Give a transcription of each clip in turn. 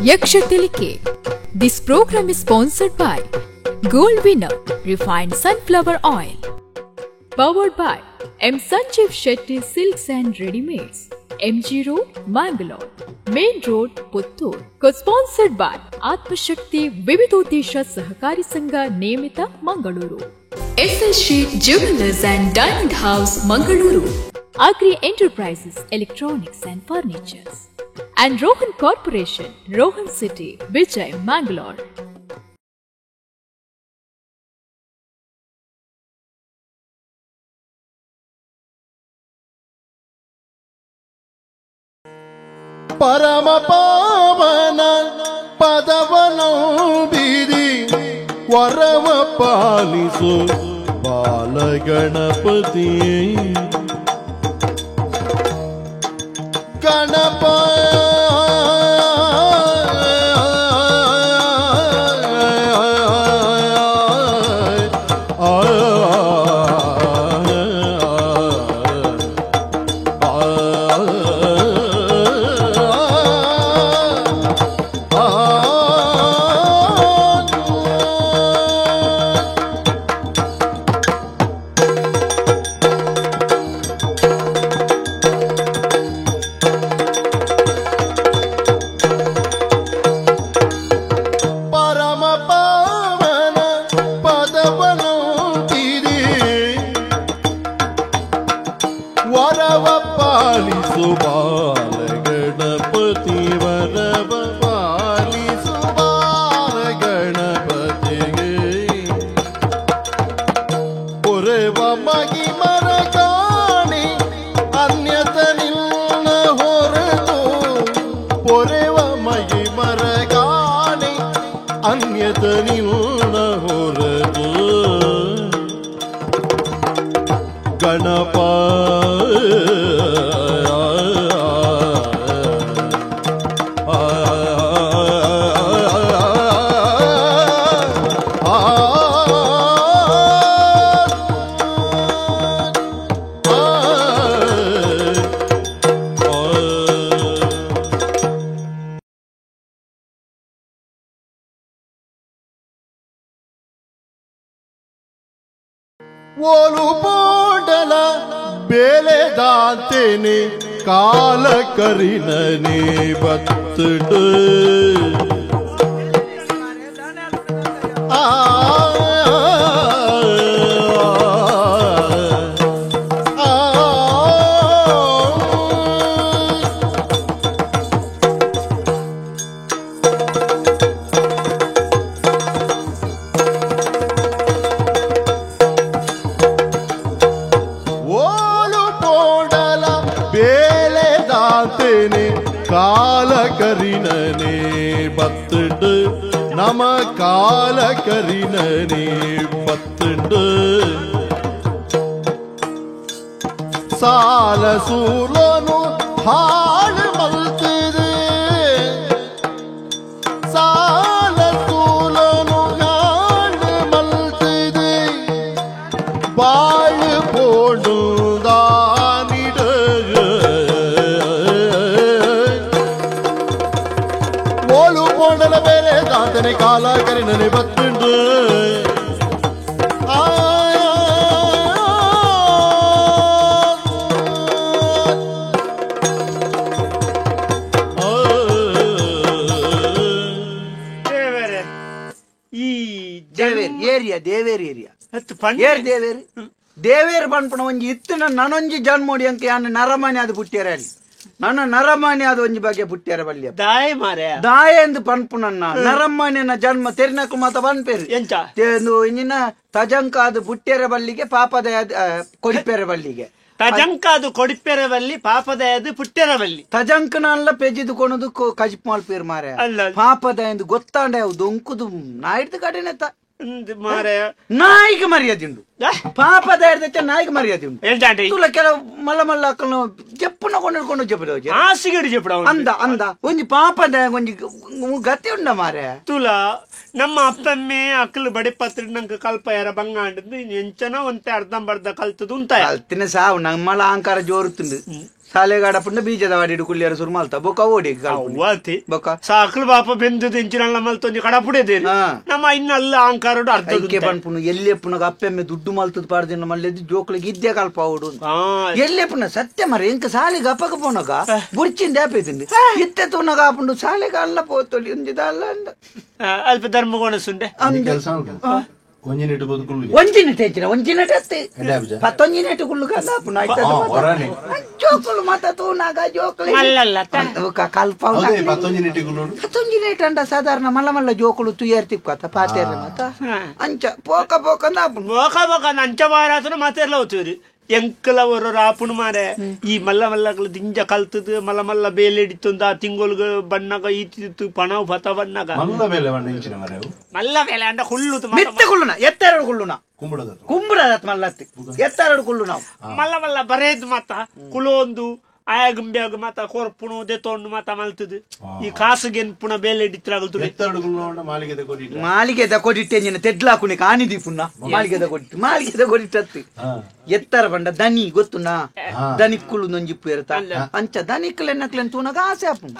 Yakshatilike. This program is sponsored by Gold Winner Refined Sunflower Oil. Powered by M. Sanjeev Shetty Silks and Readymades. MG Road, Mangalore. Main Road, Puttur. Co-sponsored by Atmashakti Vividodesha Sahakari Sangha Niyamita, Mangaluru. FS Sheet Jewelers and Diamond House, Mangaluru. Agri Enterprises, Electronics and Furnitures. And Rohan Corporation, Rohan City, Vijay, Mangalore. ಪರಮ ಪಾವನ ಪದವನಂಬಿದಿ ವರವ ಪಾಲಿಸು ಬಾಲಗಣಪತಿ ಗಣಪ ಓಲು ಬೋಡಲ ಬೇಲೆದಾಂತೇನೆ ಕಾಲ ಕರಿನನೆ ಬತ್ತುಡು ಕಾಲ ಕರಿನನೆ ಬತ್ತುಂಡು ನಮ ಕಾಲ ಕರಿನನೆ ಬತ್ತುಂಡು ಸಾಲ ಸೂಲನು ಹಾಳು ಮಲ್ತಿದೆ ಸಾಲ ಸೂಲನು ಹಾಳು ಮಲ್ತಿದೆ ಬಾಳು ಪೋಡು ದಾತನೆ ಕಾಲ ಕರಿನನೆ ಬತ್ತುಂಡು ದೇವೇರ್ ಬನ್ಪಣ ಒಂಜಿ ಇತ್ತಿನ ನನೊಂಜಿ ಜನ್ಮೋಡಿ ಅಂಕ ಯಾನ್ ನರಮನೆ ಅದು ಪುಟ್ಟ್ಯಾರ ಅಲ್ಲಿ ನನ್ನ ನರಮನೆ ಅದು ಒಂಜಿ ಬಗ್ಗೆ ಪುಟ್ಟ್ಯಾರ ಬಲ್ಯ ದಾಯ ಮಾರೆ ದಾಯ ಎಂದು ಪನ್ಪು ನನ್ನ ನರಮನೆನ ಜನ್ಮ ತೆರಿನಕು ಮಾತ ಬನ್ಪೇರು ಎಂಚ ಇಂಜಿನ ತಜಂಕ ಅದು ಪುಟ್ಟ್ಯಾರ ಬಲ್ಲಿಗೆ ಪಾಪದ ಕೊಡಿಪೇರ ಬಲ್ಲಿಗೆ ತಜಂಕಾದು ಕೊಡಿಪೆರ ಬಲ್ಲಿ ಪಾಪದಯದು ಪುಟ್ಟೆರ ಬಲ್ಲಿ ತಜಂಕನಲ್ಲ ಪೆಜಿದು ಕೊಣದು ಕಜಿಪ್ ಮಾಲ್ಪೇರು ಮಾರೆ ಪಾಪದ ಎಂದು ಗೊತ್ತಾಂಡ ಯಾವ್ದು ಒಂಕುದು ನಾಯಿಡ್ದು ಕಡೆನೆತ್ತ ಮಾರೆ ನಾಯಿಗೆ ಮರ್ಯಾದಿಂಡು ಪಾಪದ ನಾಯಿಗೆ ಮರ್ಯಾದಿಂಡು ತುಲ ಕೆಲವು ಮಲ್ಲ ಮಲ್ಲ ಅಕ್ಕಲು ಜಪ್ಪುನ ಕೊಂಡ್ಕೊಂಡು ಜಪ್ಪಡ ಆಸಿಗಡಿ ಜಪ್ಪಡ ಅಂದ ಅಂದ ಒಂಜಿ ಪಾಪದ ಒಂಜಿ ಗತಿ ಉಂಡ ಮಾರೆ ತುಲ ನಮ್ಮ ಅಪ್ಪಮ್ಮೆ ಅಕ್ಕಲು ಬಡಿ ಪತ್ರ ನಂಗೆ ಕಲ್ಪ ಯಾರ ಬಂಗಾಂಡ್ ಎಂಚನ ಒಂತೆ ಅರ್ಧಂಬರ್ಧ ಕಲ್ತದು ಉಂಟ ಕಲ್ತಿನ ಸಾವು ನಮ್ಮಳ ಅಹಂಕಾರ ಜೋರುತ್ತುಂಡು ಸಾಲೆಗಾಡ ಪುಂಡ ಬೀಜದ ವಾಡಿ ಕುಳ್ಳಿಯರ ಸುರು ಮಾಲ್ತ ಬೊಕ್ಕ ಓಡಿ ಬೊಕ್ಕ ಸಾಕಲು ಬಾಪ ಬೆಂದು ತೆಂಚಿನಲ್ಲ ಮಲ್ತೊಂದು ಕಡಪುಡೆದೇನು ನಮ್ಮ ಇನ್ನಲ್ಲ ಅಹಂಕಾರಡು ಅರ್ಧಕ್ಕೆ ಪನ್ಪುನು ಎಲ್ಲೇ ಪುನಗ ಅಪ್ಪೆಮ್ಮೆ ದುಡ್ಡು ಮಲ್ತದ ಪಾಡ್ದಿನ ಮಲ್ಲೆದ್ದು ಜೋಕ್ಳಿಗೆ ಇದ್ದೇ ಕಲ್ಪ ಓಡು ಎಲ್ಲೇ ಪುನ ಸತ್ಯ ಮರ ಎಂಕ ಸಾಲಿಗೆ ಅಪ್ಪಗ ಪೋನಗ ಬುಡ್ಚಿಂದ ಆಪೇತಿಂಡಿ ಇತ್ತೆ ತುನಗ ಆಪುಂಡು ಸಾಲೆಗೆ ಅಲ್ಲ ಪೋತೊಲಿ ಒಂದಿದ ಅಲ್ಲ ಅಂದ ಅಲ್ಪ ಧರ್ಮಗೋಣಸುಂಡೆ ಒಂಜಿನೆಟ್ ಹೆಚ್ಚಿನ ಒಂಜಿನೆಟ್ ಅತ್ತೆ 11 ಕುಳ್ಳು ಕಲ್ಲಾಪುನ ಜೋಕುಲು ಮತ ತೂನಾಗ ಜೋಕುಲು ಕಲ್ಪ 11 ಅಂಡ ಸಾಧಾರಣ ಮಲ್ಲ ಮಲ್ಲ ಜೋಕುಲು ತುಯರ್ ತಿಕ್ಕತ ಪಾತೇರ ಮತ ಅಂಚ ಪೋಕ ಪೋಕ ಅಂಚ ಬಾರಾತನ ಮಾತೆರ್ಲ ಹೋಗ್ತೀವ್ರಿ ಎಂಕಲವರು ರಾಪುಣ ಮಾರೆ ಈ ಮಲ್ಲ ಮಲ್ಲಗಳು ದಿಂಜ ಕಲ್ತದ ಮಲ್ಲ ಮಲ್ಲ ಬೇಲೆ ಹಿಡಿತಂದ ತಿಂಗಳು ಬಣ್ಣಗ ಈತಿತ್ತು ಪಣವು ಭತ ಬಣ್ಣಗ ಮಲ್ಲ ಬೇಲೆ ಅಂಡ ಕುಳ್ಳುದು ಮೆತ್ತೆ ಕುಳ್ಳುನ ಎತ್ತೆರಡು ಕುಳ್ಳುನ ಕುಂಬುಡದ ಮಲ್ಲತ್ತಿ ಎತ್ತೆರಡು ಕುಳ್ಳು ನಾವು ಮಲ್ಲ ಮಲ್ಲ ಬರೇದ್ ಮತ ಕುಳೊಂದು ಆಯಗಂಬ್ಯಾಗ ಮತ ಕೊರ್ಪುಣು ದೆತೊಂಡು ಮತ ಮಲ್ತದ ಈ ಕಾಸಿಗೆನ್ ಪುಣ ಬೇಲೆ ಹಿಡಿತ್ರಾಗಲ್ತು ಮಾಳಿಗೆದ ಕೊಡಿಟ್ಟೆಂಜಿನ ತೆಡ್ಲಾಕುನಿ ಕಾಣಿದಿ ಪುಣ್ಣ ಮಾಳಿಗೆದ ಕೊಡಿಟ್ಟತ್ತಿ ಎತ್ತರ ಬಂಡ ದನಿ ಗೊತ್ತುನಾ ದನಿಕ್ಕುಳು ನೊಂಜಿಪ್ಪು ಇರತ ಅಂಚ ದನಿಕ್ಕಲೆನ್ನಕ್ಲೆನ್ ತೂನಗ ಆಸೆ ಆಪುಂಡು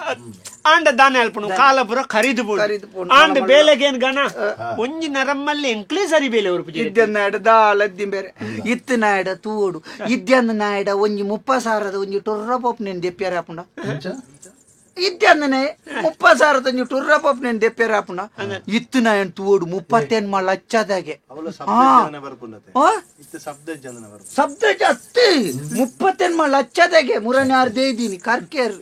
ಆಂಡ ದಾನೆ ಅಲ್ಪುನು ಕಾಲಪುರ ಖರೀದು ಆಂಡ ಬೇಲೆಗೇನ್ ಗಣ ಒಂಜಿ ನರಮ್ಮಲ್ಲಿ ಎಂಕ್ಲೇ ಸರಿ ಬೇಲೆ ಅವರು ಇದ್ದನ್ನಾಡ ದಾಲದ್ದಿ ಬೇರೆ ಇತ್ತನಾಡ ತೂಡು ಇದ್ಯನ್ನಾಡ ಒಂಜಿ 30,000 ಒಂಜಿ ಟೊರ್ರ ಪೋಪ್ ನೆನ್ ದೆಪ್ಪ್ಯಾರ ಆಪುಂಡ ಇದ್ಯನ್ನೇ 30,000 ಒಂಜಿ ಟೊರ್ರ ಪೋಪ್ ನೆನ್ ದೆಪ್ಪ್ಯಾರ ಆಪುಂಡ ಇತ್ತನಾಯನ್ ತೂಡು 38 ಲಕ್ಷದಾಗೆ ಶಬ್ದ ಜಾಸ್ತಿ 38 ಲಕ್ಷದಾಗೆ ಮುರನೇ ಅರ್ಧೇ ಇದ್ದೀನಿ ಕರ್ಕೇರ್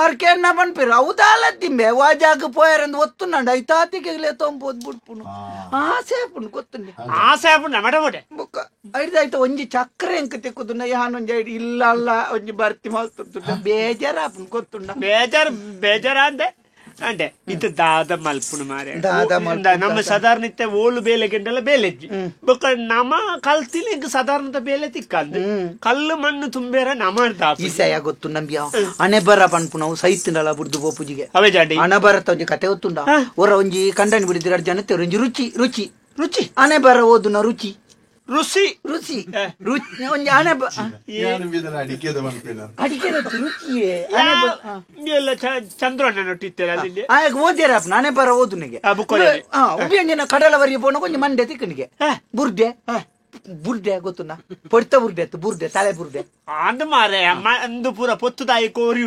ಆರ್ಕೆನ್ನ ಪನ್ಪೇರು అవుదాలద్దింబే వాజాకు పోయారందు వస్తున్నాడు ఐతాతికి తోంపోదు బుడ్పును ఆసేపును కొత్తుంది ఆసేపును నమడబోటే బుక్క ಐದಾಯ್ತು ಒಂಜಿ ಚಕ್ರ ಎಂಕ ತೆಕ್ಕುದುಂಡ ಯಾನೊಂಜಿ ಐಡಿ ಇಲ್ಲ ಅಲ್ಲ ಒಂಜಿ ಬರ್ತಿ ಮಾಲ್ತುಂಡ ಬೇಜಾರ ಆಪುನು ಗೊತ್ತುಂಡ ಬೇಜಾರ అంటే ಇದು ದಾದ ಮಲ್ಪುಣ ಮಾರೆ ನಮ್ಮ ಸಾಧಾರಣ ಇತ್ತೆ ಓಲು ಬೇಲೆ ಗೆಂಡೆಲ್ಲ ಬೇಲೆಜ್ಜಿ ಬೊಕ್ಕ ನಮ ಕಲ್ತಿಲಿ ಸಾಧಾರಣದ ಬೇಲೆ ತಿಕ್ಕಂದು ಕಲ್ಲು ಮಣ್ಣು ತುಂಬೇರ ನಮಾಡ್ದ ಈಸಯ ಗೊತ್ತು ನಂಬಿಯ ಅಣೆಬರ ಪನ್ಪುಣವು ಸೈತಿನಲ್ಲ ಬುಡ್ದು ಬೋಪುಜಿಗೆ ಅವೇ ಜಾಡಿ ಅಣಬರತ ಒಂಜಿ ಕತೆ ಗೊತ್ತುಂಡ ಒರ ಒಂಜಿ ಕಂಡನಿ ಬಿಡಿದಿರ ಜನತೆ ಒಂಜಿ ರುಚಿ ರುಚಿ ರುಚಿ ಅಣೆಬರ ಓದುನ ರುಚಿ ರುಚಿ ರುಚಿ ರುಚಿ ಒಂಜಿ ಅಣೆಬ ಅಡಿಕೆ ರುಚಿಯೇ ಎಲ್ಲ ಚಂದ್ರಣ್ಣ ನೊಟ್ಟಿತ್ತೇರ ಅಲ್ಲಿ ಓದ್ಯಾರ ನಾನೇ ಬರ ಓದುನಿಗೆ ಉಬ್ಬಿಯಂಜಿನ ಕಡಲವರಿಗೆ ಪೋಣ ಕೊಂಚ ಮಂಡೆ ತಿಕ್ಕನಿಗೆ ಬುರ್ದೆ ಬುರ್ದೆ ಗೊತ್ತುನ ಪೊಡ್ತ ಬುರ್ದೆ ಅತ್ತು ಬುರ್ದೆ ತಲೆ ಬುರ್ದೆ ಅಂದ ಮಾರೆ ಅಂದು ಪೂರ ಪೊತ್ತುದಾಯಿ ಕೋರಿ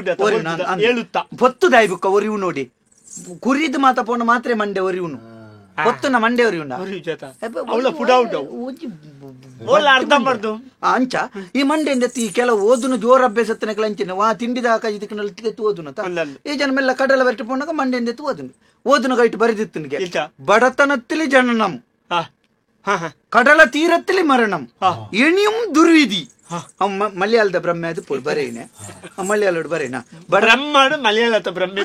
ಹೇಳುತ್ತಾ ಪೊತ್ತುದಾಯಿ ಬುಕ್ಕ ಒರಿವು ನೋಡಿ ಕುರಿದು ಮಾತ ಪೋಣ ಮಾತ್ರ ಮಂಡೆ ಒರಿವುನು పొత్తున్న మండే ಅಂಚ ಈ ಮಂಡೆ ಈ ಕೆಲವು ಓದುನು ಜೋರ ಅಭ್ಯಾಸತ್ತನ ಅಂಚಿನ ವಾ ತಿಂಡಿದ ಇದಕ್ಕೆ ಓದುನ ಈ ಜನ ಮೆಲ್ಲ ಕಡಲ ಬರಟಿ ಪೋನಾಗ ಮಂಡೆ ಓದುನು ಓದುನ ಗೈಟ್ ಬರೆದಿತ್ತು ಬಡತನತ್ತಿಲಿ ಜನನಂ ಕಡಲ ತೀರತ್ತಿಲಿ ಮರಣಂ ಎಣಿಯಂ ದುರ್ವಿಧಿ ಮಲಯಾಳದ ಬ್ರಹ್ಮೆ ಅದು ಬರೇನೆ ಮಲಯಾಳೋಡು ಬರೇನಾ ಬ್ರಹ್ಮಡು ಮಲಯಾಳದ ಬ್ರಹ್ಮೆ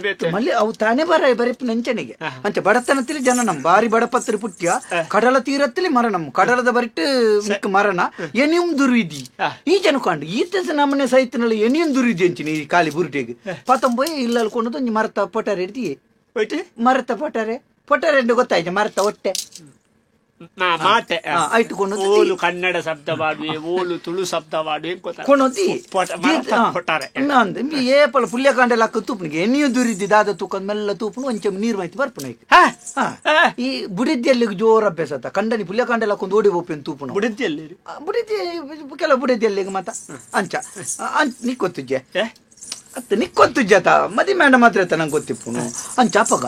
ಅವು ತಾನೇ ಬರೆಪ್ಪು ನಂಚನೆಗೆ ಅಂಚ ಬಡತನത്തിൽ ಜನನಂ ಬಾರಿ ಬಡಪತ್ರಿ ಪುಟ್ಯ ಕಡಲ ತೀರത്തിൽ ಮರಣಂ ಕಡಲದ ಬರಿಟ್ಟು ಮರಣ ಎನಿಯಂ ದುರ್ವಿಧಿ ಈ ಜನ ಕಂಡು ಈತ ನಮ್ಮನೆ ಸಹಿತನಲ್ಲಿ ಎನಿಯಂ ದುರ್ವಿಧಿ ಅಂಚಿನ ಈ ಕಾಲಿ ಬುರುಟೆಗೆ ಪತ್ತೊಂಬೊಯ್ ಇಲ್ಲ ಅಲ್ಕೊಂಡು ಒಂಜಿ ಮರತ ಪೊಟರೆ ಇಡ್ತಿ ಮರತ ಪೊಟರೆ ಗೊತ್ತಾಯ್ತು ಮರತ ಹೊಟ್ಟೆ ಮಾತೆ ಓಲು ಕನ್ನಡ ಶಬ್ದವಾಡುವೆ ಓಲು ತುಳು ಶಬ್ದವಾಡುವೆ ಏಪಲ ಪುಲ್ಯಕಾಂಡೆಲ್ಲ ತೂಪನಿಗೆ ಎಣ್ಣೆಯು ದುರಿದ್ದಿ ದಾದ ತೂಕಂದ್ ಮೆಲ್ಲ ತೂಪನು ಒಂಚ ನೀರ್ ಮಾಹಿತಿ ಬರ್ಪುನ ಈ ಬುಡಿದ್ಯಲ್ಲಿ ಜೋರ ಅಭ್ಯಾಸ ಕಂಡನಿ ಪುಲ್ಯಕಾಂಡೆಲ್ಲ ಕೊಂದು ಓಡಿ ಹೋಪೆನ್ ತೂಪನು ಬುಡಿದ್ಯಲ್ಲಿ ಕೆಲವು ಬುಡಿದ್ಯಲ್ಲಿ ಮತ ಅಂಚ ನಿಕ್ಕೊತ್ತಿಜ್ಜೆ ನಿಕ್ಕೊತ್ತಿಜ್ಜಾತ ಮದಿ ಮೇಂಡ ಮಾತ್ರ ನಂಗೆ ಗೊತ್ತಿಪ್ಪುನು ಅಂಚಾಪಗ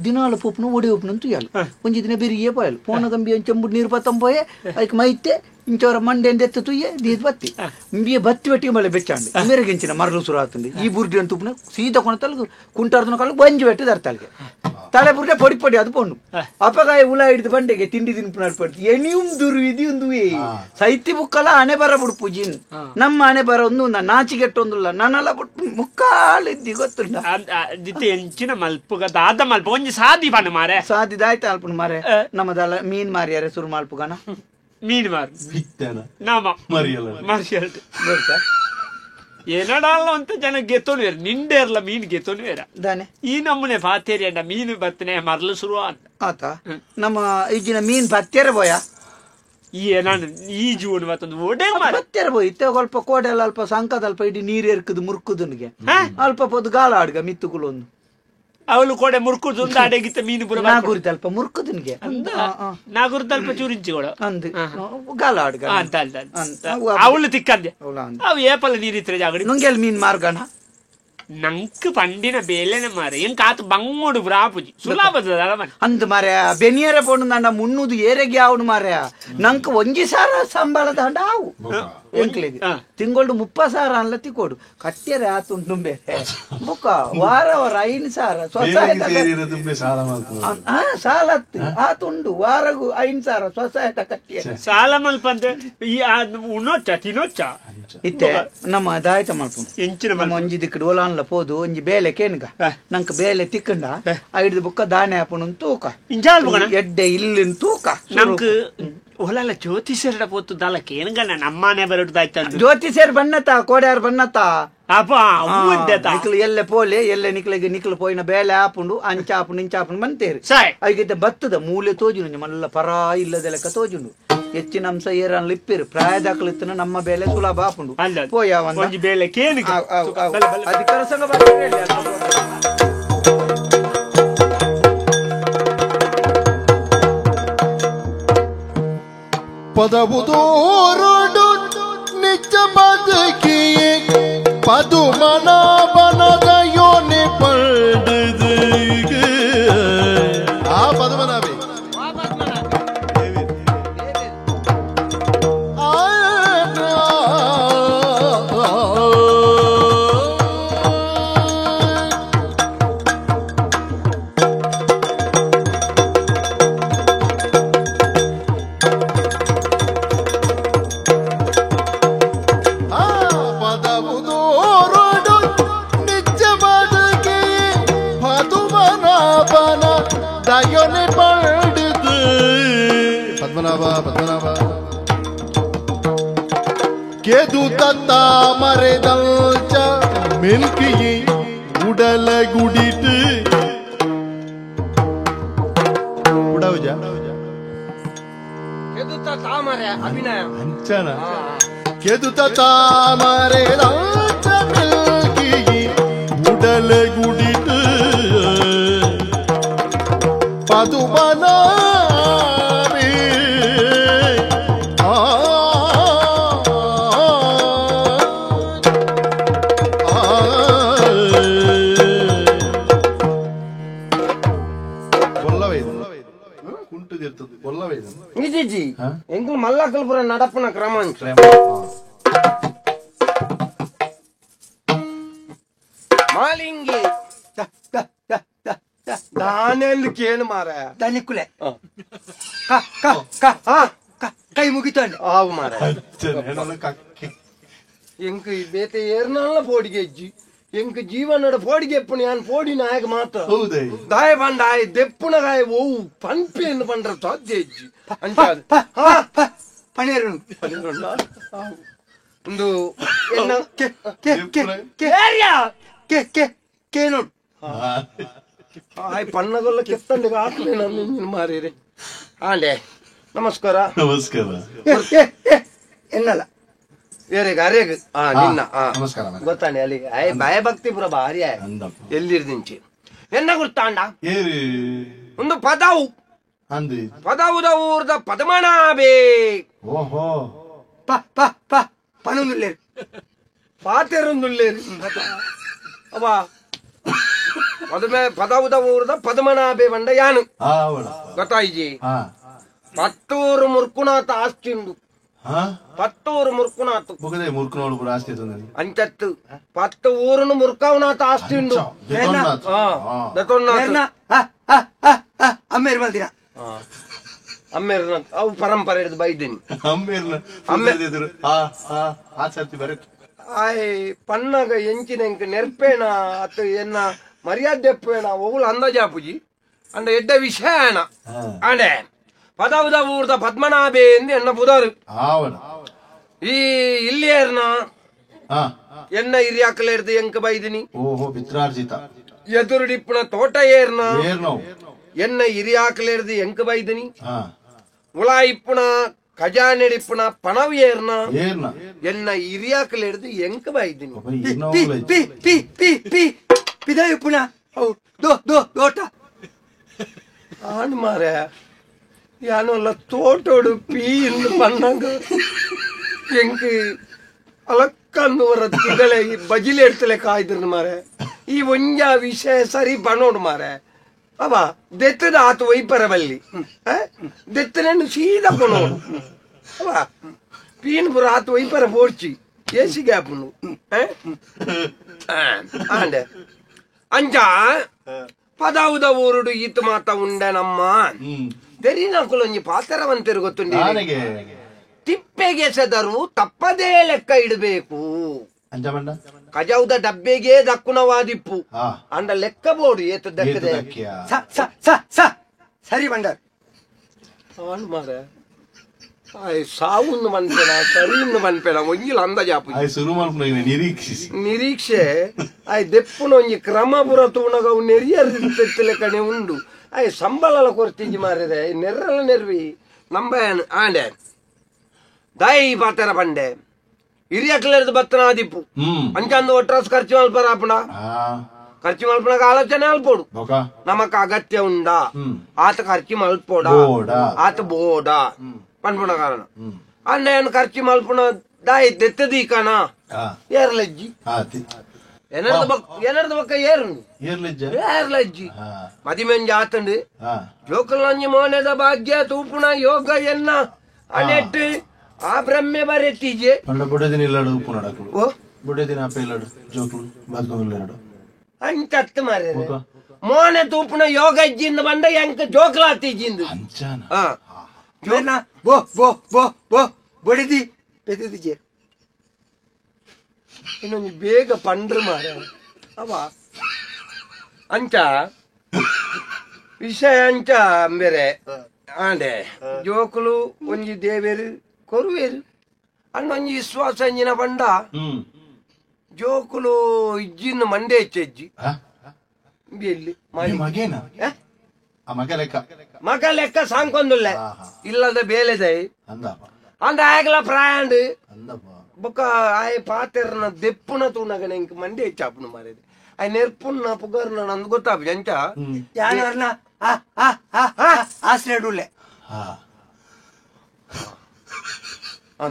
ದಿನಾಲ ಪೋಪುನು ಓಡಿ ಹೋಪುನು ಅಂತ ಯಾಲು ಒಂಜಿ ದಿನ ಬೇರೆ ಏಪಾಯಲು ಪೋನ ಗಂಬಿ ಅಂಚಂಬುಡ್ ನೀರು ಪತ್ತಂಬೋಯೆ ಅದಕ್ಕೆ ಮೈತೆ ಇಂಚವರ ಮಂಡೆ ಎತ್ತು ತುಯ್ಯೆ ದೀದ್ ಬತ್ತಿ ಇಂಬಿಯ ಬತ್ತಿ ಬಟ್ಟಿಗೆ ಮಳೆ ಬೆಚ್ಚಾಂಡಿ ಮೇರೆಗೆಂಚಿನ ಮರಳು ಸುರು ಆತುಂಡಿ ಈ ಬುರ್ಡಿ ಅಂತ ಉಪ್ಪುನ ಸೀದಾ ಕೊಣತಲ್ಗು ಕುಂಟಾರ್ದನ ಕಾಲು ಬಂಜಿ ಬೆಟ್ಟು ದರ್ತಲ್ಗೆ ತಲೆ ಬುರ್ಡೆ ಪೊಡಿ ಪೊಡಿ ಅದು ಪೋಂಡು ಅಪಗಾಯ ಹುಳ ಹಿಡಿದು ಬಂಡೆಗೆ ತಿಂಡಿ ತಿನ್ಪು ನಡ್ಪಡ್ತಿ ಎಣಿಯುಂ ದುರ್ವಿಧಿ ಒಂದು ಸೈತಿ ಬುಕ್ಕಲ್ಲ ಹಣೆ ಬರ ಬಿಡು ಪೂಜಿನ್ ನಮ್ಮ ಹಣೆ ಬರ ಒಂದು ನಾಚಿಗೆಟ್ಟೊಂದುಲ್ಲ ನಾನೆಲ್ಲ ಬಿಟ್ಟು ಮುಕ್ಕಾಲಿದ್ದಿ ಗೊತ್ತುಂಡ ಎಂಚಿನ ಮಲ್ಪುಗ ದಾದ ಮಲ್ಪ ಒಂಜಿ ಸಾದಿ ಬಣ್ಣ ಮಾರೆ ಸಾದಿ ದಾಯ್ತ ಅಲ್ಪುನ್ ಮಾರೆ ನಮ್ಮದಲ್ಲ ಮೀನ್ ಮಾರಿಯಾರೆ ಸುರು ಮಲ್ಪುಗನ ಮೀನ್ ಮಾರು ನಾಮ ಮರಿಯಲ್ಟ್ ಏನಡಲ್ಲ ಅಂತ ಜನ ಗೆತ್ತೋನು ಬೇರೆ ನಿಂಡೇರ್ಲ ಮೀನ್ ಗೆತ್ತೋನು ಬೇರೆ ದಾನೆ ಈ ನಮ್ಮನೆ ಪಾತೇರಿ ಅಂಡ ಮೀನು ಬತ್ತನೆ ಮರಲು ಶುರು ಆತ ನಮ್ಮ ಈಜಿನ ಮೀನ್ ಪತ್ತೇರ ಬೋಯ ನಾನು ಈ ಜೀವನ ಮತ್ತೊಂದು ಓಡೇ ಮಾರ ಮತ್ತೆ ಇತ್ತೆ ಸ್ವಲ್ಪ ಕೋಡೆಲ್ಲ ಅಲ್ಪ ಸಂಕದ ಅಲ್ಪ ಇಡೀ ನೀರು ಎರ್ಕುದು ಮುರ್ಕುದನ್ಗೆ ಅಲ್ಪ ಪೊದ್ದು ಗಾಳ ಆಡ್ಗ ಮಿತ್ತುಗುಳೊಂದು ಅವಳು ಕೊಡೆ ಮುರ್ಕುದು ಒಂದು ಅಡೆಗಿತ್ತ ಮೀನು ಪುರ ನಾಗುರಿತ ಅಲ್ಪ ಮುರ್ಕುದನ್ಗೆ ನಾಗುರ್ದ ಅಲ್ಪ ಚೂರಿಂಚಿಗಳು ಅಂದ್ ಗಾಳ ಆಡ್ಗ ಅಂತ ಅವಳು ತಿಕ್ಕಂದೆ ಅವು ಏಪಲ್ಲ ನೀರಿತ್ರೆ ಜಾಗಡಿ ನುಂಗೆಲ್ ಮೀನ್ ಮಾರ್ಗಣ ನಂಕ್ ಪಂಡಿನ ಬೇಲೆನೆ ಮಾರೆ ಏನ್ ಕಾತು ಬಂಗೋಡು ಬ್ರಾಪುಜಿ ಸುಲಭದ ಅಂದ್ ಮಾರ್ಯ ಬೆನಿಯರೆ ಪೋಂಡು ನಂಡ ಮುನ್ನೂದು ಏರೆಗೆ ಅವನು ಮಾರ್ಯ ನಂಕ್ ಒಂಜಿ ಸಾರ ಸಂಬಳದ ಹಂಡ ಆವು ಎಂಕ್ಲೆಗೆ ತಿಂಗಳು 30,000 ಅನ್ಲ ತಿಕ್ಕೋಡು ಕಟ್ಟೆರೆ ಆತುಂಡು ಬೇರೆ ಬುಕ್ಕ ವಾರ 5 ಸಾರ ಸಾಲ ಆತುಂಡು ವಾರಗು 5 ಸಾರ ಸ್ವಸಾಯತ ಕಟ್ಟಿಯ ಸಾಲ ಮಲ್ಪ ಅಂತ ಉಣ್ಣೊಚ್ಚ ತಿನ್ನೊಚ್ಚ ಇತ್ತೆ ನಮ್ಮ ದಾಯ್ತ ಮಲ್ಪ ಎಂಚಿನ ನಮ್ಮ ಒಂಜಿ ದಿಕ್ಕಡು ಒಲಾನ್ಲ ಪೋದು ಒಂಜಿ ಬೇಲೆ ಕೇನ್ಗ ನಂಕ ಬೇಲೆ ತಿಕ್ಕಂಡ ಐದು ಬುಕ್ಕ ದಾನೆ ಹಾಪುಣ ತೂಕ ಎಡ್ಡೆ ಇಲ್ಲಿನ ತೂಕ ನಂಕ್ ಹೊಲಲ್ಲ ಜ್ಯೋತಿಷರ ಪೋತು ದಲ ಕೇನ್ಗಣ್ಣ ನಮ್ಮನೆ ಬರಡ್ದಾಯ್ತ ಜ್ಯೋತಿಷರ್ ಬನ್ನತ ಕೋಡ್ಯಾರ ಬನ್ನತ ಅಪ್ಪ ಎಲ್ಲೆ ಪೋಲೆ ಎಲ್ಲೆ ನಿಕ್ಲಿಗೆ ಪೋಯಿನ ಬೇಲೆ ಹಾಪುಂಡು ಅಂಚಾಪುಂಡು ಇಂಚಾಪುಂಡು ಬಂತೇರಿ ಐಗಿದ್ದ ಭತ್ತದ ಮೂಲೆ ತೋಜುಂಡು ಮಲ್ಲ ಪರ ಇಲ್ಲದ ಲೆಕ್ಕ ತೋಜುಂಡು ಹೆಚ್ಚಿನ ಅಂಶ ಏರನ್ ಇಪ್ಪಿರು ಪ್ರಾಯದಾಕಲಿತ್ತನ ನಮ್ಮ ಬೇಲೆ ಸುಲಭ ಹಾಪುಂಡು ಪೋಯ ಒಂಜಿ ಬೇಲೆ ಕೇನಿಗೆ ಅಧಿಕಾರ ಸಂಘ ಪದವುದೋರಡು ನಿಜ ಬದುಕಿಯೇ ಪದುಮನಾಭನದ ಯೋನೆ ಪಡೆದು ಆ ಪದ್ಮನಾಭಿ கேது தத்தா மறைதல்ச்ச மில்கியை உடல குடிட்டு உடவுஜா கேது தத்தா மறை அபிநயம் ಅಂಚನ கேது தத்தா மறைதல்ச்ச மில்கியை உடல குடிட்டு பதுமனா ಎಂಕು ಮಲ್ಲಕಲ್ಪುರ ನಡಪನ ಕ್ರಮ ಮಾಲಿಂಗಿ ನಾನೆಂದು ಕೇಳು ಮಾರ ತನಿಕುಲೆ ಕೈ ಮುಗಿತಾನೆ ಆವು ಮಾರ ಎಂಕ್ ಬೇತೆ ಏರ್ನಲ್ಲ ಪೋಡಿಗೆ ಅಜ್ಜಿ ಎಂಕ್ ಜೀವನದ ಪೋಡಿಗೆ ಎಪ್ಪುಣಿ ನಾನು ಪೋಡಿ ನಾಯಕ ಮಾತ್ರ ದಾಯ ಬಂಡಾಯ ದೆಪ್ಪುಣ ಗಾಯ ಓವು ಪಂಪೆಯನ್ನು ಬಂಡ್ರ ಸಾಧ್ಯ ಅಜ್ಜಿ ಪಣೇರು ಒಂದು ಕೇನೋಡು ಆಯ್ ಪಣ್ಣಗೊಲ್ಲ ಕೆತ್ತಂಡಿಗೆ ಹಾಕ್ಲೆ ನಾನು ಮಾರೀರಿ ಆಂಡೆ ನಮಸ್ಕಾರ ಎನ್ನಲ್ಲ ಬೇರೆ ಅರೆಗ್ ನಿನ್ನ ಗೊತ್ತಾನೆ ಅಲ್ಲಿ ಭಯ ಭಕ್ತಿ ಪುರ ಭಾರಿ ಎಲ್ಲಿರ್ದಿಂಚಿ ಎನ್ನ ಗುರ್ತಾಂಡ ಒಂದು ಪದವು ಪದವುದ ಊರ್ದ ಪದ್ಮನಾಭೇ ಓಹೋ ಪನೊಂದುಲ್ಲೇರು ಪಾತೆರೊಂದುಲ್ಲೇರು ಅವ ಪದವುದ ಊರ್ದ ಪದ್ಮನಾಭೇ ಬಂಡ ಯಾನು ಗೊತ್ತಾಯಿಜಿ ಪತ್ತೂರು ಮುರ್ಕುನಾಥ ಆಸ್ತಿ ಉಂಡು ಪತ್ತೂರು ಮುರ್ಕುನಾಥ ಅಂಚತ್ತು 10 ಊರುನು ಮುರ್ಕವನಾಥ ಆಸ್ತಿ ಉಂಡು ಅಮ್ಮೇರು ಮಲ್ದಿನ ಅಮ್ಮೇರ್ನ ಅವು ಪರಂಪರೆ ಹಿಡಿದು ಬೈದಿನಿ ಆಯ್ ಪನ್ನಗ ಎಂಚಿನ ಎಂಕ ನೆರ್ಪೇಣ ಅತ್ತ ಎನ್ನ ಮರ್ಯಾದೆ ಎಪ್ಪೇಣ ಒವುಲು ಅಂದಾಜಾಪುಜಿ ಅಂಡ ಎಡ್ಡ ವಿಷಯನ ಅಂಡೆ ಪದವುದ ಊರ್ದ ಪದ್ಮನಾಭೇ ಎಂದು ಎನ್ನ ಪುದಾರು ಈ ಇಲ್ಲಿಯರ್ನ ಎನ್ನ ಹಿರಿಯಾಕಲೇರ್ದು ಎಂಕ ಬೈದಿನಿ ಎದುರುಡಿಪ್ಪುನ ತೋಟ ಏರ್ನ ಎನ್ನ ಹಿರಿಯಾಕಲೇರ್ದು ಎಂಕ ಬೈದಿನಿ ಉಳ ಇಪ್ಪುನ ಖಜಾನೆಡಿಪ್ಪುನ ಪಣವು ಎನ್ನ ಹಿರಿಯಾಕಲ್ ಹಿಡಿದು ಎಂಕ ಬಾಯ್ದಿನಿ ಪಿದಾಯುಪ್ಪುನ ದೋಟ ಆಣ್ ಮಾರ ಯಾನೊಲ್ಲ ತೋಟೋಡು ಪೀ ಇಂದು ಪನ್ನಂಗ ಎಂಕ್ ಅಲಕ್ಕಂದು ವರತ್ತಿಗಳೇ ಈ ಬಜಿಲಿ ಎಡ್ತಲೆ ಕಾಯ್ದ್ರು ಮಾರೆ ಈ ಒಂಜ ವಿಷಯ ಸರಿ ಬಣೋಡು ಮಾರೆ ಅವ ದೆತ್ತದ ಆತು ವೈಪರ ಬಲ್ಲಿ ದೆತ್ತನನ್ನು ಸೀದಾ ಕೊನೋಡು ಅವ ಪೀನ್ ಪುರ ಆತು ವೈಪರ ಪೋಡ್ಚಿ ಏಸಿ ಗ್ಯಾಪುನು ಆಂಡೆ ಅಂಚ ಪದಾವುದ ಊರುಡು ಈತ ಮಾತ ಉಂಡೆ ನಮ್ಮ ತೆರಿ ನಾಕುಲು ಒಂಜಿ ಪಾತರವಂತಿರು ಗೊತ್ತುಂಡಿ ತಿಪ್ಪೆಗೆ ಸೆದರು ತಪ್ಪದೇ ಲೆಕ್ಕ ಇಡಬೇಕು ಕಜಾವುದ ಡಬ್ಬೆಗೆ ದಕ್ಕುನವಾದಿಪ್ಪು ಅಂಡ ಲೆಕ್ಕ ಬೋಡು ಏತ ದಕ್ಕದೆ ಸರಿ ಬಂಡಾರ ಮಾರ ಸಾವುನ್ನು ಮನ್ಪೇಣ ಸರಿಯನ್ನು ಮನ್ಪೇಣ ಒಂಜಿಲ ಅಂದಾಜಾಪು ನಿರೀಕ್ಷೆ ಆಯ್ ದೆಪ್ಪುನ ಒಂಜಿ ಕ್ರಮ ಪುರ ತೂಣಗ ಅವು ನೆರಿಯರಿತ್ತಲೆ ಕಣೆ ಉಂಡು ಆಯ್ ಸಂಬಳ ಕೊರ್ತಿಜಿ ಮಾರಿದೆ ನೆರ್ರಲ ನೆರ್ವಿ ನಂಬ ಆಂಡೆ ದಾಯಿ ಪಾತರ ಪಂಡೆ ಹಿರಿಯಕ್ಲೆರ್ದು ಬತ್ತನಾದಿಪ್ಪು ಅಂಚಂದು ಒಟ್ರಾಸ್ ಖರ್ಚು ಮಲ್ಪರಾಪುಣ ಖರ್ಚು ಮಲ್ಪನಾಗ ಆಲೋಚನೆ ಅಲ್ಪೋಡು ನಮಕ್ ಅಗತ್ಯ ಉಂಡ ಆತ ಖರ್ಚು ಮಲ್ಪೋಡ ಆತ ಬೋಡ ಪನ್ಪುಣ ಕಾರಣ ಅಂಡ ಏನ್ ಖರ್ಚು ಮಲ್ಪುಣ ದಾಯಿ ದೆತ್ತದಿ ಕಣ ಏರ್ಲಜ್ಜಿ ಏನರ್ದ ಬಕ್ಕ ಏರ್ಲಜ್ಜಿ ಮದಿಮೆಂಜಿ ಆತಂಡು ಜೋಕಲ್ನಂಜಿ ಮೋನೆದ ಭಾಗ್ಯ ತೂಪುಣ ಯೋಗ ಎನ್ನ ಅನೆಟ್ಟು ಆ ಬ್ರಹ್ಮೆ ಬರೆತ್ತೀಜೆ ಅಂಚತ್ತು ಮಾರ ಮೋನೆ ತೂಪುಣ ಯೋಗ ಇಜ್ಜಿಂದ ಬಂದ ಎಂಕ ಜೋಕಲಾತೀಜಿಂದು ಬೋ ಬೋ ಬೋ ಬೋ ಬಡಿದಿ ಪೆದಿಜೆ ಇನ್ನೊಂದು ಬೇಗ ಪಂಡ್ರು ಮಾರ ಅವ ಅಂಚ ವಿಷಯ ಅಂಚ ಬೇರೆ ಆಂಡೆ ಜೋಕುಲು ಒಂಜಿ ದೇವೇರು ಕೊರುವೇರು ಅನ್ನೊಂಜಿ ವಿಶ್ವಾಸ ಅಂಜಿನ ಬಂಡ ಜೋಕುಲು ಇಜ್ಜಿನ ಮಂಡೆ ಹೆಚ್ಚೆಜ್ಜಿ ಎಲ್ಲಿ ಮಗ ಲೆಕ್ಕ ಸಾಂಕೊಂದುಲ್ಲ ಇಲ್ಲದ ಬೇಲೆದೈ ಅಂದ ಆಗಲ ಪ್ರಾಯಾಂಡ್ ಬೊಕ್ಕ ಆಯ್ ಪಾತೆರ್ನ ದೆಪ್ಪುನ ತೂನಗನ ಇಂಕ ಮಂಡೆ ಹೆಚ್ಚಾಪುನು ಮಾರೇದೆ ಆಯ್ ನೆರ್ಪುನ್ನ ಪುಗರ್ನ ನಂದು ಗೊತ್ತಾಪ ಜಂಚ ಯಾನರ್ನ ಆಶ್ರಯಡುಲ್ಲೆ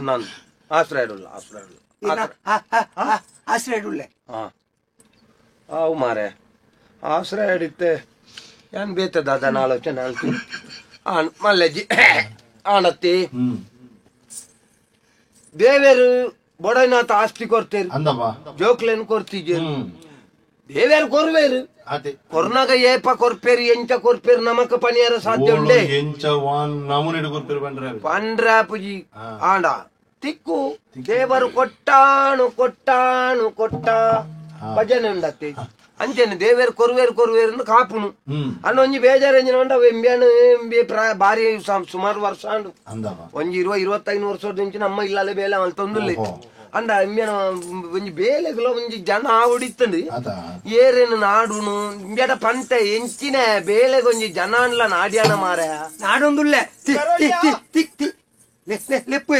ನಾನು ಆಶ್ರಯಡುಲ್ಲೆ ಅವು ಮಾರೆ ಆಶ್ರಯ ಹಿಡಿತೆ ಏನ್ ಬೇತದ ಅದನ್ನ ಆಲೋಚನೆ ಹೇಳ್ತೀನಿ ಮಲ್ಲೆಜ್ಜಿ ಆಣತ್ತಿ ದೇವೇರು ಬೊಡನಾಥ ಆಸ್ತಿ ಕೊರ್ತೇರು ಜೋಕ್ಲೇನು ಕೊರ್ತಿಜೆ ದೇವೇರು ಕೊರ್ವೇರು ಕೊರ್ನಾಗ ಏಪ ಕೊರ್ಪೇರು ಎಂಚ ಕೊರ್ಪೇರು ನಮಕ ಪನಿಯರ ಸಾಧ್ಯ ಉಂಡೆ ಪಂಡ್ರಾಪುಜಿ ಆಂಡ ತಿಕ್ಕು ದೇವರು ಕೊಟ್ಟಾನು ಕೊಟ್ಟಾನು ಕೊಟ್ಟ ಭಜನೆ ಉಂಡತ್ತೆ ಅಂಚೆನೆ ದೇವೇರು ಕೊರುವೇರು ಕಾಪುನು ಅನ್ನೊಂಜಿ ಬೇಜಾರಂಜಿನ ಉಂಡ ಎಂಬಿಯನು ಬಾರಿ ಸುಮಾರು ವರ್ಷ ಅಂಡು ಒಂಜಿ 20-25 ವರ್ಷದ నుంచి ನಮ್ಮ ಇಲ್ಲಲೆ ಬೇಲೆ ಅವಳು ತೊಂದುಲ್ಲೆ ಅಂಡ ಎಂಬಿಯನ ಒಂಜಿ ಬೇಲೆಗಳ ಒಂಜಿ ಜನ ಹೊಡಿತಂದು ಏರೇನು ನಾಡುನು ಇಂಬೇಟ ಪಂತ ಎಂಚಿನ ಬೇಲೆಗೊಂಜಿ ಜನ ಅನ್ಲ ನಾಡ್ಯಾನ ಮಾರ ನಾಡೊಂದುಲ್ಲೆ ಲೆಪ್ಪು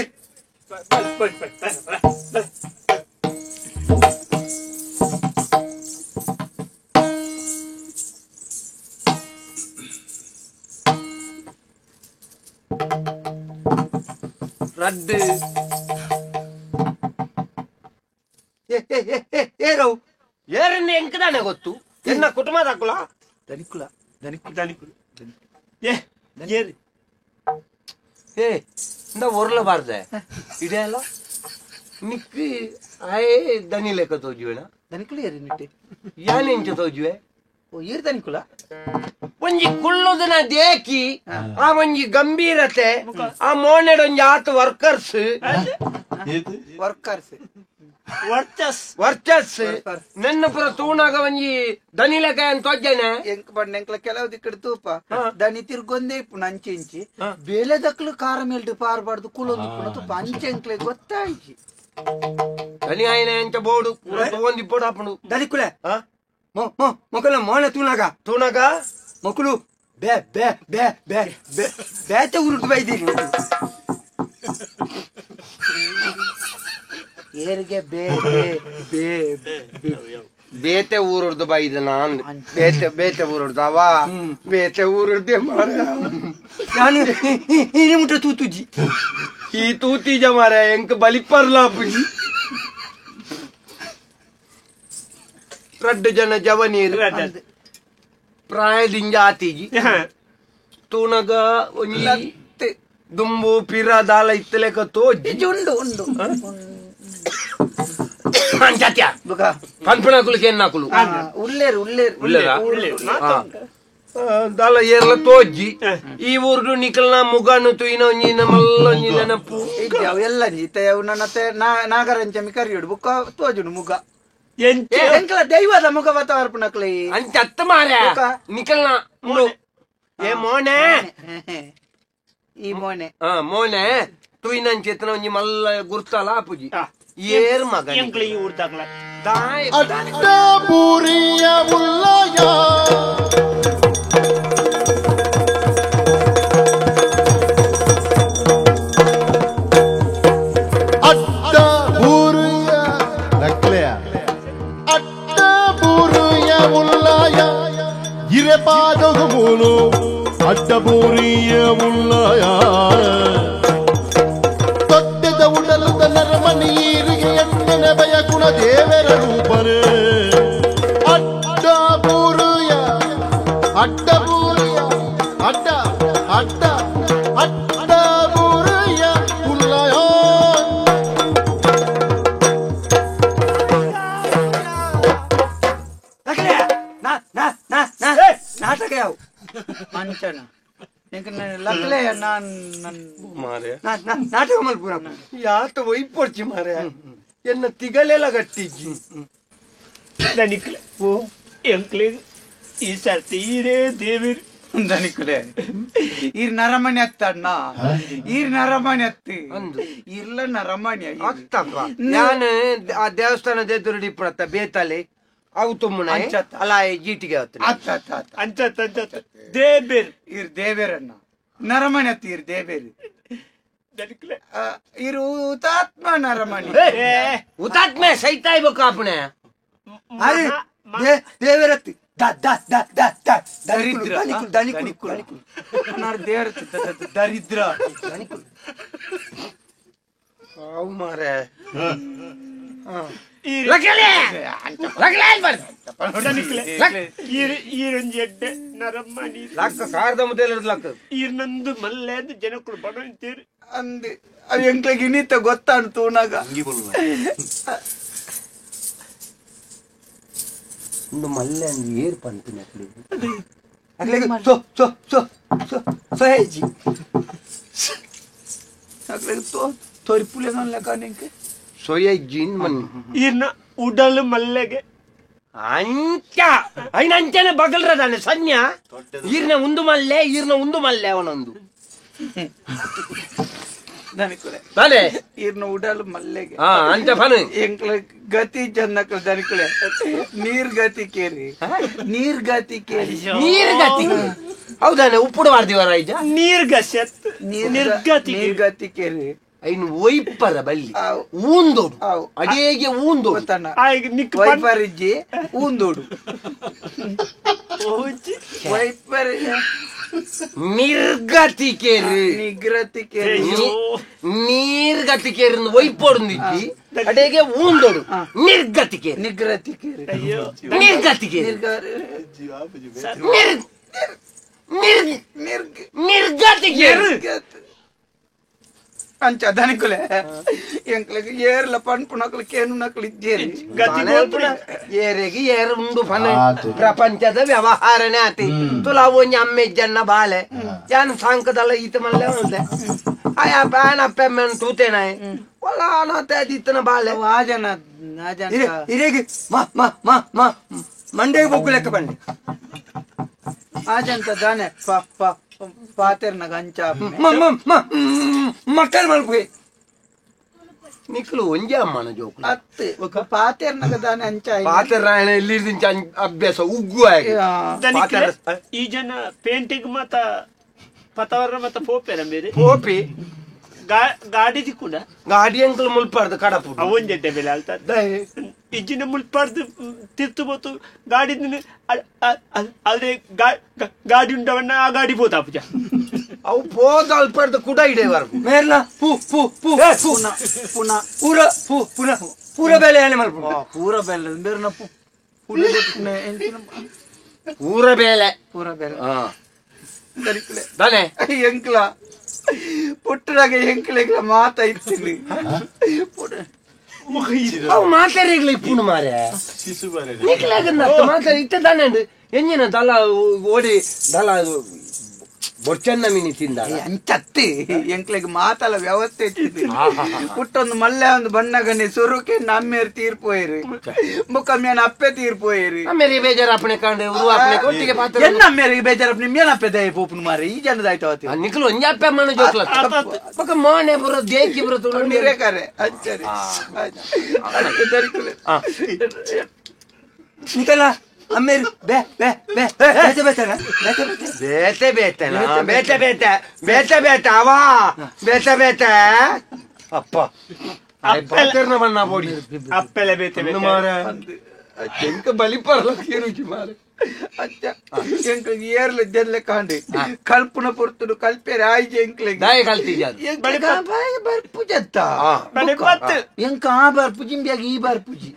ರಡ್ಡು ಏರು ಏರನ್ನ ಎಂಕದಾನೆ ಗೊತ್ತು ಎನ್ನ ಕುಟುಂಬದ ಕುಲ ಧನಿಕುಲ ಇಂದ ಒರ್ಲಬಾರ್ದೆ ಇಡೆಯಲ್ಲ ನಿಕ್ಕಿ ಆಯೇ ದನಿ ಲೆಕ್ಕ ತೋಜುವೆನ ಧನಿಕುಲ ಏರಿನಿಟ್ಟೆ ಯಾನ್ ಎಂಚ ತೋಜುವೆ ಓ ಈರ್ ಧನಿಕುಲ ಒಂಜಿ ಕುಳ್ಳುದನ ದೇಕಿ ಆ ಒಂಜಿ ಗಂಭೀರತೆ ಆ ಮೋನೆಡೊಂಜಿ ಆತ ವರ್ಕರ್ಸ್ ವರ್ಚಸ್ ನನ್ನ ಪುರ ತೂಣಾಗ ಒಂಜಿ ದನಿ ಲೆಕ್ಕ ಏನ್ ತೋಜನೆ ಎಂಕ್ ಬಂಡ ಎಂಕ್ಲ ಕೆಲವು ದಿಕ್ಕಡ ತೂಪ ದನಿ ತಿರ್ಗೊಂದೇ ಇಪ್ಪುನ ಅಂಚೆ ಇಂಚಿ ಬೇಲೆ ದಕ್ಲು ಕಾರ ಮೇಲ್ಡು ಪಾರ್ಬಾರ್ದು ಕುಲೊಂದು ಇಪ್ಪುನ ತೂಪ ಅಂಚೆ ಎಂಕ್ಲೆ ಗೊತ್ತಾಯ್ಚಿ ದನಿ ಆಯ್ನ ಎಂಚ ಬೋಡು ಪೂರ ತಗೊಂಡಿ ಬೋಡು ಹಾಪುಂಡು ದನಿ ಕುಲೆ ಮೊಕಲ ಮೋನೆ ತೂನಾಗ ಮೊಕಲು ಬೇತೆ ಉರುಟು ಬೈದೀರಿ ಏರಿಗೆ ಬೇತೆ ಊರದ್ದು ಬೈದ ನಾನ್ ಬೇತೆ ಊರದ್ದು ಅವ ಬೇತೆ ಊರದ್ದೇ ಮಾರ ನಾನು ಮುಟ್ಟ ತೂತುಜಿ ಈ ತೂತೀಜ ಮಾರ ಎಂಕ್ ಬಲಿಪರ್ಲ ಅಪ್ಪುಜಿ 2 ಜನ ಜವನೀರು ಪ್ರಾಯದಿಂದ ಆತಿಜಿ ತೂನಗ ಒಂಜಿ ದುಂಬು ಪಿರ ದಾಲ ಇತ್ತಲೆಕ ತೋಜಿ ಉಂಡು ಅಂಚಾತ್ಯ ಪನ್ಪುಣಕುಲು ಕೆನ್ನಾಕುಲು ಉಳ್ಳೇರು ದಾಲ ಏರ್ಲ ತೋಜಿ ಈ ಊರ್ಡು ನಿಕಲ್ನ ಮುಗನು ತುಯಿನ ಒಂಜಿನ ಮಲ್ಲ ಒಂಜಿನ ನೆನಪು ಎಲ್ಲ ಜೀತೆ ಅವು ನನ್ನ ನಾಗರಂಚಮಿ ಕರಿಯೋಡು ಬುಕ್ಕ ತೋಜುಡು ಮುಗ ಎಂಕಲ ದೈವದ ಮುಖ ಬತ್ತವರ್ಪಣಕ್ಲಿ ಅಂಚ ಅತ್ತ ಮಾರ ನಿಕಲ್ನ ಮುಳು ಏ ಮೋನೆ ಈ ಮೋನೆ ಮೋನೆ ತುಯಿನಂಚೆತ್ತನ ಒಂಜಿ ಮಲ್ಲ ಗುರ್ತಲ ಆಪುಜಿ ಏರ್ ಮಗ ಅಡ್ಡ ಪೂರಿಯ ಉಲ್ಲಯ ಅಡ್ಡ ಪೂರಿಯ ನಕ್ಲೆಯ ಅಡ್ಡ ಪೂರಿಯ ಉಲ್ಲಯ ಇರೆಪಾದಗು ಮೂಲು ಅಡ್ಡ ಪೂರಿಯ ಉಲ್ಲಯ ತೊಟ್ಟೆದ ಉಡಲುದ ನರಮನೀರಿಗೆ ಎಣ್ಣೆನ ಭಯ ಗುಣ ದೇವರ ರೂಪನೆ ಅಡ್ಡ ಪೂರಿಯ ಅಡ್ಡ ಪೂರಿಯ ಅಡ್ಡ ಅಡ್ಡ ಅಡ್ಡ ಪೂರಿಯ ಉಲ್ಲಯ ನಾಟಕ ಯಾವ ಅಂಚನ ಲಕ್ಲೆ ನಾಟಕ ಮಲ್ಪುರ ಯಾತ ಒಯ್ಪೊಡ್ಚಿ ಮಾರ ಎನ್ನ ತಿಗಲೆಲ್ಲ ಗಟ್ಟಿಜ್ಜಿ ದನಿಕ್ಲೆ ಓ ಎಂಕ್ಲೆ ಈ ಸರ್ತಿ ಈರೇ ದೇವಿರ್ ದನಿಕ್ಲೆ ಈರ್ ನರಮಣಿ ಅತ್ತಣ್ಣ ಈರ್ ನರಮಣಿ ಅತ್ತಿ ಇರ್ಲ ನರಮಣಿ ಆಗ್ತಪ್ಪ ನಾನು ಆ ದೇವಸ್ಥಾನದ ಎದುರು ಡಿಪ್ಪುಡತ್ತ ಬೇತಲೆ ಅವು ತುಮ್ಮನ ಅಲ್ಲ ಜೀಟಿಗೆ ಅಂಚತ್ ದೇಬೇರ್ ಇರ್ ದೇವೇರಣ್ಣ ನರಮಣಿ ಅತ್ತಿ ಇರ್ ದೇವೇರಿ ದನಿಕ್ಲೆ ಇರು ಹುತಾತ್ಮ ನರಮಣಿ ಹುತಾತ್ಮೆ ಸೈತ ಇರ್ಬೇಕು ಆಪಣೆ ದೇವರತ್ತಿ ದರಿದ್ರ ದರಿದ್ರ ಅವು ಮಾರೆ ಈರೊಂಜಿ ಎಡ್ಡೆ ನರಮ್ಮನಿ ಲಕ್ಕ ಕಾರ್ದ ಮುದ್ದೆ ಲಕ್ಕ ಈರ್ನಂದು ಮಲ್ಲೆದು ಜನಕ್ಕಳು ಬಡ ಅಂತೀರಿ ಅಂದೆ ಅವ್ ಎಂಕ್ಲೆಗೆ ಇನ್ನಿತ್ತ ಗೊತ್ತಾನು ತೂನಾಗ ಒಂದು ಮಲ್ಲೆ ಅಂದ್ ಏರ್ ಪಂಪಿನ ತೋರಿಪುಲೆ ಲೆಕ್ಕ ನಿಂಗೆ ಸೊಯ್ಯಜ್ಜಿನ್ ಮನ್ ಈರ್ನ ಉಡಲು ಮಲ್ಲೆಗೆ ಅಂಚ ಐನ ಅಂಚನೆ ಬಗಲ್ರದಾನೆ ಸನ್ಯ ಈರ್ನ ಒಂದು ಮಲ್ಲೆ ಅವನೊಂದು ದನಿಕುಳೆ ಈರ್ನ ಉಡಲು ಮಲ್ಲೆಗೆ ಅಂಚ ಫನ್ ಎಂಕ್ಲ ಗತಿ ಜನ್ನಕ್ಲ ದನಿಕುಳೆ ನೀರ್ ಗತಿ ಕೇರಿ ನೀರ್ ಗತಿ ಹೌದಾನೆ ಉಪ್ಪುಡು ಮಾಡ್ತೀವರ ಈಗ ನೀರ್ ಗತಿ ಕೇರಿ ಐನು ಒಯ್ಪರ ಬಲ್ಲಿ ಊಂದೋಡು ಅಡಿಗೆ ಊಂದೋಡು ವೈಪರಿಜ್ಜಿ ಊಂದೋಡು ವೈಪರಿ ನಿರ್ಗತಿಕೇರಿ ನೀರ್ಗತಿಕೇರಿ ಒಯ್ಪೊಡುಂದಿಜ್ಜಿ ಅಡಿಗೆ ಊಂದೋಡು ನಿರ್ಗತಿಕೇರಿ ನಿರ್ಗತಿಕೇರಿ ಅಂಚ ದನಿಕುಲೆ ಎಂಕ್ಲೆಗೆ ಏರ್ಲ ಪನ್ಪುಣಕ್ಲು ಕೇನು ನಕ್ಲು ಇದ್ದೇರಿ ಏರೆಗೆ ಏರು ಉಂಡು ಫನ ಪ್ರಪಂಚದ ವ್ಯವಹಾರನೇ ಆತಿ ತುಲಾ ಒಂಜಿ ಅಮ್ಮೆ ಜನ್ನ ಬಾಲೆ ಯಾನ್ ಸಾಂಕದಲ್ಲ ಈತ ಮಲ್ಲೆ ಒಂದೆ ಆಯಾ ಬ್ಯಾನ್ ಅಪ್ಪೆಮ್ಮನ್ ತೂತೇನಾಯ್ ಒಲ್ಲ ಅನಾಥ ಇತ್ತನ ಬಾಲೆ ವಾಜನ ಇರೇಗಿ ಮಂಡೆಗೆ ಬೊಕ್ಕು ಲೆಕ್ಕ ಬಂಡೆ ಆಜಂತ ದಾನೆ ಪಾತೆರ್ನಾಗ ಅಂಚ ಮಕ್ಕಳು ಮಲ್ಪೆ ನಿಕ್ಲು ಒಂಜಿ ಅಮ್ಮನ ಜೋಕು ಅತ್ತೆ ಪಾತೆರ್ನಾಗ ದಾನೆ ಅಂಚ ಪಾತೆರಾಯಣ ಎಲ್ಲಿರ್ದಿಂಚ ಅಭ್ಯಾಸ ಉಗ್ಗು ಈ ಜನ ಪೇಂಟಿಂಗ್ ಮತ್ತ ಪತವರ ಮತ್ತ ಪೋಪೆರ ಬೇರೆ ಪೋಪಿ ಗಾಡಿ ದಿಕ್ಕುಂಡ ಗಾಡಿ ಅಂಕಲ್ ಮುಲ್ಪಾರ್ದು ಕಡಪು ಅವೊಂಜೆಡ್ಡೆ ಬೆಲೆ ಅಲ್ತ ಇಜ್ಜಿನ ಮುಲ್ಪಾರ್ದು ತಿರ್ತು ಬೋತು ಗಾಡಿ ಅದೇ ಗಾಡಿ ಉಂಟವನ್ನ ಆ ಗಾಡಿ ಬೋತಾ ಪೂಜ ಅವು ಪೋದ ಅಲ್ಪಾರ್ದು ಕೂಡ ಇಡೇವರ್ಗು ಮೇರ್ಲ ಪೂ ಪೂ ಪೂ ಪುನಃ ಪೂರ ಪೂ ಪುನಃ ಪೂರ ಬೆಲೆ ಏನೇ ಮಲ್ಪ ಪೂರ ಬೆಲೆ ಮೇರ್ನ ಪೂ ಪೂರ ಬೇಲೆ ತಾನೆ ಎಂಕ್ಲ ಪುಟ್ಟದಾಗ ಎಂಕ್ಲೆಗ್ಲ ಮಾತಾಯ್ತೀನಿ ಅವು ಮಾತಾಡಿಗ್ಲಿ ಇಪ್ಪುನು ಮಾರೆ ಮಾತಾಡಿ ಇತ್ತ ತಾನೆ ಎಂಜಿನ ದಲ ಓಡಿ ದಲ ಬೊಚ್ಚನ್ನ ಮೀನಿ ತಿಂದ ಅಂಚತ್ತಿ ಎಂಕ್ಲೆಗ್ ಮಾತಲ್ಲ ವ್ಯವಸ್ಥೆ ಪುಟ್ಟೊಂದು ಮಲ್ಲೆ ಒಂದು ಬಣ್ಣಗಣ್ಣಿ ಸುರುಕೆ ನಮ್ಮೇರ್ ತೀರ್ಪೋಯಿರಿ ಮುಖಮ್ಮೇನ ಅಪ್ಪೆ ತೀರ್ಪೋಯಿರಿ ಅಮ್ಮೇರಿ ಬೇಜಾರು ಅಪ್ಪಣೆ ಕಂಡು ಅಪ್ಪಣೆ ಒಟ್ಟಿಗೆ ಪಾತ್ರ ಎನ್ನ ಅಮ್ಮೇರಿಗೆ ಬೇಜಾರ ನಿಮ್ಮೇನ ಅಪ್ಪೆ ದಯ ಪೋಪುನು ಮಾರಿ ಈ ಜನದಾಯ್ತು ನಿಖಲು ಒಂಜ ಅಪ್ಪೆ ಮಣ್ಣು ಜೋಕ್ಲ ಪಕ್ಕ ಮೋನೆ ಬರೋ ದೇಕಿ ಬರೋ ನಿರೇಕಾರೆ ಅಚ್ಚರಿ ನಿಖಲ ಅಮ್ಮೇರಿ ಬೇ ಬೇ ಬೇ ಬೇತೆ ಬೇತನ ಬೇತೆ ಬೇತನ ಬೇತೆ ಬೇತೆ ಬೇತೆ ಬೇತೆ ಅವಾ ಬೇತೆ ಬೇತೆ ಅಪ್ಪ ಪಾತ್ರನ ಬಣ್ಣ ಬೋಡಿ ಅಪ್ಪೆಲೆ ಬೇತೆ ಮಾರ ಎಂಕ ಬಲಿ ಪರ್ಲಕ್ಕೆ ರುಚಿ ಮಾರ ಅಚ್ಚ ಎಂಕ್ಲಿಗೆ ಏರ್ಲೆ ಜೆಲ್ಲೆ ಕಾಂಡಿ ಕಲ್ಪನ ಪುರ್ತುಡು ಕಲ್ಪೇರೆ ಆಯ್ಜೆ ಎಂಕ್ಲಿಗೆ ದಾಯ ಕಲ್ತಿದ್ಯ ಬರ್ಪುಜತ್ತ ಎಂಕ ಆ ಬರ್ಪುಜಿ ಬ್ಯಾಗ ಈ ಬರ್ಪುಜಿ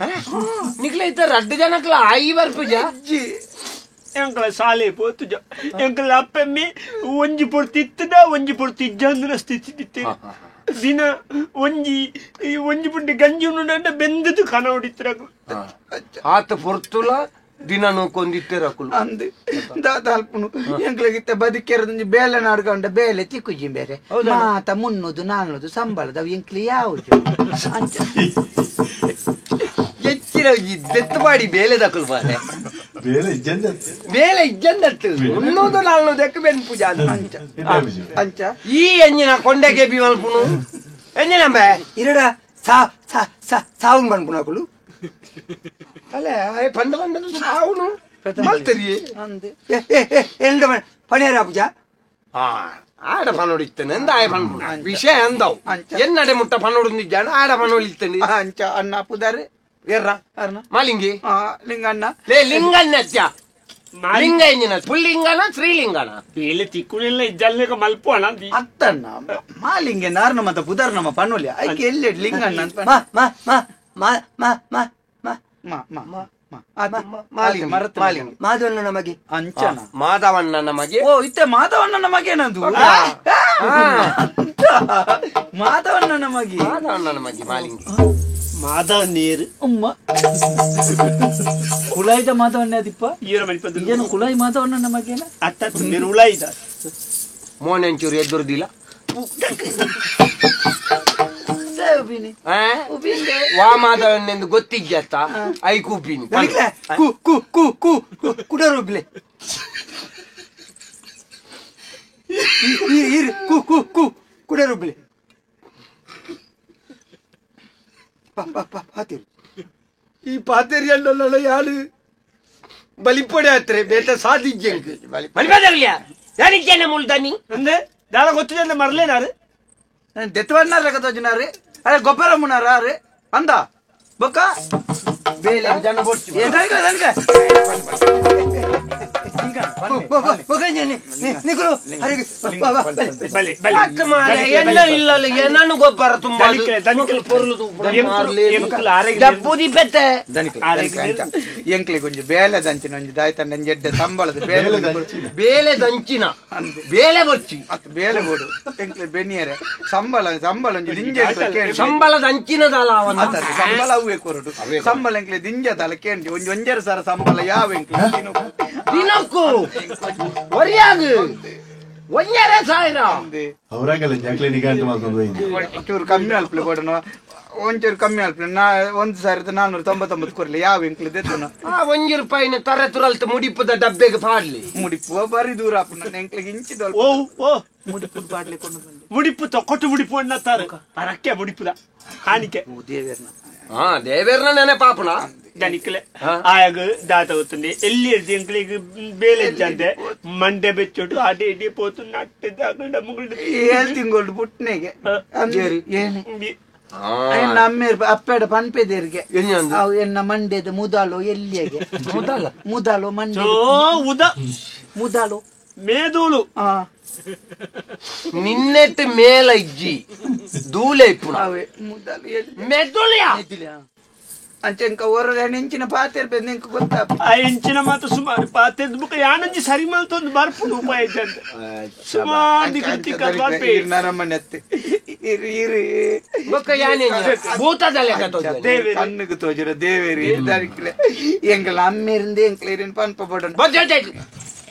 ನಿಕ್ಲ ಇತ್ತ ರಡ್ಡು ಜನಕ್ಲ ಆಯಿ ಬರ್ಪುಜ ಅಜ್ಜಿ ಎಂಕಲ ಸಾಲೆ ಪೋತು ಎಂಕಲ ಅಪ್ಪಮ್ಮಿ ಒಂಜಿ ಪೊರ್ತಿ ಇತ್ತದ ಒಂಜಿ ಪೊರ್ತಿ ಇಜ್ಜಂದಿನ ಸ್ಥಿತಿ ಇತ್ತೆ ದಿನ ಒಂಜಿ ಪುಂಡಿ ಗಂಜಿ ಉಂಡ ಬೆಂದದು ಕನ ಹೊಡಿತ್ರ ಆತ ಪೊರ್ತುಲ ದಿನ ನೋಕೊಂದಿತ್ತಿರಕುಲು ಅಂದು ದಾದ ಅಲ್ಪನು ಎಂಕ್ಲಿಗಿತ್ತ ಬದುಕೆರದೊಂದು ಬೇಲೆ ನಾಡ್ಕೊಂಡ ಬೇಲೆ ತಿಕ್ಕುಜಿ ಬೇರೆ ಮಾತ 300-400 ಸಂಬಳದ ಎಂಕ್ಲಿ ಯಾವುದು ಹೆಚ್ಚಿನ ದೆತ್ತು ಮಾಡಿ ಬೇಲೆ ದಕ್ಕಲು ಮಾರೆ ಬೇಲೆ ಇಜ್ಜಂದತ್ತು 300-400 ಎಕ್ಕ ಬೆನ್ ಪೂಜಾ ಅಂಚ ಈ ಎಂಜಿನ ಕೊಂಡೆಗೆ ಬಿ ಮಲ್ಪುನು ಎಂಜಿನಂಬೆ ಇರಡ ಸಾವುನ್ ಬನ್ಪುನಕುಲು ಅಲ್ಲ ಪಂಡ ಪಂಡ ಸಾವುನು ಮಲ್ತರಿ ಅಂದೆ ಎಂದ ಪಣಿಯರ ಪೂಜ ಆಡ ಪನೋಡಿತ್ತೇನೆ ಎಂದ ಆಯ ಪನ್ಪುಣ ವಿಷಯ ಎಂದವು ಎನ್ನಡೆ ಮುಟ್ಟ ಪನೋಡಿದ್ದಾಣ ಆಡ ಪನೋಡಿತ್ತೇನೆ ಅಂಚ ಅನ್ನ ಪುದಾರೆ ಎರ್ರ ಮಾಲಿಂಗಿ ಲಿಂಗಣ್ಣ ಲೇ ಲಿಂಗಣ್ಣ ಲಿಂಗ ಎಂಜಿನ ಪುಲ್ಲಿಂಗನ ಶ್ರೀಲಿಂಗನ ಬೇಲೆ ತಿಕ್ಕುನೆಲ್ಲ ಇಜ್ಜಲ್ಲೇಕ ಮಲ್ಪು ಅಣ್ಣ ಅತ್ತಣ್ಣ ಮಾಲಿಂಗೆ ನಾರ್ನ ಮತ್ತ ಪುದಾರ್ ನಮ್ಮ ಪನ್ನೊಲಿ ಐಕೆ ಎಲ್ಲೆ ಲಿಂಗಣ್ಣ ಅಂತ ಮಾಧವಣ್ಣ ನಮಗೆ ಅಂಚನ ಮಾಧವಣ್ಣ ನಮಗೆ ಓ ಇತ್ತೆ ಮಾಧವಣ್ಣ ನಮಗೇನಂದು ಮಾಧವಣ್ಣ ನಮಗೆ ಮಾಧವಣ್ಣ ನಮಗೆ ಮಾಲಿಂಗಿ ಮಾಧವ ನೀರು ಅಮ್ಮ ಕುಳಾಯ್ದ ಮಾಧವಣ್ಣ ಅದಿಪ್ಪ ಈರ ಮಣಿಪದ ಏನು ಕುಳಾಯಿ ಮಾಧವಣ್ಣ ನಮಗೇನ ಅತ್ತ ನೀರು ಉಳಾಯ್ದ ಮೋನೆಂಚೂರು ಎದುರುದಿಲ್ಲ ವಾ ಮಾಧವಣ್ಣೆಂದು ಗೊತ್ತಿಜ್ಜತ್ತ ಐ ಕೂಪಿನಿ ಕುಡರುಬ್ಲೆ ಕುಡರುಬ್ಲೆ ಈ ಪಾತೇರಿ ಅಲ್ಲ ಯಾರು ಬಲಿಪಡೆ ಹತ್ರ ಬೇಟ ಸಾಧಿಜ್ಜೆ ಬಲಿಪಡಲಿಯ ಯಾರಿದ್ದೇನೆ ಮುಲ್ದಾನಿ ಅಂದ್ರೆ ದಾಳ ಗೊತ್ತಿದೆ ಮರ್ಲೇನಾರು ದೆತ್ತವನ್ನಾರ ಕತೋಜಿನಾರೆ ಅರೆ ಗೊಬ್ಬರ ಮುನಾರೆ ಅಂದ ಬೊಕ್ಕ ಬೇಲೆ ಜನ ಬೋಡ್ಸಿ ನಾನು ಗೊಬ್ಬರ ತುಂಬಾ ಎಂಕ್ಲಿ ಕೊಂಚ ಬೇಲೆ ದಂಚಿನ ಒಂಜಿ ದಾಯ್ತ ನಂಜೆಡ್ಡೆ ಸಂಬಳದ ಬೇಲೆ ದಂಚಿನ ಬೇಲೆ ಬಚ್ಚಿ ಅತ್ ಬೇಲೆ ಬೋಡು ಎಂಕ್ಲಿ ಬೆನಿಯರೆ ಸಂಬಳ ಒಂಜಿ ದಿಂಜೆ ಸಂಬಳದ ಅಂಚಿನದಲ್ಲ ಸಂಬಳ ಅವೇ ಕೊರಡು ಸಂಬಳ ಎಂಕ್ಲಿ ದಿಂಜದಲ್ಲ ಕೇಂದ್ರಿ ಒಂಜರ ಸರ ಸಂಬಳ ಯಾವ ಎಂಕ್ಲಿ ದಿನಕ್ಕೂ ಒರಿಯಾಗು ಒಂಜರೆ ಸಾವಿರ ಒಂಚೂರು ಕಮ್ಮಿ ಅಲ್ಪಲೆ ಕೊಡೋಣ ಒಂಚೂರು ಕಮ್ಮಿ ಅಲ್ಪಲೆ 1499 ಕೊರ್ಲಿ ಯಾವ ಎಂಕ್ಲಿ ದೆತ್ತನ ₹1 ತರ ತುರಲ್ತ ಮುಡಿಪುದ ಡಬ್ಬೆಗೆ ಪಾಡ್ಲಿ ಮುಡಿಪುವ ಬರಿ ದೂರ ಆಪು ನನ್ನ ಎಂಕ್ಲಿಗೆ ಇಂಚಿದ ಓ ಮುಡಿಪು ಪಾಡ್ಲಿ ಕೊಂಡು ಮುಡಿಪು ತೊಕೊಟ್ಟು ಮುಡಿಪು ಅನ್ನತ್ತಾರೆ ಅರಕ್ಕೆ ಮುಡಿಪುದ ಹಾನಿಕೆ ದೇವೇರ್ನ ದೇವೇರ್ನ ನೆನೆ ಪಾಪನ దానికిలే ఆయగ దాత అవుతుంది ఎల్లి ఎంకలికి బేలెంచంతే మండే బెచ్చోటు అటే ఇటే పోతున్నట్టు దాకా ముగ్గులు ತಿಂಗಳು ಪುಟ್ನೆಗೆ ನಮ್ಮೇರು ಅಪ್ಪೆಡ ಪನ್ಪೆದೇರಿಗೆ ಅವು ಎನ್ನ ಮಂಡ್ಯದ ಮುದಾಲು ಎಲ್ಲಿಗೆ ಮುದಾಲು ಮಂಡ್ಯ ಮುದಾಲು మేదూలు నిన్నెట్టు మేల ఇజ్జి దూలే ఇప్పుడు ಮುದಾಲು మెదులియా ಅಂಚೆ ಇಂಕ ಹೊರ ಇಂಚಿನ ಪಾತೆ ಇರ್ಬೇಕು ನಿಂಗೆ ಗೊತ್ತಾ ಆ ಇಂಚಿನ ಮಾತು ಸುಮಾರು ಪಾತೆ ಬುಕ್ಕ ಯಾನಂಜಿ ಸರಿ ಮಲ್ತೊಂದು ಬರ್ಪುಡು ಉಪಾಯ ಐತೆ ಸುಮಾರು ದಿಕ್ಕ ನರಮನೆ ಅತ್ತೆ ಇರಿ ಬುಕ್ಕ ಯಾನೆ ಭೂತದಲ್ಲೇ ದೇವೇರಿ ಕಣ್ಣಿಗೆ ತೋಜರ ದೇವೇರಿ ದಾರಿಕ್ಲೆ ಎಂಗಲ ಅಮ್ಮೇರಿಂದ ಎಂಕ್ಲೇರಿನ ಪನ್ಪ ಬೋಡನ್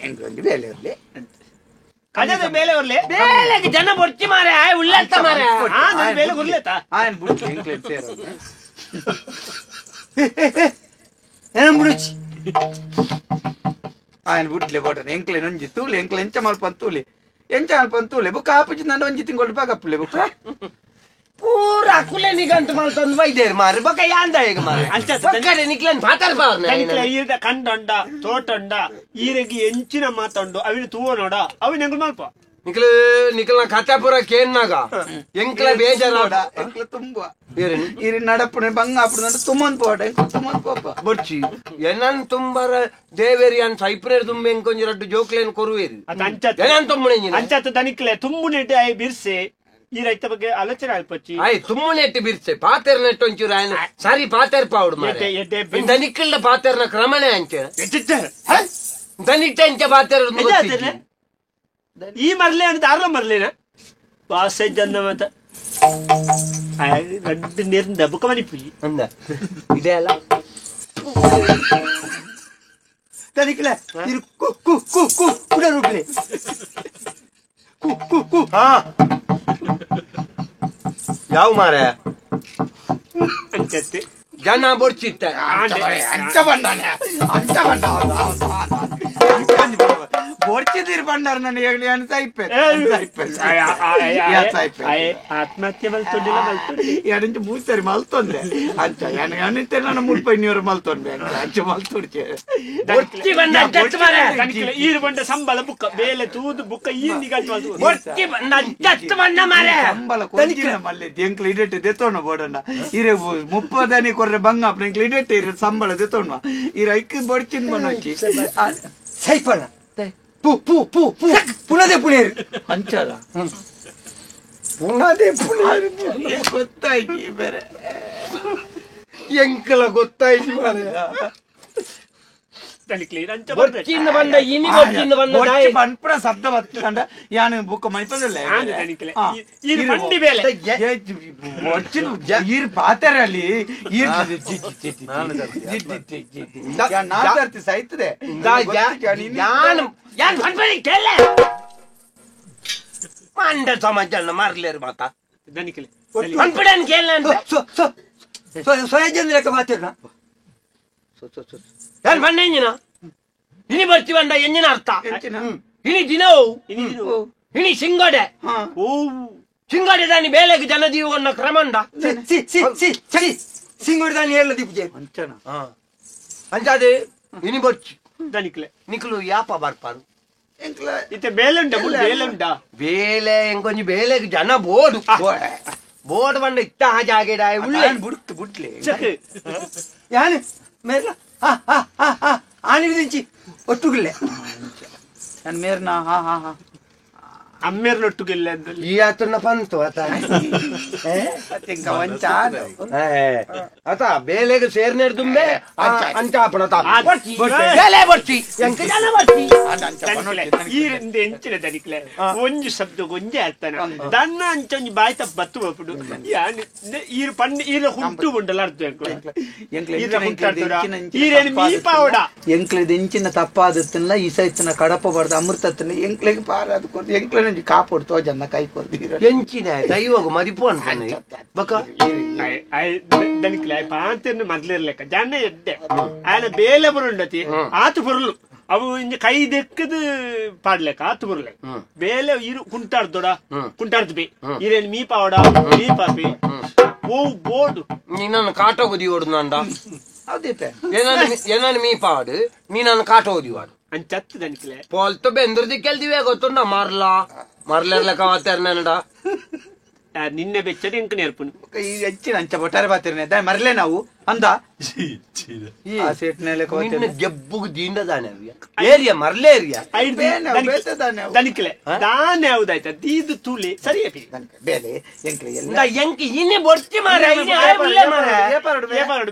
ಎಂಗೊಂದು ಬೇಲೆ ಇರ್ಲಿ ಅದೇ ಬೇಲೆ ಬರ್ಲಿ ಬೇಲೆಗೆ ಜನ ಬೊಚ್ಚಿ ಮಾರೆ ಉಳ್ಳತ್ತ ಮಾರೆ ಬೇಲೆ ಬರ್ಲೇತ ಆಯನ್ ಬಿಡ್ಲಿ ಎಂಕ್ಲೇರ್ ಸೇರ ఆయన బుట్లే పోటాను ఎంకలే నుండి తూలే ఎంకలు ఎంచ మల్పని తూలే బుక్క ఆపించి నన్ను ಒಂಜಿ ತಿಂಗಳು ಬಾಗಪ್ಪಲೆ ಬುಕ್ಕ ಪೂರ ಕುಲೆ ನಿಗಂತ ಮಲ್ತೊಂದು ವೈದ್ಯರು ಮಾರೆ ಬೊಕ್ಕ ಯಾಂದ ಈಗ ಮಾರೆ ಅಂಚೆ ನಿಕ್ಲೆನ್ ಪಾತಾರ ಈರದ ಕಂಡೊಂಡ ತೋಟೊಂಡ ಈರೆಗಿ ಎಂಚಿನ ಮಾತೊಂಡು ಅವಿನ ತೂವ ನೋಡ ಅವಿನ ಎಂಕಲ್ ಮಲ್ಪ ನಿಖಲ್ ಕಥೆ ಪೂರ ಕೇನ್ನಾಗ ಎಂಕ್ಲ ಬೇಜಾರ ಎಂಕ್ಲ ತುಂಬ ಇರಿ ನಡಪುಣ ಬಂಗ ಆಪುಡ ತುಮ್ಮನ್ ಪೋಟ ತುಮ್ಮನ್ ಪೋಪ ಬೊಚ್ಚಿ ಎನ್ನನ್ ತುಂಬರ ದೇವೇರಿ ಅನ್ ಸೈಪ್ರೇರ್ ತುಂಬೆ ಎಂಕೊಂಜಿ ರಡ್ಡು ಜೋಕ್ಲೇನ್ ಕೊರುವೇರಿ ಎನ್ನನ್ ತುಂಬುಣೆ ಅಂಚತ್ತ ದನಿಕ್ಲೆ ತುಂಬುನೆಟ್ಟಿ ಆಯ್ ಬಿರ್ಸೆ ಈ ರೈತ ಬಗ್ಗೆ ಆಲೋಚನೆ ಅಲ್ಪಚ್ಚಿ ಆಯ್ ತುಂಬುನೆಟ್ಟಿ ಬಿರ್ಸೆ ಪಾತೆರ್ ನೆಟ್ಟೊಂಚೂರು ಆಯ್ನ ಸಾರಿ ಪಾತೆರ್ ಪಾವುಡು ಮಾರೆ ದನಿಕ್ಲ ಪಾತೆರ್ನ ಕ್ರಮಣೆ ಅಂಚೆ ದನಿಟ್ಟ ಅಂಚೆ ಪಾತೆರ್ ಈ ಮರ್ಲೆ ಅಂತ ಆರ್ಲ ಮರ್ಲೇನ ಪಾಸೆ ಜನ್ನ ಮತ ரெண்டு நேர்ந்த புக்க மணிப்புலி அந்த இதே ಅಲ್ಲ தனிக்கல இரு கு கு கு கு குட ರೂಪಲೆ ಕು ಕು ಕು ಯಾವ ಮಾರೆ ಅಂಚತ್ತೆ ಜನ ಬೊಡ್ಚಿತ್ತ ಅಂಚ ಬಂದಾನೆ ಬೋಡ್ಚಿದಿರ್ ಬಂಡಾರ ನನಗೆ ಹೇಳಿ ಅನ್ಸಾಯ್ಪೆ ಆತ್ಮಹತ್ಯೆ ಮಲ್ತೊಂಡಿಲ್ಲ ಮಲ್ತೊಂಡಿ ಎಡಂಚು ಮೂಸರಿ ಮಲ್ತೊಂದೆ ಅಂಚ ಎಣ್ಣಿತ್ತೆ ನಾನು ಮುಳ್ಪೈನಿಯವರು ಮಲ್ತೊಂಡೆ ಅಂಚ ಮಲ್ತೊಡ್ಚೆ ಈರು ಬಂಡ ಸಂಬಳ ಬುಕ್ಕ ಬೇಲೆ ತೂದು ಬುಕ್ಕ ಈರ್ನಿಗಾಚು ಸಂಬಳ ಕೊಡ್ತೀನಿ ಮಲ್ಲೆ ಎಂಕ್ಲು ಇಡೆಟ್ಟು ದೆತ್ತೋಣ ಬೋಡಣ್ಣ ಇರೆ 30 ಕೊರ್ರೆ ಬಂಗ ಎಂಕ್ಲು ಇಡೆಟ್ಟು ಇರ ಸಂಬಳ ದೆತ್ತೋಣ ಇರ ಐಕ್ ಬೊಡ್ಚಿನ್ ಬನ್ನೊಚ್ಚಿ ಸೈಪಣ ಪುನದೇ ಪುಣೇರು ಅಂಚಲ ಪುನದೇ ಪುಣೇರು ಗೊತ್ತಾಯ್ತು ಬೇರೆ ಎಂಕಲ ಗೊತ್ತಾಯ್ತು ಮಾರೆ ಬೊಚ್ಚಿಂದ ಬಂದ ಇನಿ ಬೊಚ್ಚಿಂದ ಬಂದ ಬನ್ಪುರ ಶಬ್ದ ಬತ್ತಂಡ ಯಾನು ಬುಕ್ಕ ಮೈಪದಲ್ಲ ಈರು ಬಂಡಿ ಬೇಲೆ ಬೊಚ್ಚಿನ ಈರು ಪಾತಾರೆ ಅಲ್ಲಿ ಈರು ನಾರ್ತಿ ಸಾಯ್ತದೆ ಯಾನ್ ಬನ್ಪಡಿ ಕೇಳ ಮಂಡ ಸಮಾಜನ ಮಾರ್ಲೇರು ಮಾತಾ ದನಿಕಲೆ ಬನ್ಪಡನ್ ಕೇಳ ಸ್ವಯಂ ಲೆಕ್ಕ ಮಾತಿರ್ನ ಯಾನ್ ಬಣ್ಣ ಎಂಜಿನ ಇನಿ ಬರ್ತಿ ಬಂಡ ಎಂಜಿನ ಅರ್ಥ ಇನಿ ದಿನವು ಇನಿ ಸಿಂಗಡೆ ಸಿಂಗಡೆ ದಾನಿ ಬೇಲೆಗೆ ಜನ ಜೀವನ ಕ್ರಮಂಡ ಸಿಂಗೋಡಿ ದಾನಿ ಹೇಳ ದೀಪಜೆ ಅಂಚನ ಅಂಚಾದೆ ಇನಿ ಬರ್ಚಿ ದನಿಕಲೆ ನಿಕ್ಲು ಯಾಪ ಬರ್ಪಾರು ಇತ್ತೆ ಬೇಲೆಂಡ ಬೇಲೆಂಡ ಬೇಲೆ ಎಂಕೊಂಜಿ ಬೇಲೆಗೆ ಜನ ಬೋಡು ಬೋರ್ಡ್ ಬಂಡ ಇತ್ತ ಹಾಜಾಗೆಡ ಉಳ್ಳೆ ಬುಡ್ತು ಬುಡ್ಲೆ ಯಾನು ಮೇರ್ಲ ಆನೆ ವಿದಿಂಚಿ ಒಟ್ಟುಗಿಲ್ಲೆ ನನ್ನ ಮೇರ್ನ ಅಮ್ಮೇರ್ನೊಟ್ಟುಗಿಲ್ಲ ಈ ಆತನ ಪಂತು ಆತ ಆತ ಬೇಲೆಗೆ ಸೇರ್ನೇರ್ ತುಂಬೆ ಅಂಚಾಪಣ ಬೇಲೆ ಬರ್ತಿ ಎಂಕ ಜನ ಬರ್ತಿ ಈರಿಂದ ಎಂಚಿನ ದನಿಕ್ಲೆ ಒಂಜಿ ಶಬ್ದ ಒಂಜಿ ಅರ್ಥನ ದನ್ನ ಅಂಚೊಂಜಿ ಬಾಯ್ತ ಬತ್ತು ಬಪ್ಪುಡು ಈರು ಪಂಡ ಈರ ಹುಟ್ಟು ಉಂಡಲ್ಲ ಅರ್ಥ ಈರೇನು ಮೀಪಾವಡ ಎಂಕ್ಲೆದ ಎಂಚಿನ ತಪ್ಪಾದತ್ತಲ್ಲ ಈಸೈತನ ಕಡಪ ಬಡ್ದ ಅಮೃತತ್ತನ ಎಂಕ್ಲೆಗೆ ಪಾರಾದ ಕೊಡ್ದು ಎಂಕ್ಲೆ ಕಾಪೊಡ್ತೋ ಜನ ಕೈ ಕೊಡ್ತೀರ ಎಂಚಿನ ದೈವಗ ಮದಿಪು ಅಂತಾನೆ ಬಕ ದನಿಕ್ಲೆ ಪಾಂತಿರ್ನ ಮೊದ್ಲಿರ್ಲೆಕ್ಕ ಜನ ಎಡ್ಡೆ ఆయన ಬೇಲೆ ಬರುಂಡತಿ ಆತು ಬರಲು ಅವು ಇಂಜ ಕೈ ದೆಕ್ಕದು ಪಾಡ್ಲೆಕ್ಕ ಆತು ಬರಲೆ ಬೇಲೆ ಇರು ಕುಂಟಾಡ್ದೋಡ ಕುಂಟಾಡ್ದು ಬಿ ಇರೇನು ಮೀ ಪಾವಡ ಮೀ ಪಾಪಿ బోర్డు నీ నన్ను కాటోది ఓడునండా అవుదైతే ఏనని మీ పాడు నీ నన్ను కాటోది వాడు అని చత్తు దానికి పోల్తో బెందురు దిక్కెళ్తివే ಗೊತ್ತುಂಡ ಮರ್ಲೆರ್ಲಕ ವಾತಾರ್ನಡ ನಿನ್ನೆ ಬೆಚ್ಚಡಿ ಇಂಕ ನೇರ್ಪುನು ಈ ಹೆಚ್ಚಿನ ಅಂಚ ಬೊಟ್ಟಾರೆ ಬಾತಿರ್ನೆ ದಾಯ್ ಮರ್ಲೆ ನಾವು ಅಂದ ಆ ಸೇಟ್ನೆ ಲೆಕ್ಕ ನಿನ್ನ ಜಬ್ಬುಗು ದೀಂಡದಾನೆ ಏರಿಯಾ ಮರ್ಲೆ ಏರಿಯಾ ದನಿಕ್ಲೆ ದಾನೆ ಯಾವ್ದಾಯ್ತ ದೀದು ತೂಲಿ ಸರಿ ಬೇಲೆ ಎಂಕ್ಲೆ ಎಲ್ಲ ಎಂಕಿ ಇನ್ನೇ ಬೊರ್ತಿ ಮಾರೆ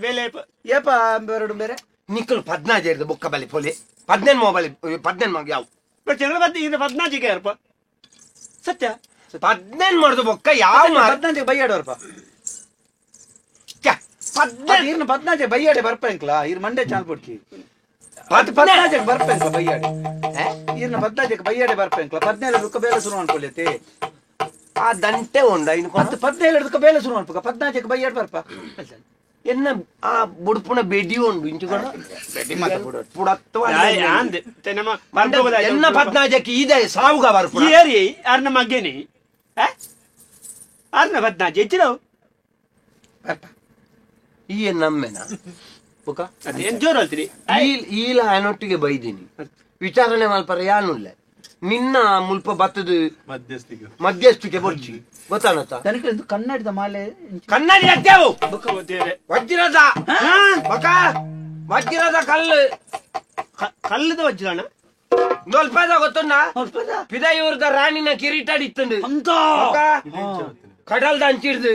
ಬೇಲೆ ಏಪ ಬೇರೆ ಬೇರೆ ನಿಕ್ಕಲು 15 ಬೊಕ್ಕ ಬಲಿ ಪೊಲಿ 15 ಮೊಬೈಲ್ 15 ಮಗ ಯಾವ ಚೆಂಗಳ ಬತ್ತಿ ಇದು 15 ಯಾರಪ್ಪ ಸತ್ಯ 15 ಮಾಡುದು ಬೊಕ್ಕ ಯಾವ 15 ಬೈಯಾಡೋರ್ಪ ಇರ್ನ 15 ಬೈಯಾಡೆ ಬರ್ಪೆಂಕ್ಲ ಇರ್ ಮಂಡೆ ಚಾಲ್ ಪುಡ್ಕಿ 15 ಬರ್ಪೆಂಕ್ಲ ಬೈಯಾಡೆ ಇರ್ನ 15 ಬೈಯಾಡೆ ಬರ್ಪೆಂಕ್ಲ 17 ದುಕ್ಕ ಬೇಲೆ ಶುರು ಅನ್ಕೊಳ್ಳೈತಿ ಆ ದಂಟೆ ಉಂಡ ಇನ್ನು 17 ದುಕ್ಕ ಬೇಲೆ ಶುರು ಅನ್ಪಕ 15 ಬೈಯಾಡೆ ಬರ್ಪ ಎನ್ನ ಆ ಬುಡುಪುನ ಬೆಡಿ ಉಂಡು ಇಂಚುಕೊಂಡು ಬೆಡಿ ಮಾತ ಬುಡು ಪುಡತ್ವ ಆಂದೆ ತೆನಮ ಎನ್ನ 15 ಇದೆ ಸಾವುಗ ಬರ್ಪುಡ ಏರಿ ಅರ್ನ ಮಗ್ಗೇನಿ ಅರ್ನ 15 ಹೆಚ್ಚಿನವು ಈ ನಮ್ಮೆನ ಬುಕ ಅದೇನ್ ಜೋರು ಹೇಳ್ತೀರಿ ಈಲ ಆನೊಟ್ಟಿಗೆ ಬೈದೀನಿ ವಿಚಾರಣೆ ಮಲ್ಪರ ಯಾನುಲ್ಲ ನಿನ್ನ ಮುಲ್ಪ ಬತ್ತದು ಮಧ್ಯಸ್ಥಿಕೆ ಬೊರ್ಚಿ ಗೊತ್ತಾನತ್ತ ತನಕ ಕನ್ನಡದ ಮಾಲೆ ಕನ್ನಡಿ ಅತ್ಯಾವು ವಜ್ರದ ಬಕ ವಜ್ರದ ಕಲ್ಲದ ವಜ್ರಣ ನೊಲ್ಪದ ಗೊತ್ತುಂಡ ಪಿದಯೂರ್ದ ರಾಣಿನ ಕಿರೀಟಾಡಿತ್ತುಂಡು ಅಂತ ಕಡಲ್ದ ಅಂಚಿಡ್ದು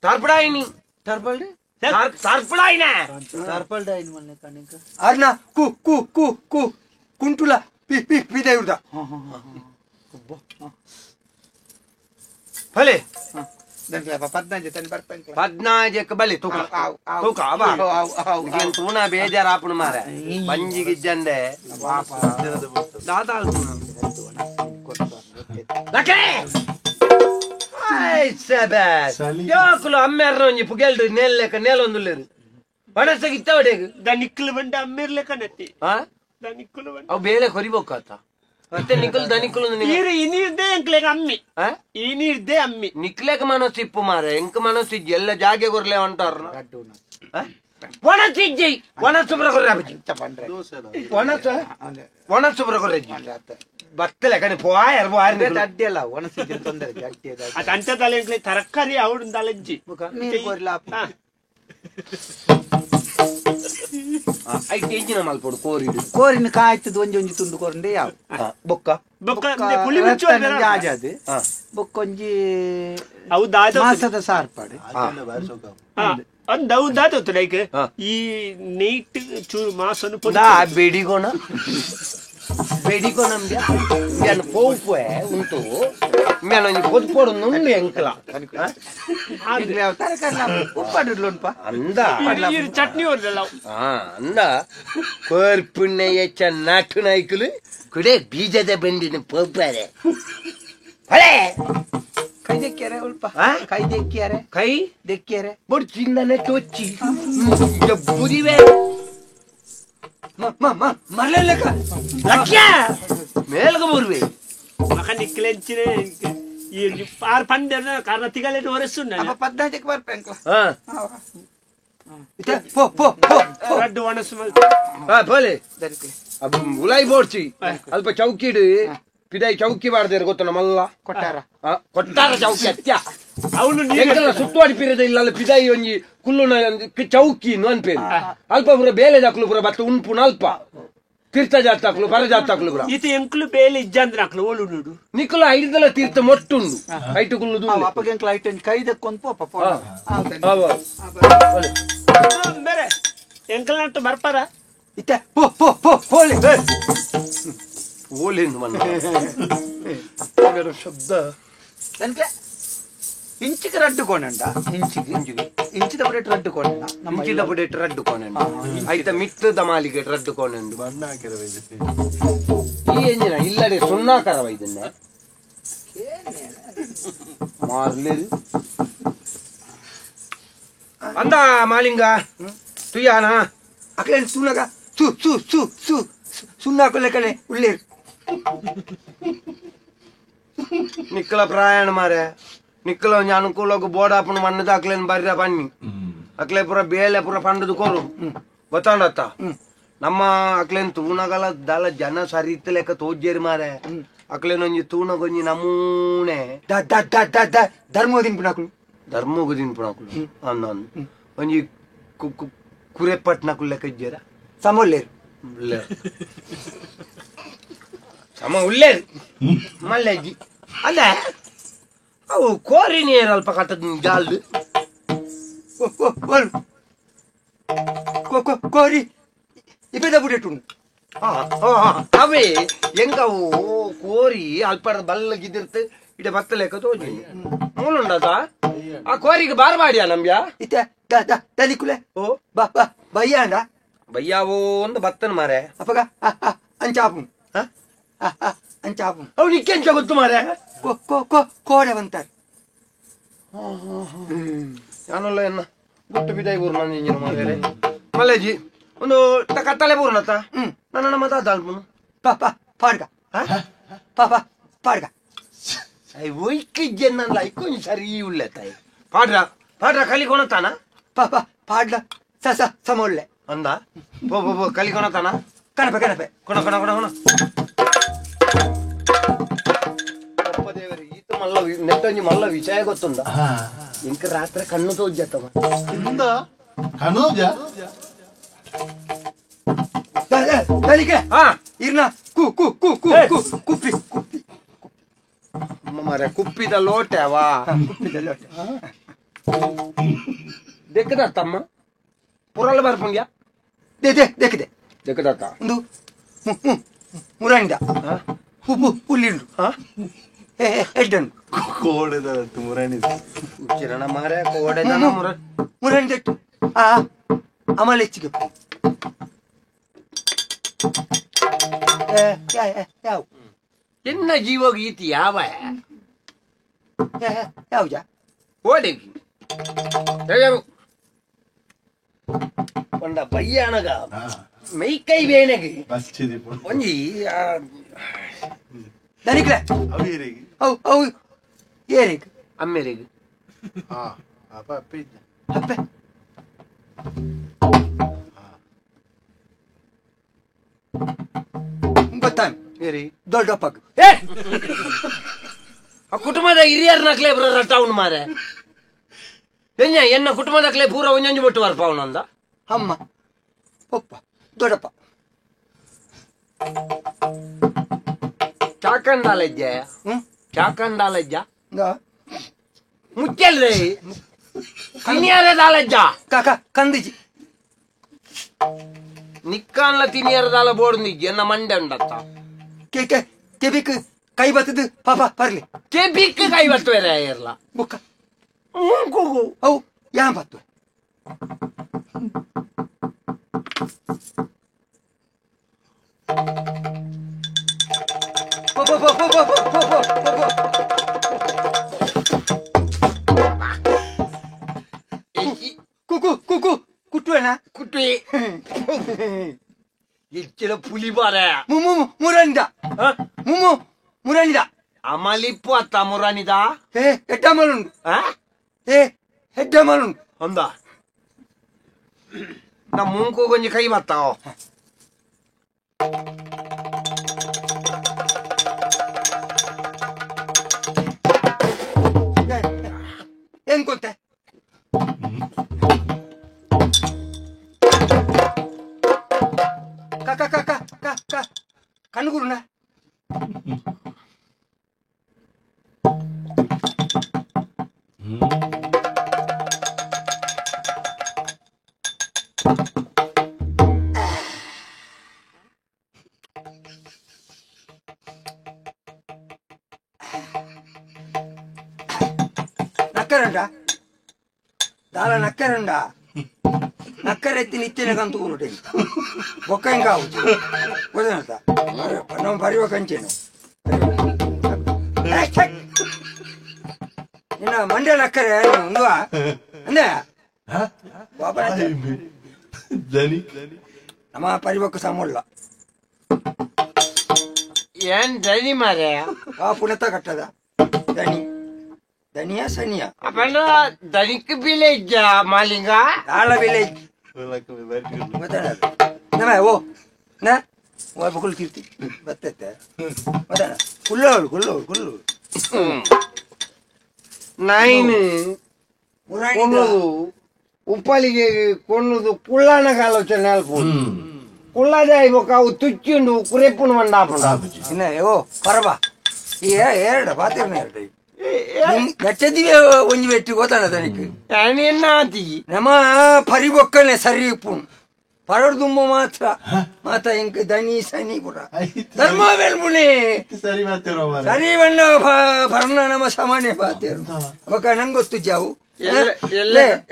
ತರ್ಪಡಾಯಿನಿ ತರ್ಪಲ್ಡಿ ತರ್ಪಡಾಯಿನ ತರ್ಪಲ್ಡ ಇನ್ ಮೊನ್ನೆ ಕಣಿಕ ಅರ್ನ ಕು ಕು ಕು ಕು ಕುಂಟುಲ ಪಿದಯೂರ್ದ ಭಲೆ 15 ಬಲಿ ತೂಕ ತೂಕ ತೂನ ಬೇಜಾರ ಆಪುಣ ಮಾರ ಬಂಜಿಗಿಜ್ಜಂದೆ ಯಾಕಲು ಅಮ್ಮೆರ್ರ ಒಂಜಿ ಪುಗೆಲ್ಡು ನೆಲ್ಲೆಕ ನೆಲೊಂದುಲ್ಲೇರು ಬಣಸಗಿತ್ತ ಒಡೆಗು ದನಿಕ್ಕಲು ಬಂಡ ಅಮ್ಮಿರ್ಲೆಕ್ಕ ನೆತ್ತಿ ದನಿಕ್ಕಲು ಬಂಡ ಅವು ಬೇಳೆ ಕೊರಿಬೋಕಾತ ಮತ್ತೆ ನಿಕ್ಕಲು ದನಿಕ್ಕಲು ಇನಿರ್ದೆ ಎಂಕ್ಲೆಗ ಅಮ್ಮಿ ಇನಿರ್ದೆ ಅಮ್ಮಿ ನಿಕ್ಲೆಕ ಮನಸ್ಸಿಪ್ಪು ಮಾರ ಎಂಕ ಮನಸ್ಸಿಜ್ಜಿ ಎಲ್ಲ ಜಾಗೆ ಕೊರ್ಲೆ ಹೊಂಟಾರ ಒಣಸಿಜ್ಜಿ ಒಣಸುಬ್ರ ಕೊರ್ರಾಬಜ್ಜಿ ಒಣಸುಬ್ರ ಕೊರ್ರಜ್ಜಿ ಬತ್ತಲೆ ಕಣಿ ಪೋಯರ್ ಪೋಯರ್ ಅಡ್ಡಿಯಲ್ಲ ಒಣಸಿದ್ರೆ ತೊಂದರೆ ಜಾಸ್ತಿ ಅದು ಅಂಚದಲ್ಲ ಎಂಕ್ಲೆ ತರಕಾರಿ ಅವಡಿಂದ ಅಲಜ್ಜಿ ಐಟೇಜಿನ ಮಲ್ಪೊಡು ಕೋರಿಡು ಕೋರಿನ ಕಾಯ್ತದ ಒಂಜಿ ಒಂಜಿ ತುಂಡು ಕೋರಿಂಡೆ ಯಾವ ಬೊಕ್ಕ ಪುಳಿ ಬಿಚ್ಚು ಆಜಾದು ಬೊಕ್ಕ ಒಂಜಿ ಅವು ದಾದ ಮಾಸದ ಸಾರ್ಪಾಡು ಅಂದ್ ಅವು ದಾದ ಲೈಕ್ ಈ ನೈಟ್ ಚೂರು ಮಾಸನು ಬೇಡಿಗೋಣ ಬೇಡಿಗೋಣಂದ್ಯ ಮ್ಯಾನ ಪೋಪೆ ಉಂಟು ಮ್ಯಾನ ಒಂಜಿ ಪೊದ್ಪೊಡು ನುಂಡು ಎಂಕಲ ಉಪ್ಪಾಡುಡ್ಲುಂಪ ಅಂದ ಚಟ್ನಿ ಹೊರಲ್ಲ ಅಂದ ಕೋರ್ಪುಣ್ಯ ಹೆಚ್ಚ ನಾಟು ನಾಯ್ಕಲು ಕುಡೆ ಬೀಜದ ಬಂಡಿನ ಪೋಪಾರೆ ಹೊಳೆ ಕೈ ದೆಕ್ಕ್ಯಾರೆ ಉಲ್ಪ ಕೈ ದೆಕ್ಕ್ಯಾರೆ ಕೈ ದೆಕ್ಕ್ಯಾರೆ ಬೊಡ್ಚಿಂದನೆ ತೊಚ್ಚಿ ಬುದಿವೆ ಮರಲೆಕ್ಕ ಲಕ್ಷ್ಯ ಮೇಲ್ಗ ಬುರ್ವೆ ಮಕ ನಿಕ್ಲೆಂಚಿನೆ ಈ ಆರ್ ಪಂಡೆ ಕಾರಣ ತಿಗಲೆ ಹೊರಸುಂಡ 15 ಬರ್ಪೆಂಕ್ಲ ರಡ್ಡು ಒಣಸು ಬೋಲೆ ಉಲಾಯಿ ಬೋಡ್ಸಿ ಅಲ್ಪ ಚೌಕಿಡು ಪಿದಾಯಿ ಚೌಕಿ ಮಾಡ್ದೇರು ಗೊತ್ತ ನಮ್ಮಲ್ಲ ಕೊಟ್ಟಾರ ಚೌಕಿ ಅತ್ಯ ಅವನು ಸುತ್ತುವಾಡಿ ಪಿರದ ಇಲ್ಲ ಪಿದಾಯಿ ಒಂಜಿ ಕುಲ್ಲುನ ಚೌಕಿ ಅನ್ಪೇರು ಅಲ್ಪ ಪುರ ಬೇಲೆ ದಾಕ್ಲು ಪುರ ಬತ್ತ ಉಣ್ಪುನ ಅಲ್ಪ ತೀರ್ಥ ಜಾತಾಕ್ಲು ಪರ ಜಾತಾಕ್ಲು ಪುರ ಈತ ಎಂಕ್ಲು ಬೇಲೆ ಇಜ್ಜಂದ್ರ ಹಾಕ್ಲು ಓಲು ನೋಡು ನಿಕ್ಕಲು ಐದಲ ತೀರ್ಥ ಮೊಟ್ಟುಂಡು ಐಟು ಕುಲ್ಲುದು ಅಪ್ಪಗೆಂಕ್ಲ ಐಟು ಕೈ ದಕ್ಕೊಂದು ಪಪ್ಪ ಬೇರೆ ಎಂಕಲ್ ನಟ್ಟು ಬರ್ಪಾರ ಇತ್ತ ಹೋಳಿ ಓಲೇನು ಶಬ್ದ ನನಗೆ ಇಂಚಿಗೆ ರಡ್ಡು ಕೋಣಂಡ ಇಂಚಿದ ಬುಡೇಟ್ ರಡ್ಡು ಕೋಣಂಡ ಇಂಚಿದ ಬುಡೇಟ್ ರಡ್ಡು ಕೋಣಂಡು ಆಯ್ತ ಮಿತ್ತದ ಮಾಲಿಗೆ ರಡ್ಡು ಕೋಣಂಡು ಈ ಎಂಜಿನ ಇಲ್ಲಡೆ ಸುಣ್ಣಾಕಾರ ಇದನ್ನ ಮಾರ್ಲೇರು ಅಂದ ಮಾಲಿಂಗ ತುಯಾನ ಅಕಲೆ ಸುನಗ ಸುಣ್ಣಾಕೊಲೆ ಕಡೆ ಉಳ್ಳೇರು ನಿಕ್ಕಲ ಪ್ರಯಾಣ ಮಾರೆ ನಿಕ್ಕಲ ಒಂಜಿ ಅನುಕೂಲಕ್ಕೆ ಬೋಡಾಪನ ಮಣ್ಣದ ಅಕ್ಲೇನ್ ಬರ್ರ ಬನ್ನಿ ಅಕ್ಲೆ ಪುರ ಬೇಲೆ ಪುರ ಪಂಡದು ಕೊರು ಗೊತ್ತಾಂಡತ್ತ ನಮ್ಮ ಅಕ್ಲೇನ್ ತೂಣಗಲ ದಲ ಜನ ಸರಿತ ಲೆಕ್ಕ ತೋಜ್ಜೇರಿ ಮಾರೆ ಅಕ್ಲೇನ್ ಒಂಜಿ ತೂಣಗೊಂಜಿ ನಮೂನೆ ಧರ್ಮೋದಿನ ಪುಣಕುಲು ಧರ್ಮೋಗದಿನ ಪುಣಕುಲು ಅಂದ ಒಂಜಿ ಕುರೆಪಟ್ನಕುಲ್ ಲೆಕ್ಕ ಇಜ್ಜೇರ ಸಮೊಲ್ಲೇರು ಸಮ ಉಳ್ಳೇರು ಮಲ್ಲೆಜ್ಜಿ ಅಲ್ಲ ಅವು ಕೋರಿ ನೀರು ಅಲ್ಪ ಕಟ್ಟದ ಜಾಲ್ದು ಕೋರಿ ಇಪ್ಪದ ಬುಡೇಟು ಅವೇ ಹೆಂಗವು ಕೋರಿ ಅಲ್ಪ ಬಲ್ಲಗಿದಿರ್ತ ಇಡ ಭತ್ತ ಲೆಕ್ಕ ತೋಜಿ ಮೂಲುಂಡದ ಆ ಕೋರಿಗೆ ಬಾರ್ಬಾಡಿಯಾ ನಮ್ಯಾ ಇತ್ತೆ ತಲಿಕುಲೆ ಓ ಬಯ್ಯ ಅಂಡ ಬಯ್ಯಾವೋ ಒಂದು ಭತ್ತನ ಮಾರೆ ಅಪ್ಪಗ ಅಂಚಾಪು ಅಂಚಾಪು ಅವ್ ನಿಕ್ಕೆಂಚ ಗೊತ್ತು ಮಾರೆ ಕೋಡೆ ಬಂತಾರೆ ನಾನಲ್ಲ ಎನ್ನ ಗುಟ್ಟು ಬಿದಾಯಿ ಬೂರ್ ನಾನು ಇಂಜಿನ ಮಾರೆ ಮಲ್ಲೆಜಿ ಒಂದು ಕತ್ತಲೆ ಬೂರ್ನತ್ತ ನನ್ನ ಮತ ದಾಲ್ಪುನು ಪಾಡ್ಗ ಪಾಡ್ಗ ಒಯ್ಕಿಜ್ಜೆನ್ನಲ್ಲ ಇಕ್ಕೊಂದು ಸರಿ ಉಳ್ಳೆ ತಾಯಿ ಪಾಡ್ರ ಕಲಿಕೊಣತಾನ ಪಾಡ್ಲ ಸಮೊಳ್ಳೆ ಅಂದ ಕಲಿಕೊಣತಾನ ಕಣಪೆ ಕೊಣ ದೇವರಿ ಈತ ಮಲ್ಲ ನೆಟ್ಟೊಂಜಿ ಮಲ್ಲ ವಿಷಯ ಗೊತ್ತುಂದ ಇಂಕ ರಾತ್ರಿ ಕಣ್ಣು ತೋಜ್ಜತ್ತವ ಕನೋಜ ತಲಿಕೆ ಹಾ ಇರ್ನ ಕುಪ್ಪಿ ಮರೆ ಕುಪ್ಪಿದ ಲೋಟೆ ಅವಾ ಕುಪ್ಪಿದ ಲೋಟೆ ದೆಕ್ಕದತ್ತಮ್ಮ ಪುರಲ್ಲ ಬರ್ಪುಂಗ್ಯ ದೇಕಿದೆ ದೆಕ್ಕದತ್ತ ಒಂದು ಮುರಾಣಿದ ಹುಲ್ಲಿಂಡು ಎಡ್ಡನ್ನು ಕೋಡೆದ ಮುರಾಣಿದ ಕಿರಣ ಮಾರೆ ಕೋಡೆದ ಮುರಾಣಿದಟ್ಟು ಅಮಲ ಹೆಚ್ಚಿಗೆ ಯಾವ ಎನ್ನ ಜೀವಗ ಈತಿ ಯಾವ ಯಾವ್ಜ ಓಡೆಗಿ ಒಂದ ಬಯ್ಯಾನಗ ಮೈಕೈ ಬೇನೆಗೆ ಒಂಜಿ ದನಿಕ್ಲೆ ಅವು ಏರಿಗೆ ಅಮ್ಮೆರಿಗೆ ಅಪ್ಪೆ ಗೊತ್ತಾನೆ ಏರಿ ದೊಡ್ಡಪ್ಪಗ ಆ ಕುಟುಂಬದ ಹಿರಿಯರ್ ನಕ್ಲೆ ಬರ ಟೌನ್ ಮಾರೆ ಎನ್ನ ಕುಟುಂಬದಕ್ಲೆ ಪೂರ ಒಂಜೊಂಜು ಬಿಟ್ಟು ಬರ್ಪ ಅವನಂದ ಅಮ್ಮ ಪಪ್ಪ ದೊಡ್ಡಪ್ಪ ಚಾಕಂಡಾಲಜ್ಜ ಚಾಕಂಡಾಲಜ್ಜ nga ಮುಚ್ಚಲ್ರಿ ತಿನಿಯರದಾಲಜ್ಜ ಕಾಕ ಕಂದಿಜಿ ನಿಕ್ಕಾನ್ಲ ತಿನಿಯರದಾಲ ಬೋರ್ನಿಜ್ಜಿ ಎನ್ನ ಮಂಡೆ ಉಂಡತ್ತ ಕೆಬಿಕ್ ಕೈ ಬತ್ತದು ಪಾಪ ಬರ್ಲಿ ಕೆಬಿಕ್ ಕೈ ಬರ್ತುವೇರ ಇರ್ಲ ಬುಕ್ಕ ಅವು ಯಾ ಬತ್ತು ಕುಟ್ಟುವೇನ ಕುಟ್ಟಿ ಇಚ್ಚಿಲ ಪುಲಿ ಬಾರೆ ಮುರಣಿದ ಮುರಣಿದ ಅಮಲಿಪ್ಪು ಅತ್ತ ಮುರಾನಿದ ಎಡ್ಡ ಮಲುಂಡು ಎಡ್ಡ ಮಲುಂಡು ಅಂದ ನಾ ಮುಂಕು ಕೊಂಚ ಕೈ ಬತ್ತಾವ ಏನ್ ಗೊತ್ತೆ ಕಣ್ಗುರುನ నక్కరంట దాలా నక్కరంట నక్కరెత్తి నిత్యన కంతు కూరటి బొక్క ఇంకా వదనట మనం పరివ కంచెను నిన్న మండే నక్కరే ఉందా అందే బాబా ನಮ್ಮ ಪರಿವಕ್ಕ ಸಮೂಲ ಏನ್ ದನಿ ಮಾರೆ ಆ ಪುಣತ ಕಟ್ಟದ ದನಿ ಧನಿಯಾ ಸನಿಯಾ ಅಪ್ಪಣ್ಣ ಧನಿಕ್ ವಿಲೇಜ್ ಮಾಲಿಂಗ ಆಳ ವಿಲೇಜ್ ಓ ನಾ ಕುಲ್ ಕಿರ್ತಿ ಬರ್ತೈತೆ ಕುಲ್ಲು ನೈನ್ ಕೊನ್ನದು ಉಪ್ಪಲಿಗೆ ಕೊನ್ನದು ಕುಳ್ಳನ ಆಲೋಚನೆ ಅಲ್ಪೋದು ಕುಳ್ಳದೆ ಇವಾಗ ಅವು ತುಚ್ಚಿಂಡು ಕುರೆಪ್ಪುನು ಮಂಡಾಪುಂಡ ಇನ್ನ ಓ ಪರಬ ಎರಡು ಪಾತಿರ್ನ ಎರಡು ಗಚ್ಚದಿವೆ ಒಂಜಿ ಬೆಟ್ಟಿ ಗೊತ್ತಾನ ತನಿಕ್ ನಾತಿ ನಮ್ಮ ಪರಿಬೊಕ್ಕನೆ ಸರಿ ಉಪ್ಪುಣು ಪರಡು ತುಂಬ ಮಾತ್ರ ಮಾತ ಇಂಕ ದನಿ ಸನಿ ಕೂಡ ಧರ್ಮ ವೆಲ್ಬುಣೆ ಸರಿ ಮಾಡ್ತಿರೋ ಸರಿ ಬಣ್ಣ ಪರ್ಣ ನಮ್ಮ ಸಾಮಾನ್ಯ ಪಾತೇರು ಅವಾಗ ನಂಗೆ ಗೊತ್ತು ಜಾವು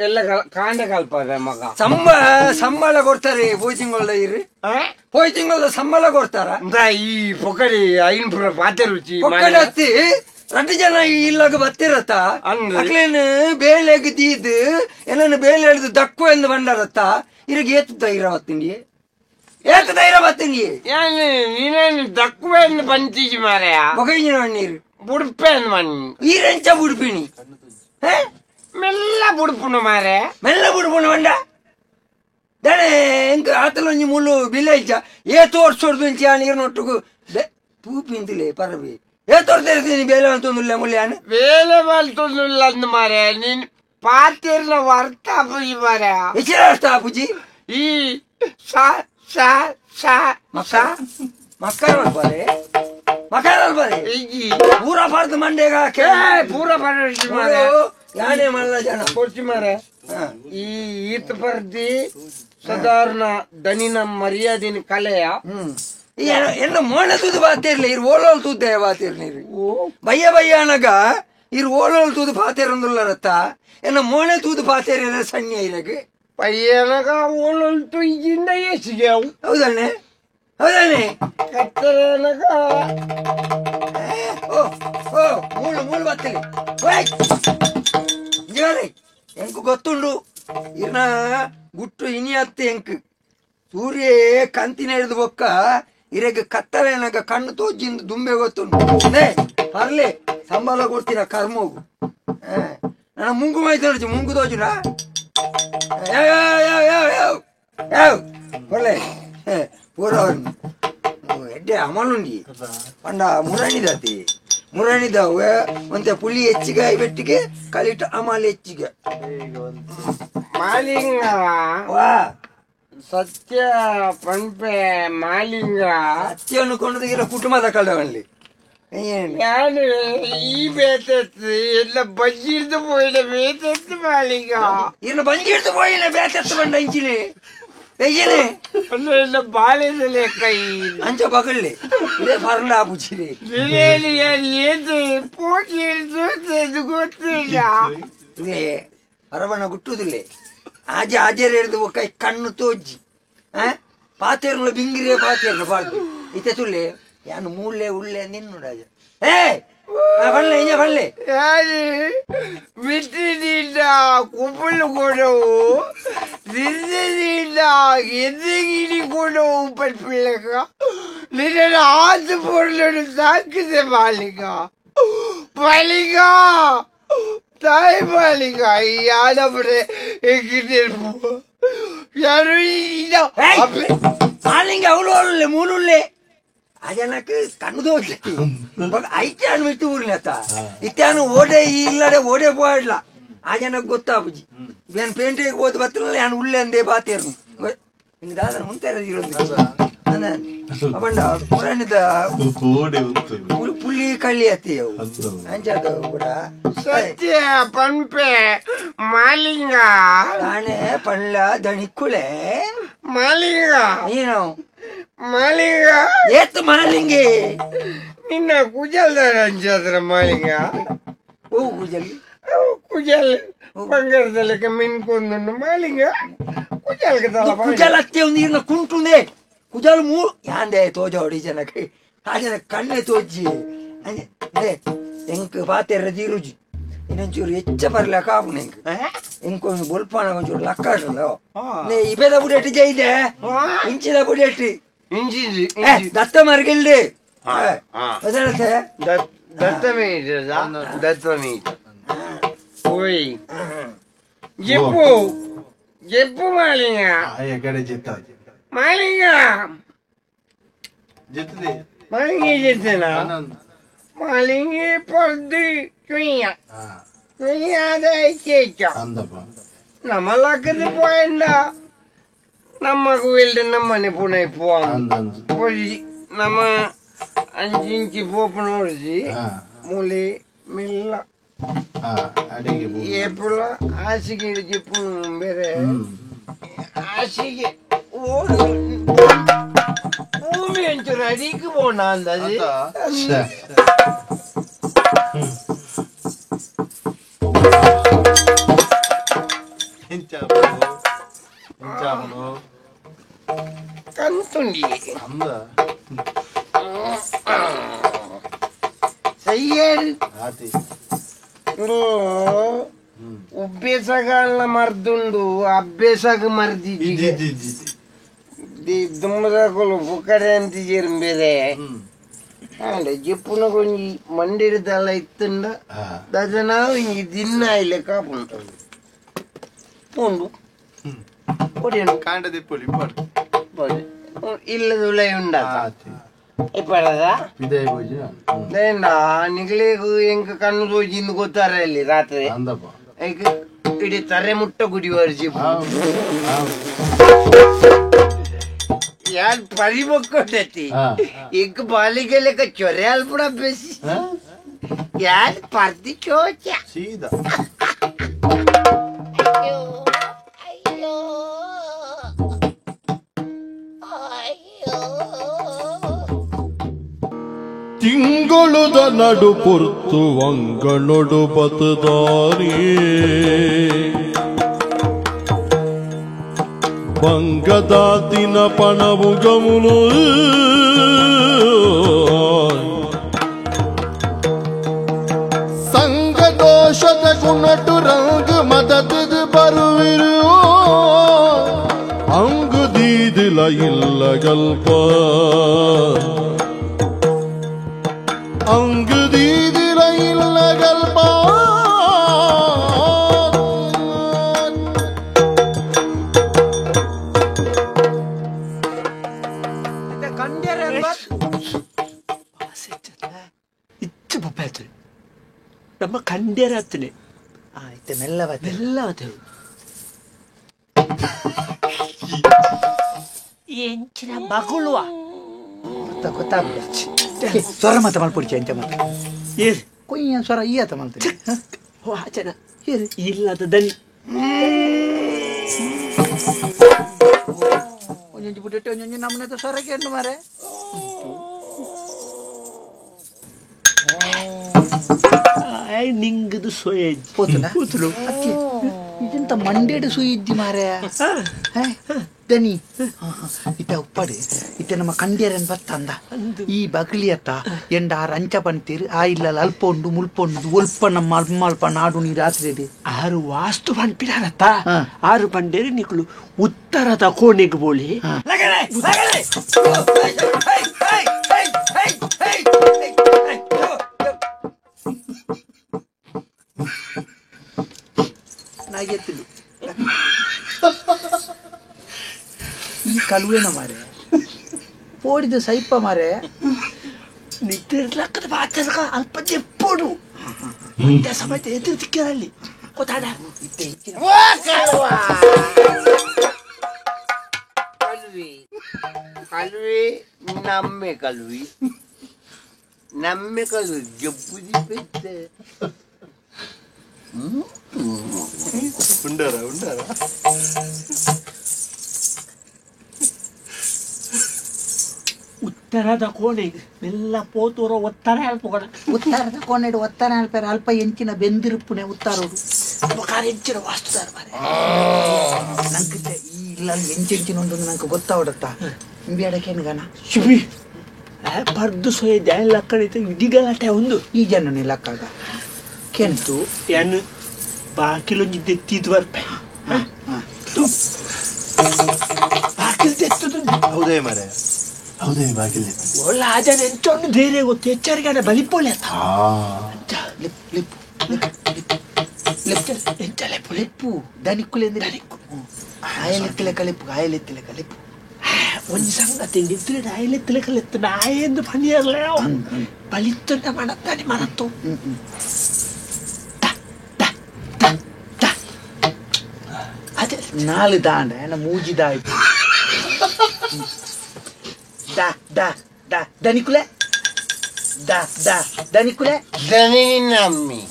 ಎಲ್ಲ ಕಾಂಡ ಕಲ್ಪ ಮಗ ಸಂಬಳ ಕೊಡ್ತಾರೆ ಪೋಯ್ ತಿಂಗಳ ಇರ್ರಿ ಪೋಯ್ ತಿಂಗಳ ಸಂಬಳ ಕೊಡ್ತಾರ ಈ ಪೊಕಡಿ ಐನ್ ಪಾತೆ ರುಚಿ ಪೊಕ್ಕಡಿ ಹತ್ತಿ 2 ಜನ ಇಲ್ಲಾಗ ಬತ್ತಿರತ್ತ ಅಕ್ಲೇನು ಬೇಳೆಗೆ ತೀದ್ ಏನನ್ನು ಬೇಳೆ ಹಿಡಿದು ದಕ್ಕು ಎಂದು ಬಂಡರತ್ತ ಇರಗ ಏತು ಧೈರ್ಯ ಬತ್ತಿಂಡಿ ನೀನೇನು ದಕ್ಕುವೆಂದು ಬಂತೀಜಿ ಮಾರಯ ಬೊಗೈಜಿನ ನೀರು ಬುಡ್ಪೇನ್ ಮಣ್ಣು ಈರೆಂಚ ಬುಡ್ಪಿನಿ ಮೆಲ್ಲ ಬುಡ್ಪುನು ಮಾರೆ ಮೆಲ್ಲ ಬುಡ್ಪುನು ಬಂಡ ದಣೆ ಎಂಕ ಆತಲೊಂಜಿ ಮುಳ್ಳು ಬಿಲೇಜ ತೋರ್ಸೋರ್ದು ಇಂಚ ನೀರ್ನೊಟ್ಟಿಗೂ ತೂಪಿಂತಿಲೆ ಪರಬಿ ತೋರ್ತಿರ್ತೀನಿ ಬೇಲೆ ಅಂತಂದಿಲ್ಲ ಮುಳ್ಳ್ಯಾನು ಬೇಲೆ ಬಲ್ತೊಂದಿಲ್ಲ ಅಂದ್ ಮಾರೆ ನೀನ್ ಪಾತಿರ್ನ ವರ್ತ ಆಪುಜಿ ಮಾರೆ ಹೆಚ್ಚಿನ ಅರ್ಥ ಆಪುಜಿ ಈ ಸಾ ಸಾ ಸಾ ಸಾ ಮಕ್ಕಳ ಬಾರೆ ಪೂರ ಪಾರ್ದು ಮಂಡೆಗ ಪೂರ ಪಡಿಸಿ ಮಾರೆ ಯಾನೇ ಮಲ್ಲ ಜನ ಕೊಡ್ಸಿ ಮಾರೆ ಈ ಈತ ಪರ್ದಿ ಸಾಧಾರಣ ದನಿನ ಮರ್ಯಾದಿನ ಕಲೆಯ ಎನ್ನ ಮೋಣೆ ತೂದು ಬಾತಿರ್ಲಿ ಇರು ಓಲೋಲ್ ತೂದ್ದೆ ಬಾತಿರ್ನೀರು ಬಯ್ಯ ಅನಗ ಇರು ಓಲೋಲ್ ತೂದು ಪಾತೇರಂದುಲ್ಲರತ್ತ ಎನ್ನ ಮೋಣೆ ತೂದು ಪಾತೇರ ಸಣ್ಣ ಇರಗೆ ಪಯ್ಯನಗ ಓಲೊಲ್ತು ಈಗಿಂದ ಎಸಿಗೆ ಹೌದಣ್ಣೆ ಕತ್ತರನಗ ಓ ಮೂಳು ಬತ್ತಲಿ ಎಂಕು ಗೊತ್ತುಂಡು ಇರ್ನ ಗುಟ್ಟು ಇನಿ ಅತ್ತೆ ಎಂಕ್ ಸೂರ್ಯ ಕಂತಿನ ಹಿಡಿದು ಬೊಕ್ಕ ಇರಗ ಕತ್ತಲೇನಾಗ ಕಣ್ಣು ತೋಜಿಂದ ದುಂಬೆ ಗೊತ್ತುಂಡು ಬರ್ಲಿ ಸಂಬಳ ಕೊಡ್ತೀರ ಕರ್ಮೋಗು ನನ್ನ ಮುಂಗು ಮಾಯ್ತು ಮುಂಗು ತೋಜುನ ಬರ್ಲೆ ಪೂರ ಎಡ್ಡೆ ಅಮಲುಂಡಿ ಪಂಡ ಮುರಣಿದಾವ ಒಂತೆ ಪುಲಿ ಹೆಚ್ಚಿಗೆ ಬೆಟ್ಟಿಗೆ ಕಲಿಟ ಅಮಲ್ ಹೆಚ್ಚಿಗೆ ಮಾಲಿಂಗ ವಾ ಸತ್ಯ ಪಂಪೆ ಮಾಲಿಂಗ ಅತ್ತಿ ಅನ್ಕೊಂಡದ ಇರೋ ಕುಟುಂಬದ ಕಳವಲ್ಲಿ ನಾನು ಈ ಬೇತತ್ತು ಎಲ್ಲ ಬಜ್ಜಿರ್ದು ಪೋಯಿನ ಬೇತತ್ತು ಮಾಲಿಂಗ ಇನ್ನು ಬಂಜಿಡ್ದು ಪೋಯಿನ ಬೇತತ್ತು ಬಂಡ ಇಂಚಿನಿ ಎಲ್ಲ ಬಾಳೆದಲೆ ಕೈ ಅಂಚ ಬಗಳ್ಳಿ ಇದೇ ಪರ್ಣ ಆಪುಚಿರಿ ಏನು ಪೋಟಿ ಹಿಡಿದು ಗೊತ್ತಿಲ್ಲ ಇದೇ ಅರವಣ ಗುಟ್ಟುದಿಲ್ಲ ಆಜೇರ್ ಹಿಡಿದು ಕೈ ಕಣ್ಣು ತೋಜ್ಜಿ ಪಾತೇರ್ನ ಬಿಂಗಿರಿಯ ಪಾತೇರ್ನ ಪಾಡ್ದು ಇತ್ತೆ ತುಳ್ಳೆ ಯಾನು ಮೂಳ್ಳೆ ಉಳ್ಳೆ ನಿನ್ನು ರಾಜ ಬಳ್ಳೆ ಬಿಟ್ಟಿನಿಂದ ಕುಪ್ಪಳು ಕೊಡವು ನಿನ್ನಿಂದ ಎದಗಿರಿ ಕೊಡವು ಪಟ್ಪಿಳಕ ನಿನ್ನ ಆಸು ಪೊರ್ಲನ್ನು ಸಾಕಿದೆ ಮಾಲಿಕ ತಾಯಿ ಮಾಲಿಕ ಯಾರಬ್ರೆ ಹೇಗಿರ್ಬೋ ಯಾರು ಮಾಲಿಂಗ ಅವಳು ಮೂಳುಳ್ಳೆ ಅಜನಕ್ಕೆ ಕಣ್ಣು ತೋಡ್ಲಿ ಐತೆ ಅನ್ಬಿಟ್ಟು ಊರ್ಲತ್ತ ಇತ್ತಾನು ಓಡೆ ಇಲ್ಲಡೆ ಓಡೆ ಪೋಡ್ಲ ಆ ಜನಕ್ಕೆ ಗೊತ್ತಾಪುಜಿ ಏನು ಪೇಂಟಿಗೆ ಓದ್ ಬತ್ತಲ್ಲ ನಾನು ಉಳ್ಳೆ ಅಂದೇ ಬಾತೇರ್ನು ಹಿಂಗೆ ದಾದನ ಮುಂತೆ ಬಂಡ ಪುರಾಣಿದ ಪುಲಿ ಕಳ್ಳಿ ಅತ್ತಿ ಅವು ಅಂಚದ ಕೂಡ ಸತ್ಯ ಪಂಪೆ ಮಾಲಿಂಗ ನಾನೇ ಪಳ್ಳ ದಣಿಕ್ಕುಳೆ ಮಾಲಿಂಗ ಏನು ಮಾಲಿಂಗ ಏತ್ ಮಾಲಿಂಗೆ ನಿನ್ನ ಕುಜಲ್ದಾರ ಅಂಚಾದ್ರ ಮಾಲಿಂಗ ಓ ಕುಜಲ್ ಬಂಗಾರದಲ್ಲಿ ಮಿನ್ಕೊಂದು ಮಾಲಿಂಗ ಕುಜಲ್ ಅತ್ತೆ ಒಂದು ಇರ್ನ ಕುಂಟುಂದೆ ಕುಜಲ್ ಮೂ ಯಾಂದೆ ತೋಜ ಹೊಡಿ ಜನಕ್ಕೆ ಆ ಜನ ಕಣ್ಣೆ ತೋಜಿ ಎಂಕ್ ಪಾತೆರ ರುಜಿ ಇನ್ನೊಂಚೂರು ಹೆಚ್ಚ ಬರ್ಲಕ್ಕ ಆಪು ಎಂಕ್ ಎಂಕೊಂದು ಬೊಲ್ಪಾನ ಒಂಚೂರು ಲಕ್ಕ ಇಬೇದ ಬುಡೆಟ್ಟಿ ಜೈದೆ ಇಂಚಿದ ಬುಡೆಟ್ಟಿ ದತ್ತ ಮರ್ಗಿಲ್ದೆ ದತ್ತಮೇ పోయి చెప్పు చెప్పు మాలింగ ఎక్కడ చెప్తా మాలింగ చెప్తుంది మాలింగ చెప్తానా మాలింగ పొద్దు చుయ్యాదే అందప్ప నమ్మలక్కది పోయిందా ನಮ್ಮಗೂ ಇಲ್ದೆ ನಮ್ಮನೆ ಪುನಃ ಪೋಯಿ ನಮ್ಮ ಅಂಚಿಂಚಿ ಪೋಪು ನೋಡಿಸಿ ಮೂಲಿ ಮಿಲ್ಲ ಏಪುಲ ಹಾಸಿಗೆ ಜಿಪ್ಪು ಬೇರೆ ಹಾಸಿಗೆ ಭೂಮಿ ಒಂಚೂರು ಅಡಿಗೆ ಬೋಣ ಅಂದದಿ ಕಂತುಂಡಿ ಸಯ್ಯರು ಉಬ್ಬೇಸಗಾಲ ಮರ್ದುಂಡು ಅಭ್ಯಾಸಗ ಮರ್ದಿದ್ದಿ ದುಮ್ಮದಗಳು ಬುಕಡೆ ಅಂತಿದ್ದೀರಿ ಬೇರೆ ಅಂದ್ರೆ ಜಿಪ್ಪುನ ಕೊಂಚಿ ಮಂಡಿರದಲ್ಲ ಇತ್ತಂಡ ದಜನ ಹಿಂಗೆ ದಿನ ಇಲ್ಲ ಕಾಪುಂಟು ಉಂಡು పొడియండి కాండది పొడి పొడి ఇల్లదు ఉండ ఇప్పుడదా ఇదే పోయి నేనా నిగలేకు ఇంక కన్ను రోజు ಗೊತ್ತಾರ ಇಲ್ಲಿ ರಾತ್ರಿ అందప్ప ಈಗ ಇಡಿ ತರೆ ಮುಟ್ಟ ಗುಡಿವಾರು ಜಿಪ್ಪು ಯಾರು ಪರಿಮಕ್ಕೊಟ್ಟೈತಿ ಈಗ ಬಾಲಿಗೆ ಲೆಕ್ಕ ಚೊರೆ ಅಲ್ಪಡ ಬೇಸಿ ಯಾರು ಪರ್ದಿ ಚೋಚ ಸೀದಾ ತಿಂಗಳುದ ನಡು ಪೊರ್ತು ಅಂಗನೊಡು ಬತದಾರಿ ಬಂಗದಾತಿನ ಪಣವುಗమును ಸಂಗದೋಷದ ಗುಣಟು ರಂಗ ಮದದ ಬರುವಿರು ಅಂಗು ದೀದಿಲ ಇಲ್ಲ ಗಲ್ಪ ಅಂಗದೀದಿರ ಇಲ್ಲ ಗಲ್ಪ ಇಚ್ಚ ಬಪ್ಪಾಯ್ತು ನಮ್ಮ ಕಂಡ್ಯಾರ ಹತ್ತನೆ ಆಯ್ತು ಮೆಲ್ಲವತ್ತೆ ಎಂಚಿನ ಮಗುಳುವ ಗೊತ್ತಾಗ್ಬಿಡ ಸ್ವರ ಮಾತ ಮಲ್ಪೊಡಿಚೆ ಎಂಚ ಮಾತ ಏರ್ ಕೊಯ್ಯ ಸ್ವರ ಈ ಆತ ಮಲ್ತೇನೆ ಓ ಆಚನ ಏರ್ ಇಲ್ಲದ ದನಿ ಒಂಜೊಂಜಿ ಬಿಟ್ಟು ಒಂಜೊಂಜಿ ನಮ್ಮನೆ ಸ್ವರಕ್ಕೆ ಹೆಣ್ಣು ಮಾರೆ ನಿಂಗದು ಸೊಯ್ಯಜ್ಜಿ ಪೋತುಲ ಇದೆಂತ ಮಂಡೇಡು ಸುಯಿದ್ದಿ ಮಾರೆ ದನಿ ಇತ್ತ ಉಪ್ಪಡು ಇತ್ತ ನಮ್ಮ ಕಂಡ್ಯರನ್ ಬತ್ತಂದ ಈ ಬಗ್ಲಿ ಅತ್ತ ಎಂಡ ಆರು ಅಂಚ ಪಂತೀರು ಆ ಇಲ್ಲ ಅಲ್ಪ ಉಂಡು ಮುಲ್ಪೊಂಡು ಒಲ್ಪ ನಮ್ಮ ಅಲ್ಪ ನಾಡು ನೀರು ರಾತ್ರಿ ಆರು ವಾಸ್ತು ಪಂಪಿಡಾರತ್ತ ಆರು ಪಂಡೇರಿ ನಿಕ್ಳು ಉತ್ತರದ ಕೋಣೆಗೆ ಬೋಳಿ ನಾಗೆತ್ತಿದ್ದು ಈ ಕಳುವೇನ ಮಾರೆ ಓಡಿದ ಸೈಪ ಮಾರೆ ನಿದ್ದೆ ಬಾಚರ್ಗ ಅಲ್ಪ ಜೆಪ್ಪೋಡು ಸಮೇತ ಎದುರು ತಿಕ್ಕರಲ್ಲಿ ಗೊತ್ತಾಡ ಕಲ್ವಿ ನಮ್ಮೆ ಕಲ್ವಿ ಜಬ್ಬುದಿ ಪೆತ್ತೆ ఉండారా ಉತ್ತರದ ಕೋಣೆಗೆ ಎಲ್ಲ ಪೋತೂರ ಒತ್ತರ ಹೇಳ್ಪೋಣ ಉತ್ತಾರದ ಕೋಣೆಡು ಒತ್ತಾರ ಅಲ್ಪಾರ ಅಲ್ಪ ಎಂಚಿನ ಬೆಂದಿರುಪುಣೆ ಉತ್ತಾರೋಡು ಎಂಚಿನ ವಾಸ್ತುದಾರ ಮಾರೆ ನಂಗೆ ಈ ಇಲ್ಲ ಎಂಚೆಂಚಿನ ಒಂದು ನಂಗೆ ಗೊತ್ತಾವಡತ್ತ ಇಂಬಿ ಅಡಕೇನು ಗನ ಶಿಬಿ ಬರ್ದು ಸೊಯ್ದ ಲಕ್ಕಣಿತ ಇಡಿಗಲಾಟೆ ಒಂದು ಈ ಜನ ನಿಲ್ಲಕ್ಕಾಗ ಕೆಂತು ಏನು ಬಾಕಿಲೊಂದು ತೆತ್ತಿದ್ ಬರ್ಪೆ ಬಾಕಿಲ್ ತೆತ್ತದು ಹೌದೇ ಮಾರೆ ಹೌದೇ ಬಾಗಿಲ್ ಒಳ್ಳೆ ಆಜನ ಎಂಚೊಂದು ಧೈರ್ಯ ಗೊತ್ತು ಎಚ್ಚರಿಕೆ ಬಲಿಪೋಳೆ ಲೆಪ್ಪು ದನಿಕ್ಕುಲೆ ಅಂದ್ರೆ ಆಯಲೆತ್ತಿಲೆ ಕಲಿಪು ಆಯಲೆತ್ತಿಲೆ ಕಲಿಪು ಒಂದು ಸಂಗತಿ ಇದ್ರೆ ಆಯಲೆತ್ತಿಲೆ ಕಲಿತ್ತು ನಾಯೆಂದು ಪನಿಯಲ್ಲ ಬಲಿತ್ತುಂಟ ಮಾಡತ್ತಾನೆ ಮನತ್ತು ಅದೇ ನಾಲು ದಾಂಡ ಏನ ಮೂಜಿದಾಯ್ತು ದಾ ದಾ ದಾ ದನಿಕ್ಕುಲೆ ದಾ ದಾ ದನಿಕ್ಕುಲೆ ದನಿನಮ್ಮಿ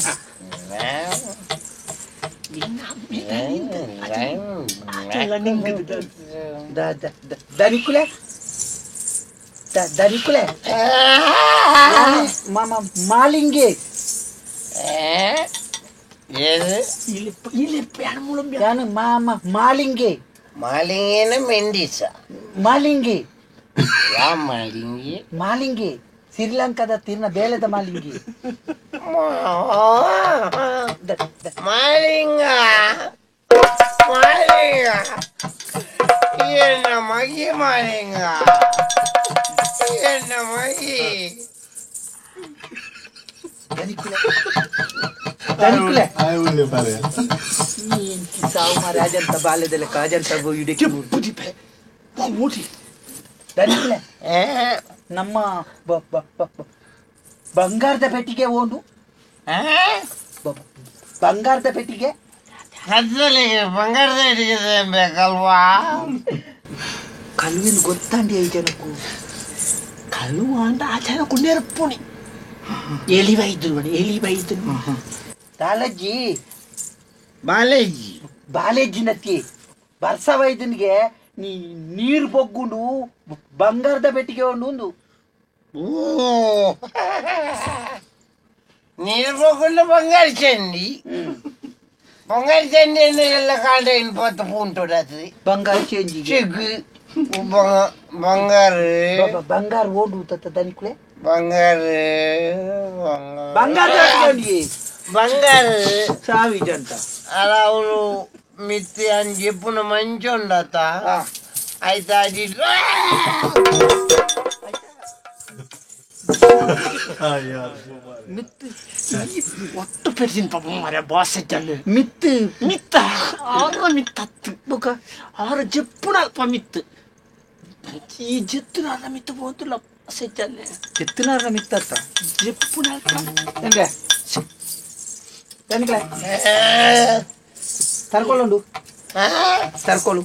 ದನಿಕ್ಕುಲೆ ದನಿಕ್ಕುಲೆ ಮಾಲಿಂಗೆ ಮಾಲಿಂಗೆ ಮಾಲಿಂಗೇನ ಮೆಂಡಿಸ ಮಾಲಿಂಗೆ ಯಾವ ಮಾಲಿಂಗಿ ಮಾಲಿಂಗೆ ಶ್ರೀಲಂಕಾದ ತೀರ್ನ ಬೇಳೆದ ಮಾಲಿಂಗಿ ಮಾಲಿಂಗ ಮಾಲಿಂಗ ಎನ್ನ ಮಗಿ ಮಾಲಿಂಗ ಎನ್ನ ಮಗಿ ದನಿಕ್ಕುಲೆ ಆಯ್ಲೆ ಪಾರೆ ಸಾವು ಮಾರ ಅಜಂತ ಬಾಲ್ಯದಲ್ಲ ಅಜಂತ ಇಡಕ್ಕೆ ಮೂಟಿ ದನಿಕ್ಕುಲೆ ನಮ್ಮ ಬಂಗಾರದ ಪೆಟ್ಟಿಗೆ ಓಡು ಬಂಗಾರದ ಪೆಟ್ಟಿಗೆ ಕತ್ತಲಿಗೆ ಬಂಗಾರದ ಹಿಡಿಗೆ ಬೇಕಲ್ವಾ ಕಳುವಿನ ಗೊತ್ತಾಂಡಿ ಐ ಜನಕ್ಕೂ ಕಳುವ ಅಂತ ಆ ಜನಕ್ಕೂ ನೆರಪುಣಿ ಎಲಿ ಬೈದ್ರು ತಾಲಜ್ಜಿ ಬಾಲೇಜಿ ಬಾಲೇಜಿನತ್ತಿ ವರ್ಷ ವೈದ್ಯನಿಗೆ ನೀರು ಬೊಗ್ಗುಂಡು ಬಂಗಾರದ ಪೆಟ್ಟಿಗೆ ಒಂದು ನೀರು పోకుండా బంగారు చెండి బంగారు చెండి ಎಲ್ಲ ಕಾಂಡ 20 ಪೌಂಡ್ ಹೊಡತ್ರಿ ಬಂಗಾರ ಚೇಂಜಿ ಚೆಗ್ ಬಂಗಾರ ಬಂಗಾರ ಓಡು ತತ್ತ ದನಿಕ್ಕುಲೆ ಬಂಗಾರ ಬಂಗಾರ ಬಂಗಾರ సావి జంట అలా ಅವರು మిత్తి అని చెప్పున మంచి ఉండత అయితే అది ಒಟ್ಟು ಪೆರ್ಸಿನ ಪಾಪ ಮರ ಬಾಸ್ ಜಲ್ಲು మిత్తు ಮಿತ್ತ ಆರ ಮಿತ್ತತ್ತು ಬುಕ ಆರ ಜಪ್ಪುನ ಅಲ್ಪ ಮಿತ್ತು ಈ ಜೆತ್ತುನಾರ ಮಿತ್ತು పోతుಲ್ಲ ಸೆಚ್ಚಲ್ಲೆ చెప్తున్నారా మిత్తత్త ಜಪ್ಪುನ ಅಲ್ಪ ಹೆಂಗೆ దనిక్కುಲೆ ತರ್ಕೊಳ್ಳುಂಡು ತರ್ಕೊಳ್ಳು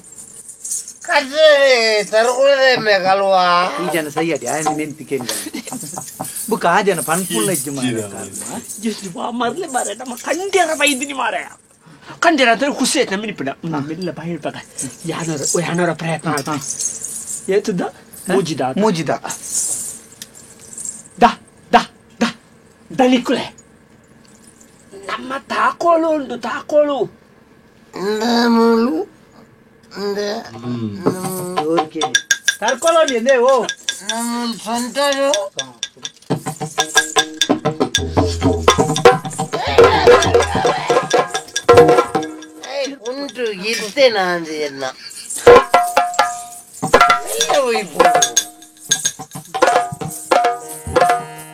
ತರಕೊಳ್ಳೆ ಮೇಕಲ್ವಾ ಈ ಜನ ಸೈಯಡಿ ಆಯ್ನ ನೆನ್ಪಿಕೆ ಬುಕ್ ಆ ಜನ ಪನ್ಪುಲ್ಲ ಇಜ್ಜು ಮರ್ಲೆ ಮಾರ ನಮ್ಮ ಕಂಡ್ಯಾರ ಬೈದಿನಿ ಮಾರ ಕಂಡ್ಯಾರ ಅಂದ್ರೆ ಖುಷಿ ಆಯ್ತು ಮಿನಿಪಿಡ ಮೆಲ್ಲ ಬೈಡ್ಬೇಕ ಯಾನೋರ ಪ್ರಯತ್ನ ಏತುದ ಮೂಜಿದ ದ ದ ದ ದನಿಕ್ಕುಲೆ ನಮ್ಮ ತಾಕೋಳು ಉಂಟು ತಾಕೋಳು ತರ್ಕೊಳ್ಳೋಡಿ ಎಂದೇ ಓ ನಮ್ಮ ಸ್ವಂತರು ಉಂಟು ಇರ್ತೇನ ಅಂದ್ರೆ ಎಲ್ಲ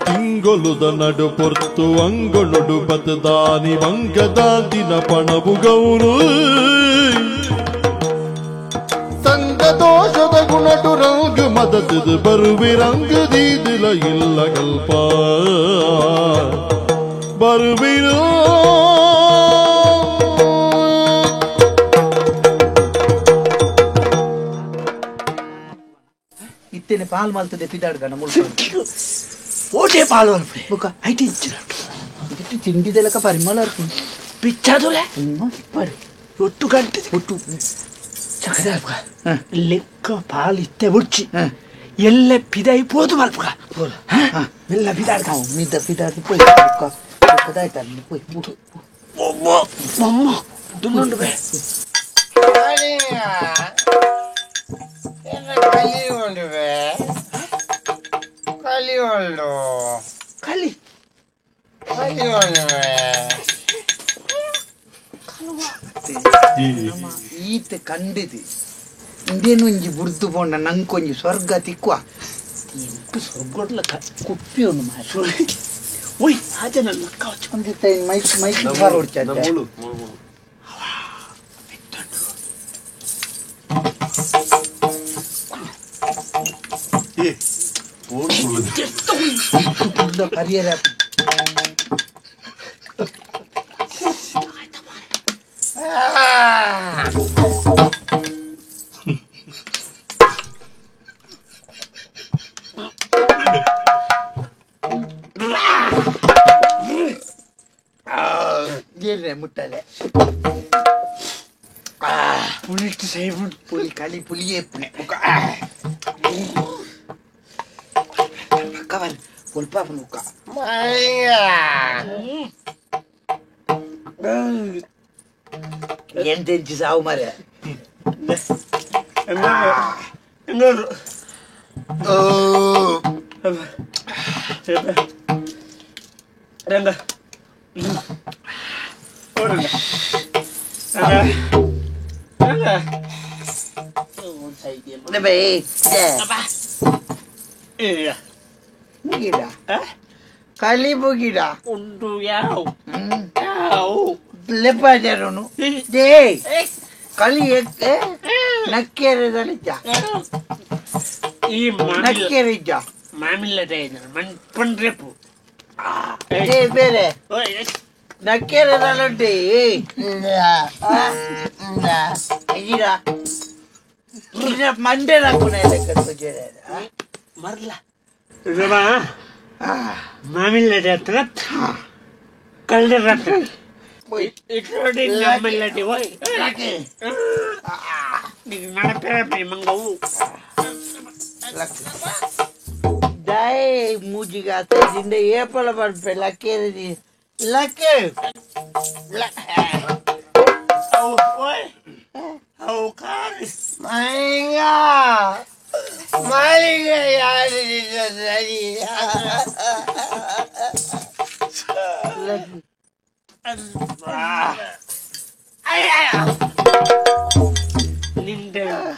ತಿಂಗೊಲುದ ನಡು ಪೊರ್ತು ಅಂಗೊಳುಡು ಬತದಾನಿ ವಂಗದಾದಿನ ಪಣವು ಗೌರು ಸಂಗದೋಷದ ಗುಣಟು ರಂಗ್ ಮದತದು ಬರುವಿರಂಗ್ ದೀದಿಲ ಇಲ್ಲ ಕಲ್ಪ ಬರುವಿರೋ ಇತ್ತೇನೆ ಪಾಲ್ ಮಲ್ತದೆ ಪಿದಾಡ್ಗಣ ಓಟೆ ಪಾಲು ಅನ್ಪಡೆ ಬುಕ ಐಟಿ ಇಚ್ಚಿನ ಇಟ್ಟು ತಿಂಡಿದೆಲಕ ಪರಿಮಳ ಅರ್ಪುಂಡು ಪಿಚ್ಚಾದುಲೆ ಪರಿ ಒಟ್ಟು ಗಂಟೆ ಒಟ್ಟು ಚಕದಾಲ್ಪುಗ ಲೆಕ್ಕ ಪಾಲಿತ್ತೆ ಬುಡ್ಚಿ ಎಲ್ಲ ಪಿದೈ ಪೋದು ಮಲ್ಪುಗ ಎಲ್ಲ ಪಿದಾಡ್ಕ ಮಿದ್ದ ಪಿದಾಡ್ದು ಪೋಯ್ ಕದಾಯ್ತಾನೆ ಪೋಯ್ ಮಮ್ಮ ದುನ್ನುಂಡು ಬೇ ಕಲಿಯುಂಡುವೆ ಕಲಿಯುಂಡು ಕಲಿ ಕಲಿಯುಂಡುವೆ ಈತ ಕಂಡಿದೆ ಇಂದೇನು ಒಂಜಿ ಬುರ್ದು ಪೋಂಡ ನಂಕೊಂಜಿ ಸ್ವರ್ಗ ತಿಕ್ಕುವ ಎಂಟು ಸ್ವರ್ಗೊಡ್ಲ ಕುಪ್ಪಿ ಒಂದು ಮಾತು Oi, aja na kau cuma ಒಂದಿತ್ತ ಮೈಕ್ ಫಾರ್ ಹೊಡ್ಚಾ ಮೂಳು ಪರಿಯರ ಮುಟ್ಟಲೆ pulih tu saya pun. ಪುಲಿ ಕಲಿ ಪುಲಿಯೇ ಪುಲಿ kawan pulpa penuka ente jisau mare Enggak. oh Rangga. Rangga. Nebe, Apa? Iya. bugida. Kali bugida. Untuk yau. Yau. Lepa jarunu. De. Kali nakkere dalija. Nakkere ja. Mamilla dena. Man penrepu. De bere. Nakkere dalode. Ejira. Ina mandela kunele katujere. Marla. Coba. Mamilla datrat. Kalde ratrat. Itu di mamilla di woi. Laki. Di mana pera memang kau. Laki. Dai mujiga te dinde ye pala par pe lakere di. Laki. Oh, woi. Oh, karis. Mainga. Mainga ya di sini. Laki. Ninda.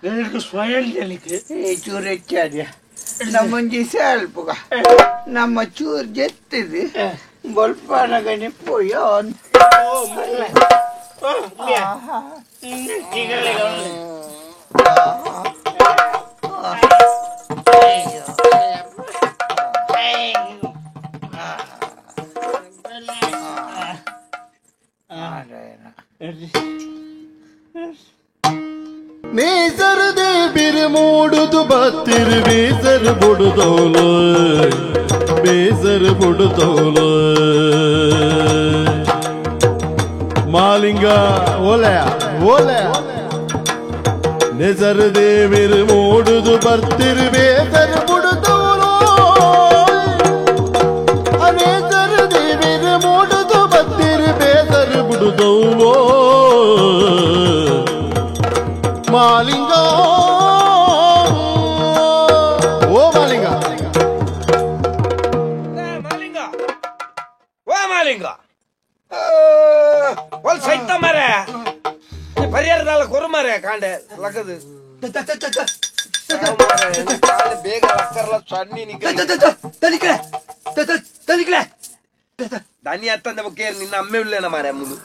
Gagal swayal jalike. Cure cadia. Namunji selpuga. Nama cur jettidi. Bolpana gani poyon. Oh, marla. Oh, dia. Tiga lagi. ಬೇಸರ ದೇವಿರ ಮೂಡುದು ಬತ್ತಿರ ಬೇಸರ ಬುಡುದೋಲ ಬೇಸರ ಬುಡುದೋಲ ಮಾಲಿಂಗ ಓಲಯ ಓಲಯ ನೆಸರ ದೇವಿರ ಮೂಡುದು ಬರ್ತಿರ ಬೇಸರ ಬುಡುದೋಲ ನೆಸರ ದೇವಿರ ಮೂಡುದು ಬತ್ತಿರ ಬೇಸರ ಬುಡುದೋಲೋ ಮಾಲಿಂಗ ಓ ಮಾಲಿಂಗ ಮಾಲಿಂಗ ಓ ಮಾಲಿಂಗ ಒಲ್ ಸೈತ ಮಾರೆ ಪರಿಹಾರದಾಲ ಕೊರು ಮಾರೆ ಕಾಂಡೆ ಲಕ್ಕದು ಬೇಗ ಲಕ್ಕರ್ಲ ಸಣ್ಣಿ ನಿಕ್ಕಲೆ ದಾನಿ ಅತ್ತಂದ ಬಗ್ಗೆ ನಿನ್ನ ಅಮ್ಮೆ ಉಳ್ಳೇನ ಮಾರೆ ಮುಂದು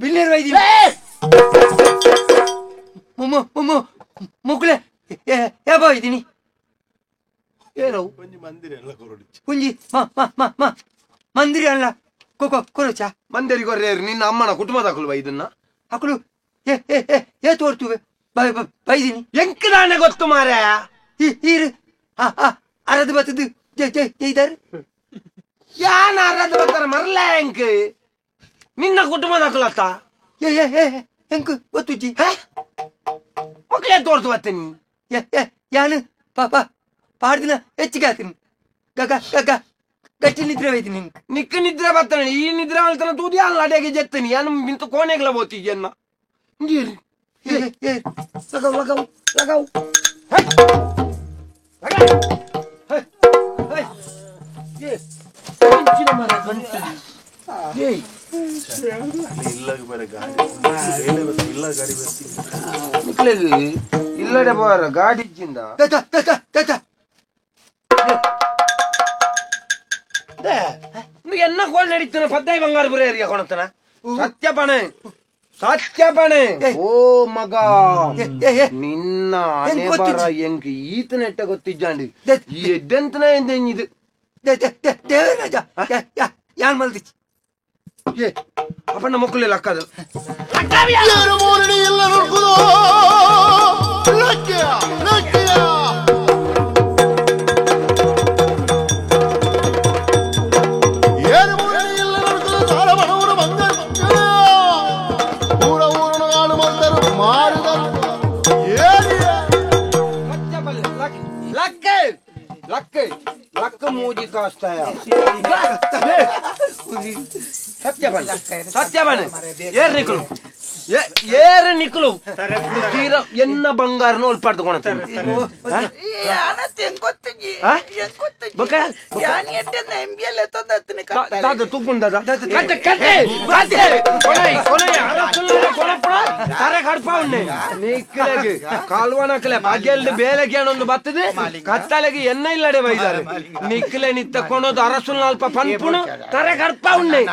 ಬಿಲ್ಲೇರು ವೈದ್ಯ ಮುಗ್ಲೆ ಯಾವ ಇದ್ದೀನಿ ಏನೋ ಮಂದಿರ ಎಲ್ಲ ಕೊರಡಿச்சு ಕುಂಜಿ ಮಂದಿರ ಅಲ್ಲ ಕೊರಚ ಮಂದಿರಿ ಕೊರ್ರೇರು ನಿನ್ನ ಅಮ್ಮನ ಕುಟುಂಬದ ಹಾಕಲ್ವಾ ಇದನ್ನ ಹಾಕಲು ಏ ತೋರ್ತುವೆ ಬೈದಿನಿ ಎಂಕ ನಾನೇ ಗೊತ್ತು ಮಾರ ಈರು ಅರದು ಬತ್ತದು ಜೈದಾರು ಯಾನ ಅರದು ಬತ್ತಾರ ಮರಲ ಎಂಕ್ ನಿನ್ನ ಕುಟುಂಬದ ಹಾಕಲತ್ತ ಎಂಕ್ ಗೊತ್ತುಜ್ಜಿ ಮಕ್ಕಳೇ ತೋರ್ತು ಬತ್ತನಿ ಯಾನು ಪಾಡ್ದಿನ ಹೆಚ್ಚಿಗೆ ಆತೀನಿ ಗಟ್ಟಿ ನಿದ್ರೆ ಹೋಯ್ತೀನಿ ನಿಕ್ಕ ನಿದ್ರೆ ಬತ್ತಾನೆ ಈ ನಿದ್ರೆ ಹೇಳ್ತಾನೆ ತೂದಿ ಅಲ್ಲ ಅಡೆಗೆ ಜತ್ತನಿ ಯಾನು ಮಿಂತು ಕೋಣೆಗ್ಲ ಬೋತಿದ್ಯ ಅನ್ನ ಲಗಾವ್ ಇಲ್ಲಾಗ ಬೇರೆ ಗಾಡಿ ಇಲ್ಲ ಗಾಡಿ ಬರ್ತೀನಿ ನಿಕ್ಲೆದು ಇಲ್ಲಡೆ ಬಾರ ಗಾಡಿ ಇಜ್ಜಿಂದ నువ్వు ఎన్న కోళ్ళు నడిస్తున్నా పద్దాయి బంగారు బురేరియా కొనతనా సత్యపనే సత్యపనే ఓ మగ నిన్న ಎಂಕ್ ಈತ ನೆಟ್ಟ ಗೊತ್ತಿಜ್ಜಾಂಡಿ ಈ ಎಡ್ಡೆಂತನ ಎಂದೆಂಜಿದು ಯಾನ್ ಮಲ್ದಿ ಅಪ್ಪಣ್ಣ ಮಕ್ಕಳು ಲಕ್ಕದು ಎಲ್ಲ ನೋಡ್ಕೋದು లక్క మూజి కాస్తాయ సత్యపని సత్యపని ఏరు నిక్కులు తీర ఎన్న బంగారు నోలు పడుతుకోన ಕಾಲ್ವನಕ್ಲೆ ಬಗೆಲ್ದು ಬೇಲೆಗೆ ಒಂದು ಬರ್ತದೆ ಕತ್ತಲೆಗೆ ಎನ್ನ ಇಲ್ಲಡೆ ಬೈದಾರೆ ನಿಕ್ಲೆ ನಿತ್ತ ಕೊನೋದು ಅರಸುಲ್ ನಾಲ್ಪ ಪನ್ಪುಣ ತರೆ ಕಡ್ಪ ಉಂಡೆ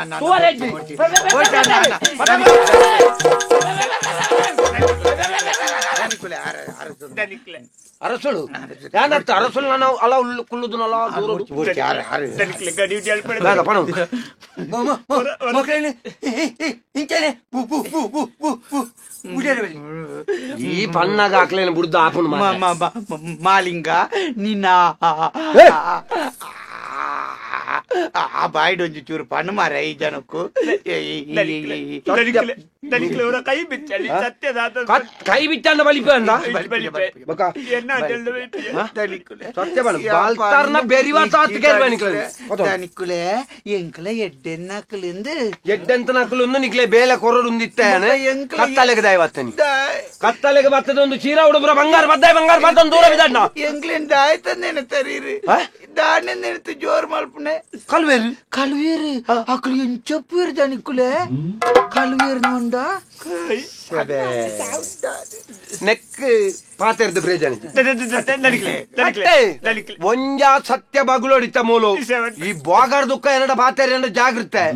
ಅರಸುಳು ಏನರ್ಥ ಅರಸುಲ್ ನಾನು ಅಲ ಕುಲ್ಲುದು ನಲ ಈ ಪನ್ನಾಗ ಹಾಕ್ಲೇನೆ ಬುಡ್ದು ಆಪುನ್ ಮಾಲಿಂಗ ನಿನ್ನ ಆ ಬಾಯ್ಡ್ ಒಂಜಿ ಚೂರು ಪಣ್ಣು ಮಾರ ಈ ಜನಕ್ಕೂ ಕೈ ಬಿಚ್ಚಲಿ ಕೈ ಬಿಚ್ಚಂದ ಬಲಿಪ ಅಂದ ನಿಕ್ಕುಲೆ ಎಂಕ್ಲ ಎಡ್ಡೆನ್ನಕ್ಕಲಿಂದು ಎಡ್ಡೆಂತ ನಕ್ಕಲು ನಿಕ್ಲೆ ಬೇಲೆ ಕೊರಡು ಉಂದಿತ್ತಾನೆ ಕತ್ತಲೆಗೆ ದೈವತ್ತನಿ ಕತ್ತಲೆಗೆ ಬರ್ತದ ಒಂದು ಚೀರ ಹುಡುಬ್ರ ಬಂಗಾರ ಬದ್ದಾಯ ಬಂಗಾರ ಬರ್ತೊಂದು ದೂರ ಬಿದ್ದ ಎಂಕ್ಲಿನ್ ದಾಯ್ತಂದೇನೆ ತರೀರಿ ದಾಣೆ ನೆನೆತು ಜೋರ್ ಮಲ್ಪನೆ ಕಲ್ವೇರು ಕಲ್ವೇರು ಅಕ್ಕಳು ಎಂಚಪ್ಪು ಇರ್ದ ನಿಕ್ಕುಲೆ ಕಲ್ವೇರು ನೋಂಡ ನೆಕ್ ಪಾತೆರ್ದು ಬ್ರೇಜನ್ ಒಂಜ ಸತ್ಯ ಬಗುಲೊಡಿತ ಮೂಲು ಈ ಬೋಗಾರ್ ದುಃಖ ಎರಡ ಪಾತೆರ್ ಎಂಡ ಜಾಗೃತೆ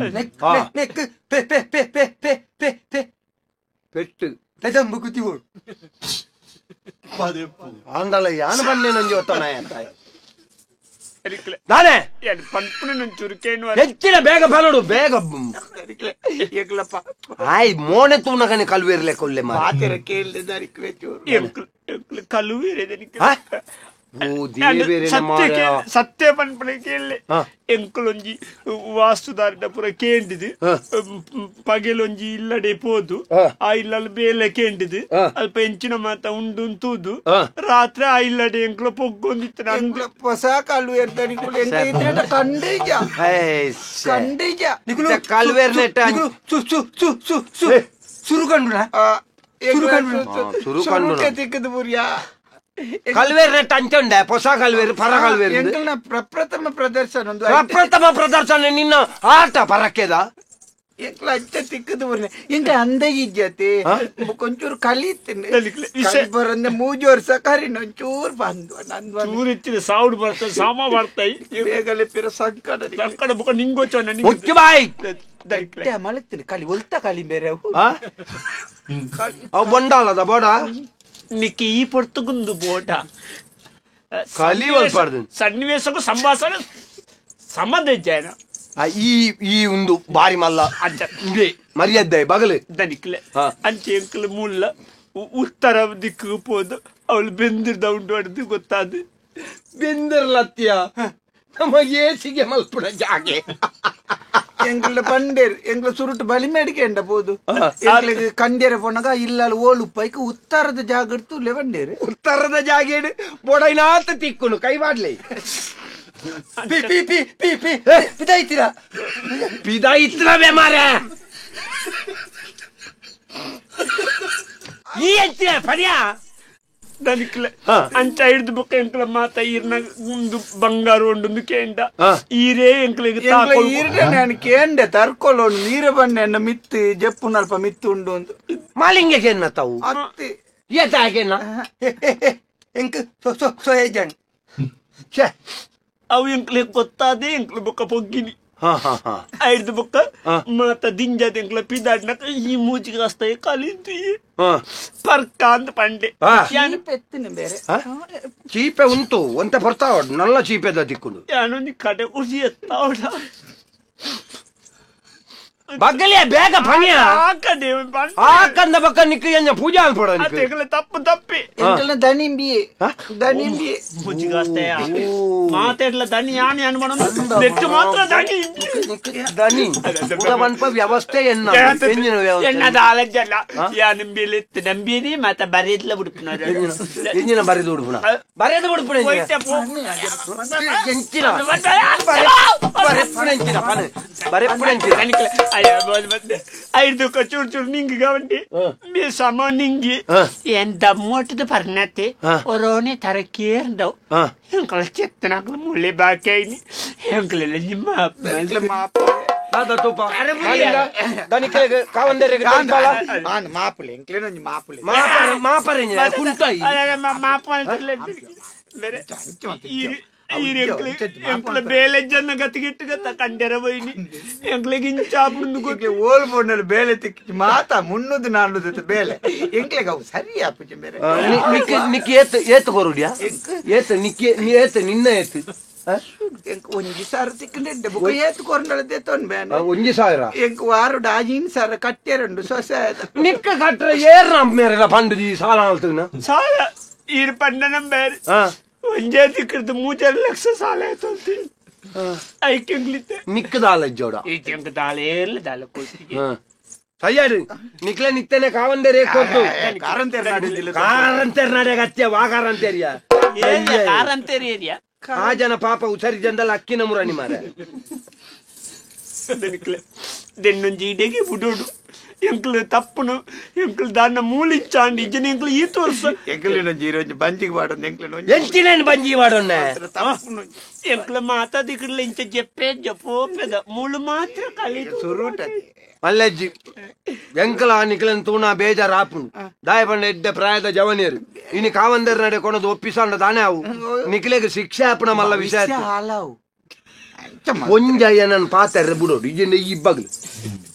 ಪೆಟ್ಟು ತದಂಬು ಕುತಿಗೋಳು ಅಂದಲ್ಲ ಯಾನು ಬಂದೆ ನಂಜಿ ಒತ್ತಣ ನಾನೇ ಹೆಚ್ಚಿನ ಬೇಗ ಬಲಡು ಬೇಗ ಆಯ್ ಮೋನೆ ತೂನಗನೆ ಕಲ್ವೇರ್ಲೆ ಕೊಲ್ಲೆ ಮಾತೆರ ಕೇಳಿದ ಕಲುವೇರೆ ಸತ್ಯ ಪನ್ಪನೆ ಕೇಳಲೆ ಎಂಕುಲೊಂಜಿ ವಾಸ್ತುದಾರಿಡ ಪುರ ಕೇಂಡಿದು ಪಗೆಲೊಂಜಿ ಇಲ್ಲಡೆ ಪೋದು ಆ ಇಲ್ಲಲ್ಲಿ ಬೇಲೆ ಕೇಂಡಿದು ಅಲ್ಪ ಎಂಚಿನ ಮಾತ ಉಂಡು ತೂದು ರಾತ್ರಿ ಆ ಇಲ್ಲಡೆ ಎಂಕ್ಲ ಪೊಗ್ಗೊಂದಿತ್ತು ಹೊಸ ಕಲ್ವೇರ್ ಕಂಡೀಜ ಕಂಡೀಜ ಕಲ್ವೇರ್ ನೆಟ್ಟ ಸುರುಕಂಡು ತಿಕ್ಕದು ಬುರಿಯಾ ಕಲ್ವೇರ್ ನೆಟ್ಟ ಅಂಚುಂಡೆ ಹೊಸ ಕಲ್ವೇರು ಪರ ಕಲ್ವೇರು ಪ್ರಪ್ರಥಮ ಪ್ರದರ್ಶನ ಪ್ರಪ್ರಥಮ ಪ್ರದರ್ಶನ ನಿನ್ನ ಆಟ ಪರಕ್ಕೆದ ಎಂಕ್ಲ ಅಚ್ಚ ತಿಕ್ಕದು ಬರ್ನೆ ಇಂಕ ಅಂದ ಇಜ್ಜತೆ ಕೊಂಚೂರು ಕಲಿತೀನಿ ಬರಂದೆ 3 ವರ್ಷ ಕರಿನ ಒಂಚೂರು ಬಂದು ಚೂರು ಇಚ್ಚಿನ ಸಾವುಡು ಬರ್ತದೆ ಸಾಮ ಬರ್ತಾಯಿ ಬೇಗಲೆ ಪಿರ ಸಂಕಟ ಸಂಕಟ ಬುಕ್ಕ ನಿಂಗೋಚನ ಮುಖ್ಯ ಬಾಯ್ ಮಲಗ್ತೀನಿ ಕಲಿ ಒಲ್ತ ಕಲಿ ಬೇರೆ ಅವು ಬಂಡಾಲದ ಬೋಡ ನಿಕ್ಕಿ ಈ ಪೊರ್ತುಗುಂದು ಬೋಟ ಕಲಿ ಒಲ್ಪಾರ್ದು ಸನ್ನಿವೇಶಕ್ಕೂ ಸಂಭಾಷಣ ಸಂಬಂಧ ಇಜ್ಜಾಯನ ಈ ಒಂದು ಬಾರಿ ಮಲ್ಲ ಮರ್ಯಾದೆ ಬಗಲು ದನಿಕ್ಲೆ ಅಂಚೆ ಎಂಕಲ್ ಮುಲ್ಲ ಉತ್ತರ ದಿಕ್ಕು ಪೋದು ಅವಳು ಬೆಂದಿರ್ದ ಉಂಟು ಹೊಡೆದು ಗೊತ್ತಾದು ಬೆಂದಿರ್ಲತ್ಯ ನಮಗೆ ಏಸಿಗೆ ಮಲ್ಪುಡ ಜಾಗೆ ಎಂಗ್ಲ ಪಂಡೇರ್ ಎಂಗ್ಲ ಸುರುಟು ಬಲಿ ಮೇಡಿಕೆಂಡ ಬೋದು ಕಂಡೇರ ಪೊನಗ ಇಲ್ಲ ಓಲುಪ್ಪೈಕ್ ಉತ್ತರದ ಜಾಗ ತುಲೆ ಬಂಡೇರು ಉತ್ತರದ ಜಾಗೇಡು ಬೊಡೈನಾತ ತಿಕ್ಕುನು ಕೈ ಮಾಡ್ಲಿ ಪಿದಾಯಿತ್ರ ಮಾರೆ ಈ ಅಂಚಿನ ಪರ್ಯ ದನಿಕ್ಲೆ ಅಂಚ ಹಿಡ್ದು ಬುಕ್ಕ ಎಂಕ್ಲ ಮಾತ ಈರ್ನ ಒಂದು ಬಂಗಾರ ಒಂದು ಕೇಂಡ ಈರೇ ಎಂಕ್ಲಿಗೆ ನಾನು ಕೇಂಡೆ ತರ್ಕೊಳ್ಳೋನು ನೀರ ಬಣ್ಣೆನ್ನ ಮಿತ್ತು ಜಪ್ಪು ನಲ್ಪ ಮಿತ್ತು ಉಂಡು ಒಂದು ಮಾಲಿಂಗೆ ಕೇನ್ನ ತಾವು ಅತ್ತೆ ಏತ ಹಾಗೇನ ಎಂಕ್ ಸೊಯಜನ್ ಅವು ಎಂಕ್ಲೆ ಗೊತ್ತಾದೆ ಎಂಕ್ಲು ಬೊಕ್ಕ ಪೊಗ್ಗಿನಿ ಹಾ ಹಾ ಹಾ ಐದು ಬೊಕ್ಕ ಮತ್ತ ದಿಂಜದ ಎಂಕ್ಲ ಪಿದಾಡ್ನಕ ಈ ಮೂಜಿಗೆ ಅಸ್ತಾಯ ಕಲಿತು ಪರ್ಕ ಅಂತ ಪಂಡೆ ಎತ್ತಿನ ಬೇರೆ ಚೀಪೆ ಉಂಟು ಒಂತ ಬರ್ತಾವ ನಲ್ಲ ಚೀಪೆದ ದಿಕ್ಕುಂಡು ಯಾನೊಂದು ಕಡೆ ಖುಷಿ ಎತ್ತಾವಡ ಬಗ್ಗಲಿಯ ಬೇಗ ಪಣಿಯ ಆಕಂದ ಬಕ್ಕ ನಿಕ್ಕು ಎಂಜ ಪೂಜಾ ಅನ್ಪಡ ತಪ್ಪು ತಪ್ಪಿ ದಣಿಂಬಿ ಮುಚ್ಚಿಗಾಸ್ತೆಯ ಮಾತಾಡ್ಲ ದಣಿ ಯಾಣಿ ಅನ್ಮಾಡ ನೆಟ್ಟು ಮಾತ್ರ ದಣಿ ದನಿ ಪುಡವನ್ಪ ವ್ಯವಸ್ಥೆ ಎನ್ನದ ಆಲಜ್ಜಲ್ಲ ಯಾ ನಂಬಿಲಿ ನಂಬಿರಿ ಮತ್ತ ಬರೆದ್ಲ ಬಿಡ್ಪುನ ಎಂಜಿನ ಬರೆದು ಬಿಡ್ಪುನ ಬರೆದು ಬಿಡ್ಪುನ ಎಂಚಿನ ಬರೆಪುನ ಐದು ಚೂರ್ ಚೂರ್ ನಿಂಗಿ ಗವಂಟಿ ಮೀ ಸಮ ನಿಂಗಿ ಎಂತ ಮೋಟದ ಪರ್ಣತೆ ಒರೋನೆ ತರಕೇರ್ದವ್ ಹೆಂಕಲ ಚೆತ್ತನಾಗ್ಲ ಮುಳ್ಳಿ ಬಾಕಿ ಐನಿ ಹೆಂಕಲೆಲ್ಲ ನಿಮ್ಮ ಬೇಲೆ ಜನ ಗತಿಗಿಟ್ಟು ಗತ್ತ ಕಂಡೆರ ಬೈನಿ ಎಂಕ್ಲೆಗೆ ಇಂಚಾಪುಂದು ಓಲ್ಬೋನಲ್ಲಿ ಬೇಲೆ ತಿಕ್ಕಿ ಮಾತಾ ಮುನ್ನೂದು ನಾನ್ನೂದು ಬೇಲೆ ಎಂಕ್ಲೆಗೆ ಅವು ಸರಿ ಆಪುಜಿ ಬೇರೆ ನಿಕ್ಕಿ ಏತು ಕೊರುಡಿಯಾ ಏತು ನಿಕ್ಕಿ ಏತು ನಿನ್ನ ಏತು ಒಂಜಿ ಸಾರ ತಿಕ್ಕಂಡೆ ಬುಕ್ಕ ಏತು ಕೊರಂಡಳದೆ ತೊಂದ್ ಒಂಜಿ ಸಾವಿರ ಎಂಕ್ ವಾರು ಡಾಜಿನ್ ಸಾರ ಕಟ್ಟೆರಂಡು ಸೊಸೆ ನಿಕ್ಕ ಕಟ್ರೆ ಏರ್ ಮೇರೆಲ್ಲ ಪಂಡು ಸಾಲ ಆಳ್ತುನ ಸಾಲ ಈರ್ ಪಂಡನ ಬೇರೆ ಒಂಜೇ ತಿಕ್ಕದ್ದು 3 ಲಕ್ಷ ಸಾಲ ಆಯ್ತು ಐಕ್ಯಂಗ್ಲಿತ್ತೆ ನಿಕ್ಕದಾಲ ಜೋಡ ಈಚೆಂಕ ದಾಳೆ ಏರ್ಲ ದಾಲ ಕೋಸಿಗೆ ಸಯ್ಯಾರು ನಿಕ್ಲೆ ನಿತ್ತನೆ ಕಾವಂದೇರಿ ಕೊಟ್ಟು ಕಾರಂತೇರ್ ನಡೆ ಗತ್ಯ ವಾ ಕಾರಂತೇರಿಯ ಕಾರಂತೇರಿ ಏರಿಯಾ ಆ ಜನ ಪಾಪ ಉಸರಿ ಜನದಲ್ಲಿ ಅಕ್ಕಿನ ಮುರಾಣಿ ಮಾರ ದೆನ್ನೊಂಜಿ ಇಡೆಗೆ ಬುಡೋಡು ಎಂಕ್ಲು ತಪ್ಪುನು ಎಂಕ್ಲು ದಾನ ಮೂಲಿಂಚಾಂಡಿ ಇಜ್ಜನ ಎಂಕ್ಲು ಈ ತೋರ್ಸ ಎಂಕ್ಲಿನೊಂಜಿ ಇರೋಂಜಿ ಬಂಜಿಗೆ ಮಾಡೋದು ಎಂಕ್ಲಿನೊಂಜಿ ಎಂಚಿನೇನು ಬಂಜಿ ಮಾಡೋಣ ಎಂಕ್ಲ ಮಾತಾದಿಕ್ರಲ್ಲ ಇಂಚ ಜಪ್ಪೆ ಜಪೋಪೆದ ಮೂಳು ಮಾತ್ರ ಕಲಿತು ಸುರುಟ ಮಲ್ಲಜ್ಜಿ ಎಂಕಲ ನಿಕ್ಲನ್ ತೂಣ ಬೇಜಾರ್ ಆಪು ದಾಯ ಬಂಡ ಎಡ್ಡ ಪ್ರಾಯದ ಜವನಿಯರು ಇನಿ ಕಾವಂದರ್ ನಡೆ ಕೊನದು ಒಪ್ಪಿಸಂಡ ದಾನೆ ಅವು ನಿಕ್ಲೆಗೆ ಶಿಕ್ಷೆ ಆಪಣ ಮಲ್ಲ ವಿಷಯ ಒಂಜಯ್ಯ ನನ್ ಪಾತ್ರೆ ಬಿಡೋಡು ಇಜೆಂಡ ಈ ಬಗ್ಲು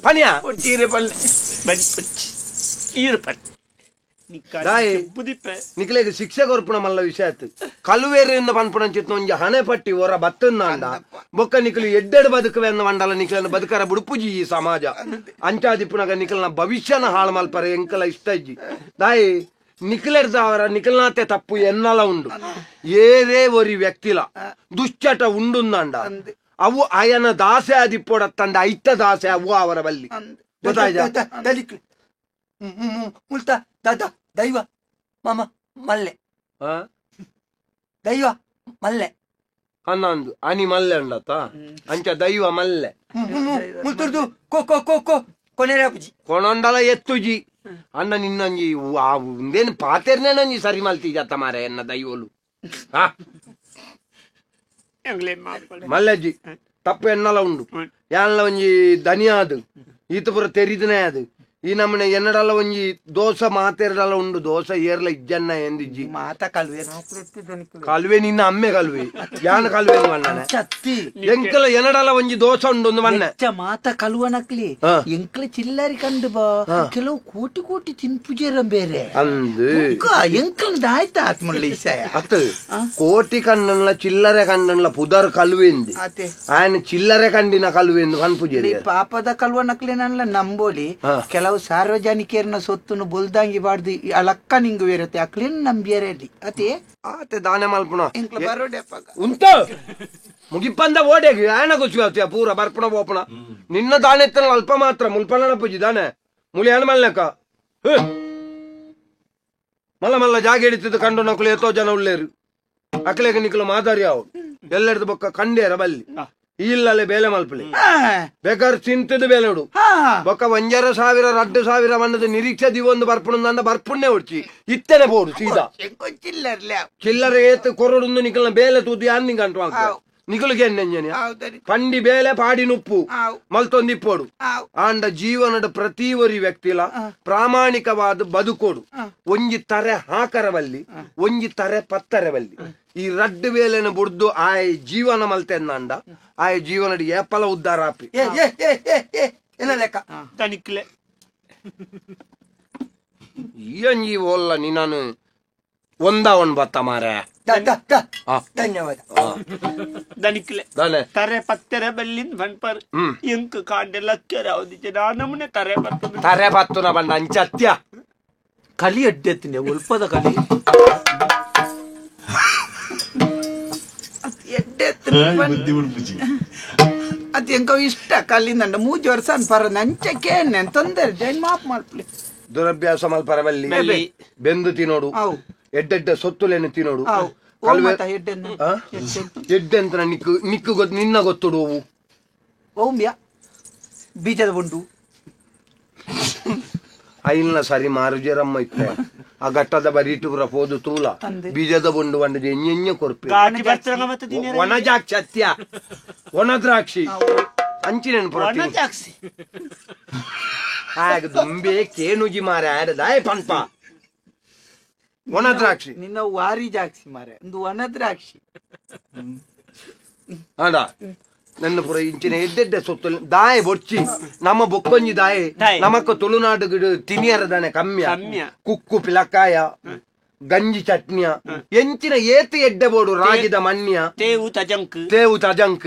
ಪನಿಯ ನಿಕ್ಲೆಗೆ ಶಿಕ್ಷೆ ಕೊರ್ಪುಣ ಮಲ್ಲ ವಿಷಯ ಕಲುವೇರಿಂದ ಪನ್ಪುಣ ಚಿತ್ನ ಒಂಜಿ ಹಣೆ ಪಟ್ಟಿ ಹೊರ ಬತ್ತಂದ ಬೊಕ್ಕ ನಿಕ್ಲು ಎಡ್ಡೆಡ್ ಬದುಕವೆ ಅನ್ನ ಮಂಡಲ ನಿಕ್ಲನ್ನ ಬದುಕರ ಬುಡುಪುಜಿ ಈ ಸಮಾಜ ಅಂಚಾದಿಪ್ಪುನಗ ನಿಕ್ಲನ ಭವಿಷ್ಯನ ಹಾಳು ಮಲ್ಪರೆ ಎಂಕಲ ಇಷ್ಟ ಇಜ್ಜಿ ದಾಯಿ ನಿಕ್ಲೆರ್ದವರ ನಿಕ್ಲನಾತೆ ತಪ್ಪು ಎನ್ನಲ ಉಂಡು ಏರೇ ಒರಿ ವ್ಯಕ್ತಿಲ ದುಶ್ಚಟ ಉಂಡುಂದಂಡ ಅವು ಅಯನ ದಾಸೆ ಆದಿಪ್ಪೊಡತ್ತಂಡ ಐತ ದಾಸೆ ಅವು ಅವರ ಬಲ್ಲಿ ಮುಲ್ತಾ ದಾದಾ ದೈವ ಮಾಮ ಮಲ್ಲೆ ದೈವ ಮಲ್ಲೆ ಹನ್ನೊಂದು ಅನಿ ಮಲ್ಲೆ ಉಂಡತ್ತ ಅಂಚ ದೈವ ಮಲ್ಲೆ ಮುಲ್ತುರ್ದು ಕೋ ಕೋ ಕೋ ಕೋ ಕೊನೆರಾಪುಜಿ ಕೊನೊಂಡಲ ಎತ್ತುಜಿ ಅಣ್ಣ ನಿನ್ನಂಜಿ ಉಂದೇನು ಪಾತೆರ್ನೇನಂಜಿ ಸರಿ ಮಲ್ತಿಜತ್ತ ಮಾರ ಎನ್ನ ದೈವಲು ಮಲ್ಲಜ್ಜಿ ತಪ್ಪು ಎನ್ನಲ ಉಂಡು ಯಾನಲ ಒಂಜಿ ದನಿಯಾದು ಈತ ಪುರ ತೆರಿದನೇ ಅದು ಈ ನಮ್ಮನೆ ಎನ್ನಡಲ್ಲ ಒಂಜಿ ದೋಸ ಮಾತೆರಡಲ್ಲ ಉಂಡು ದೋಸ ಏರ್ಲ ಇಜ್ಜನ್ನ ಎಂದಿಜ್ಜಿ ಮಾತಾ ಕಲ್ವೆ ಕಲ್ವೆ ನಿನ್ನ ಅಮ್ಮೆ ಕಲ್ವೆ ಯಾನ ಕಲ್ವೆ ಮಣ್ಣನೆ ಎಂಕಲ ಎನ್ನಡಲ್ಲ ಒಂಜಿ ದೋಸ ಉಂಡು ಒಂದು ಮಣ್ಣೆ ಮಾತಾ ಕಲ್ವನಕ್ಲಿ ಎಂಕ್ಲ ಚಿಲ್ಲರಿ ಕಂಡು ಬಾ ಕೆಲವು ಕೋಟಿ ಕೋಟಿ ತಿನ್ಪುಜೇರ ಬೇರೆ ಅಂದು ಎಂಕ್ಲದ ಆಯ್ತಾ ಆತ್ಮಲ್ಲ ಇಸಾಯ ಅತ್ ಕೋಟಿ ಕಂಡನ್ಲ ಚಿಲ್ಲರೆ ಕಂಡನ್ಲ ಪುದರ್ ಕಲ್ವೆಂದು ఆయన ಚಿಲ್ಲರೆ ಕಂಡಿನ ಕಲ್ವೆಂದು ಕನ್ಪುಜೇರಿ ಪಾಪದ ಕಲ್ವನಕ್ಲಿ ನನ್ಲ ನಂಬೋಲಿ ಕೆಲವು ಸಾರ್ವಜನಿಕರನ್ನ ಸೊತ್ತುನು ಬೊಲ್ದಾಂಗಿ ಬಾಡ್ದು ಅಲಕ್ಕ ನಿಂಗು ಇರುತ್ತೆ ಅಕ್ಲೇನು ನಂಬಿಯರಲ್ಲಿ ಅದೇ ಆತೆ ದಾನೆ ಮಲ್ಪುಣ ಬರೋಡೆ ಉಂಟ ಮುಗಿಪ್ಪಂದ ಓಡೆಗೆ ಆಯನ ಗೊತ್ತಿಯ ಪೂರ ಬರ್ಪಣ ಬೋಪಣ ನಿನ್ನ ದಾನೆ ಎತ್ತನ ಅಲ್ಪ ಮಾತ್ರ ಮುಲ್ಪಣ ಪೂಜಿ ದಾನೆ ಮುಳಿ ಹಣ ಮಲ್ನಕ ಮಲ್ಲ ಮಲ್ಲ ಜಾಗ ಹಿಡಿತಿದ್ದು ಕಂಡು ನಕಲು ಎತ್ತೋ ಜನ ಉಳ್ಳೇರು ಅಕ್ಲೆಗೆ ನಿಕ್ಲು ಮಾದಾರಿ ಅವು ಎಲ್ಲರದು ಬೊಕ್ಕ ಕಂಡೇರ ಬಲ್ಲಿ ಇಲ್ಲಲೆ ಬೇಲೆ ಮಲ್ಪಲಿ ಬೇಕಾದ್ರೆ ಚಿಂತದ ಬೇಲೆಡು ಬೊಕ್ಕ 1,500 ಮಣ್ಣದ ನಿರೀಕ್ಷೆ ದಿವೊಂದು ಬರ್ಪುಣಂದ ಬರ್ಪುಣ್ಣೆ ಹೊಡ್ಚಿ ಇತ್ತನೆ ಬೋಡು ಸೀದಾ ಚಿಲ್ಲರೆ ಏತ್ ಕೊರಡು ನಿಕಲ್ನ ಬೇಲೆ ತೂದು ಯಾನ್ ನಿಂಗಂಟು ನಿಕಲ್ಗೆ ಎಣ್ಣೆಂಜನೆ ಪಂಡಿ ಬೇಲೆ ಪಾಡಿ ನುಪ್ಪು ಮಲ್ತೊಂದಿಪ್ಪೋಡು ಆಂಡ ಜೀವನದ ಪ್ರತಿ ಒರಿ ವ್ಯಕ್ತಿಲ ಪ್ರಾಮಾಣಿಕವಾದ ಬದುಕೋಡು ಒಂಜಿ ತರೆ ಹಾಕರವಲ್ಲಿ ಒಂಜಿ ತರೆ ಪತ್ತರವಲ್ಲಿ ಈ ರಡ್ಡು ವೇಲೆನ ಬುಡ್ದು ಆಯ್ ಜೀವನ ಮಲ್ತೆಂದಂಡ ಆಯ್ ಜೀವನಡಿ ಏಪಲ ಉದ್ದಾರ ಆಪಿ ಏನ ಲೆಕ್ಕ ತನಿಕ್ಲೆ ಈ ಒಲ್ಲ ನೀನು ಒಂದ ಒಂದ್ ಬತ್ತ ಮಾರೆ ಧನ್ಯವಾದ ದನಿಕ್ಲೆ ತರೆ ಪತ್ತೆರೆ ಬೆಲ್ಲಿಂದ ಬಣ್ಪರ್ ಎಂಕ್ ಕಾಂಡೆ ಲಕ್ಕರೆ ಅವಧಿಗೆ ನಮ್ಮನೆ ತರೆ ಬರ್ತದೆ ತರೆ ಬತ್ತುನ ಬಂದ ಅಂಚತ್ಯ ಕಲಿ ಎಡ್ಡೆತ್ತಿನ ಉಲ್ಪದ ಕಲಿ ಅದ್ ಎಂಕ ಇಷ್ಟ ಕಲ್ಲಿಂದ 3 ವರ್ಷ ಅನ್ಪಾರ ನಂಚಕ್ಕೆ ತೊಂದರೆ ಜೈನ್ ಮಾಪ್ ಮಾಡ್ಲಿ ದುರಭ್ಯಾಸ ಮಲ್ಪರವಲ್ಲಿ ಬೆಂದು ತಿನ್ನೋಡು ಎಡ್ಡೆಡ್ಡ ಸೊತ್ತುಲೆನ್ನು ತಿನ್ನೋಡು ಎಡ್ಡೆಂತ ನಿಕ್ಕು ನಿನ್ನ ಗೊತ್ತುಡು ಓಮ್ಯಾ ಬೀಜದ ಬಂಡು ಐಲ್ನ ಸರಿ ಮಾರುಜರಮ್ಮ ಇತ್ತೆ ಆ ಘಟ್ಟದ ಬರೀಟು ಪುರ ಪೋದು ತೂಲ ಬೀಜದ ಬೊಂಡು ಬಂಡದ ಎಣ್ಣೆ ಕೊರ್ಪಿ ಒಣ ಜಾಕ್ಷಿ ಅತ್ಯ ಒಣ ದ್ರಾಕ್ಷಿ ಅಂಚಿನ ಹಾಗೆ ದುಂಬೆ ಕೇನುಜಿ ಮಾರ ಆಡದಾಯ್ ಪಂಪ ಒಣ ದ್ರಾಕ್ಷಿ ನಿನ್ನ ವಾರಿ ಜಾಕ್ಷಿ ಮಾರೆ ಒಂದು ಒಣ ದ್ರಾಕ್ಷಿ ಆಡ ನನ್ನ ಪುರ ಇಂಚಿನ ಎಡ್ಡೆಡ್ಡೆ ಸೊತ್ತು ದಾಯೆ ಬೊಚ್ಚಿ ನಮ್ಮ ಬೊಕ್ಕೊಂಜಿ ದಾಯೆ ನಮಕ್ಕ ತುಳುನಾಡು ತಿನಿಯರದಾನೆ ಕಮ್ಮಿಯ ಕುಕ್ಕು ಪಿಲಕ್ಕಾಯ ಗಂಜಿ ಚಟ್ನಿಯ ಎಂಚಿನ ಏತು ಎಡ್ಡೆ ಬೋಡು ರಾಗಿದ ಮನ್ಯ ತೇವು ತಜಂಕ್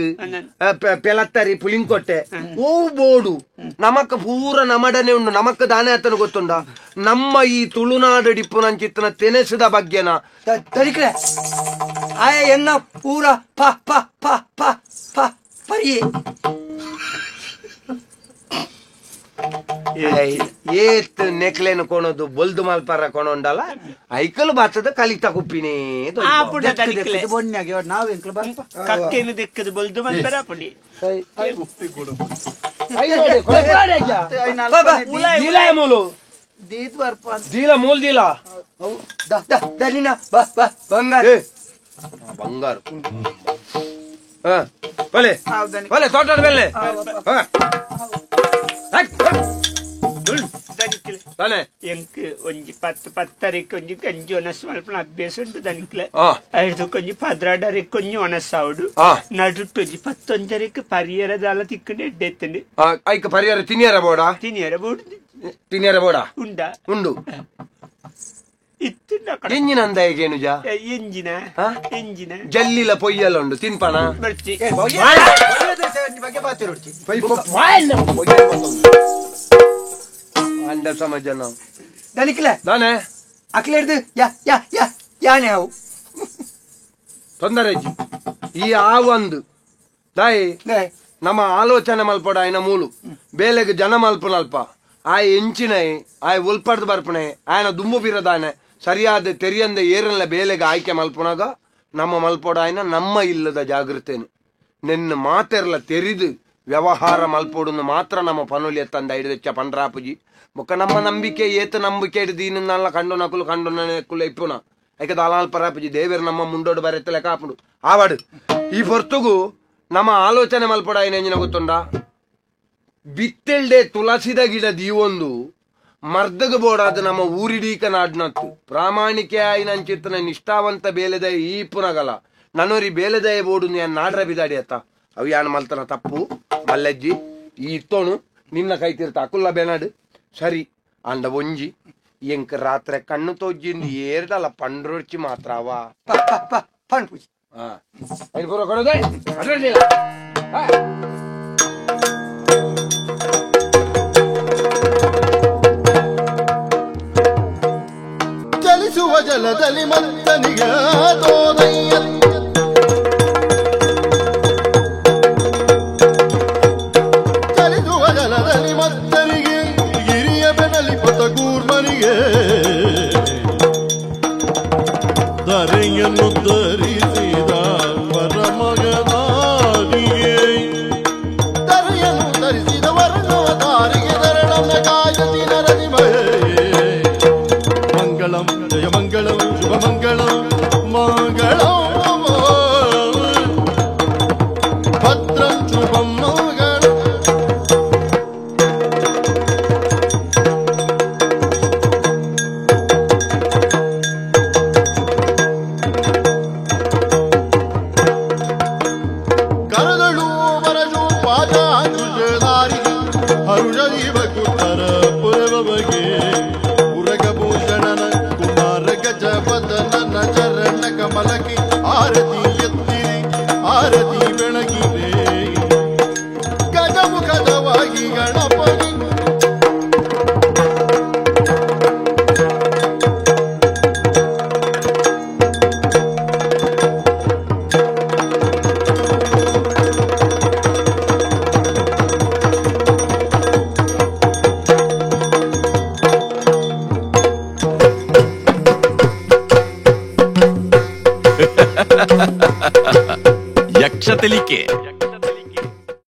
ಪೆಲತ್ತರಿ ಪುಲಿಂಕೊಟ್ಟೆ ಓ ಬೋಡು ನಮಕ್ಕ ಪೂರ ನಮಡನೆ ಉಂಡು ನಮಕ್ಕ ದಾನೆ ಅತ್ತನ ಗೊತ್ತುಂಡ ನಮ್ಮ ಈ ತುಳುನಾಡು ಡಿಪ್ಪು ನಂಚಿತ್ತನ ತೆನೆಸಿದ ಬಗ್ಗೆನ ತರಿಕ್ರೆ ಆಯ ಎನ್ನ ಪೂರ ಪ ಪ ಪ ಪ ಪ ಪರಿ ಏತ್ ನೆಕ್ಲೇನು ಕೊಣೋದು ಬೊಲ್ದು ಮಲ್ಪರ ಕೊಣೊಂಡಲ್ಲ ಐಕಲ್ ಬಾತದ ಕಲಿತ ಕುಪ್ಪಿನೇ ಬೊಣ್ಣಾಗೆ ನಾವ್ ಎಂಕ್ಲು ಬರ್ಪ ಕಕ್ಕೇನು ದೆಕ್ಕದು ಬೊಲ್ದು ಮಲ್ಪರ ಪುಡಿ ದೀದ್ ಬರ್ಪ ದೀಲ ಮೂಲ್ ದೀಲ ಬಂಗಾರ ಬಂಗಾರ ಬಲೆ ಬಲೆ ತೋಟದ ಬೆಲೆ ಎಂಕ್ ಒಂಜಿ ಪತ್ತರೆಕ್ ಒಂಜಿ ಗಂಜಿ ಒಣಸ್ ಮಲ್ಪನ ಅಭ್ಯಾಸ ಉಂಟು ದನಿಕ್ಲೆ ಐದು ಕೊಂಜಿ 16 ಕೊಂಜಿ ಒಣಸಾವುಡು ನಡುಟ್ಟು 11 ಪರಿಯರದಾಲ ತಿಕ್ಕಂಡು ಎಡ್ಡೆತ್ತಂಡು ಐಕ ಪರಿಯರ ತಿನಿಯರ ಬೋಡ ಉಂಡ ಉಂಡು ಎಂಜಿನ ಅಂದ ಹೇಗೇನುಜ ಎಂಜಿನ ಜಲ್ಲಿಲ ಪೊಯ್ಯಲ್ಲ ಉಂಡು ತಿನ್ಪಣ ಅಂಡ ಸಮಾಜ ನಾವು ದನಿಕ್ಲೆ ನಾನೇ ಅಕ್ಲೆ ಹಿಡ್ದು ಯಾನೆ ಹಾವು ತೊಂದರೆ ಈ ಆವೊಂದು ದಾಯಿ ನಮ್ಮ ಆಲೋಚನೆ ಮಲ್ಪಡ ಆಯ್ನ ಮೂಲು ಬೇಲೆಗೆ ಜನ ಮಲ್ಪನಲ್ಪ ಆಯ್ ಎಂಚಿನೈ ಆಯ್ ಉಲ್ಪಡ್ದು ಬರ್ಪಣೆ ಆಯ್ನ ದುಂಬು ಬಿರದಾನೆ ಸರಿಯಾದ ತೆರಿಯಂದ ಏರಲ್ಲ ಬೇಲೆಗೆ ಆಯ್ಕೆ ಮಲ್ಪನಾಗ ನಮ್ಮ ಮಲ್ಪೋಡ ಆಯ್ನ ನಮ್ಮ ಇಲ್ಲದ ಜಾಗೃತೇನು ನಿನ್ನ ಮಾತೆರ್ಲ ತೆರಿದು ವ್ಯವಹಾರ ಮಲ್ಪೋಡು ಮಾತ್ರ ನಮ್ಮ ಪನುಲಿ ಎತ್ತಂದ ಹಿಡಿದೆಚ್ಚ ಪಂಡ್ರಾಪುಜಿ ಮುಖ ನಮ್ಮ ನಂಬಿಕೆ ಏತು ನಂಬಿಕೆ ಹಿಡಿದೀನಲ್ಲ ಕಂಡು ನಕುಲು ಇಪ್ಪುನ ಯಾಕೆ ದಾಲಾಲ್ ಪರಾಪುಜಿ ದೇವೇರು ನಮ್ಮ ಮುಂಡೋಡು ಬರೆತ್ತಲೆ ಕಾಪುಡು ಆವಾಡು ಈ ಹೊರ್ತುಗು ನಮ್ಮ ಆಲೋಚನೆ ಮಲ್ಪಡ ಏನೇಂಜಿನ ಗೊತ್ತುಂಡ ಬಿತ್ತೆಲ್ಡೆ ತುಳಸಿದ ಗಿಡ ದೀವೊಂದು ಮರ್ದಗ ಬೋಡಾದ ನಮ್ಮ ಊರಿಡೀಕ ನಾಡ್ನತ್ತು ಪ್ರಾಮಾಣಿಕೆ ಆಯ್ನಂಚಿತ್ತನ ನಿಷ್ಠಾವಂತ ಬೇಲೆದಯ ಈ ಪುನಗಲ ನನ್ನೋರಿ ಬೇಲೆದಯ ಬೋಡು ನಾಡ್ರ ಬಿದಾಡಿ ಅತ್ತ ಅವು ಯಾನ್ ಮಲ್ತನ ತಪ್ಪು ಮಲ್ಲಜ್ಜಿ ಈ ಇತ್ತೋಣು ನಿನ್ನ ಕೈತಿರ್ತ ಅಕುಲ್ಲ ಬೆನಾಡು ಸರಿ ಅಂಡ ಒಂಜಿ ಎಂಕ್ ರಾತ್ರಿ ಕಣ್ಣು ತೋಜ್ಜಿಂದು ಏರ್ದಲ್ಲ ಪಂಡ್ರೊಡ್ಚಿ ಮಾತ್ರ ಅವ ಪಣ್ ಪೂಜಿ ಪೂರ ಕೊಡೋದೇ ಚಲಿಸುವ ಜಲದಲ್ಲಿ ಮಂತನಿಗೆ ತೋದಯ್ಯ ಚಲಿಸುವ ಜಲದಲ್ಲಿ ಮಂತನಿಗೆ ಗಿರಿಯ ಬೆನಲಿ ಪೊತ ಕೂರ್ಮನಿಗೆ ಧರೆಯನ್ನು ಧರಿಸಿದ ವರಮಗದಾರಿಗೆ ಧರೆಯನ್ನು ಧರಿಸಿದ ವರನವದಾರಿಗೆ ಧರಣನ ಕಾಯತಿ ನರದಿಮೇ ಮಂಗಳಂ ಜಯ ಮಂಗಳಂ ಶುಭ ಮಂಗಳಂ ಮಂಗಳಂ ಕರದಳು ವರಜು ಪಾದಾಂಕುಶಧಾರಿ ಹರುಷ ಜೀವ ಕುಟ್ಟರ ಪುರವ ಬಗೆ ಉರಗಭೂಷಣನ ಕುಮಾರ ಗಜಪದನ ಚರಣ ಕಮಲಕ್ಕೆ ಆರತಿ ಎತ್ತಿರಿ ಆರತಿ ಬೆಳಗಿರೆ ಗಜಮುಖದವಾಗಿ ಗಣಪತಿ ಯಕ್ಷತೆಲಿಕೆ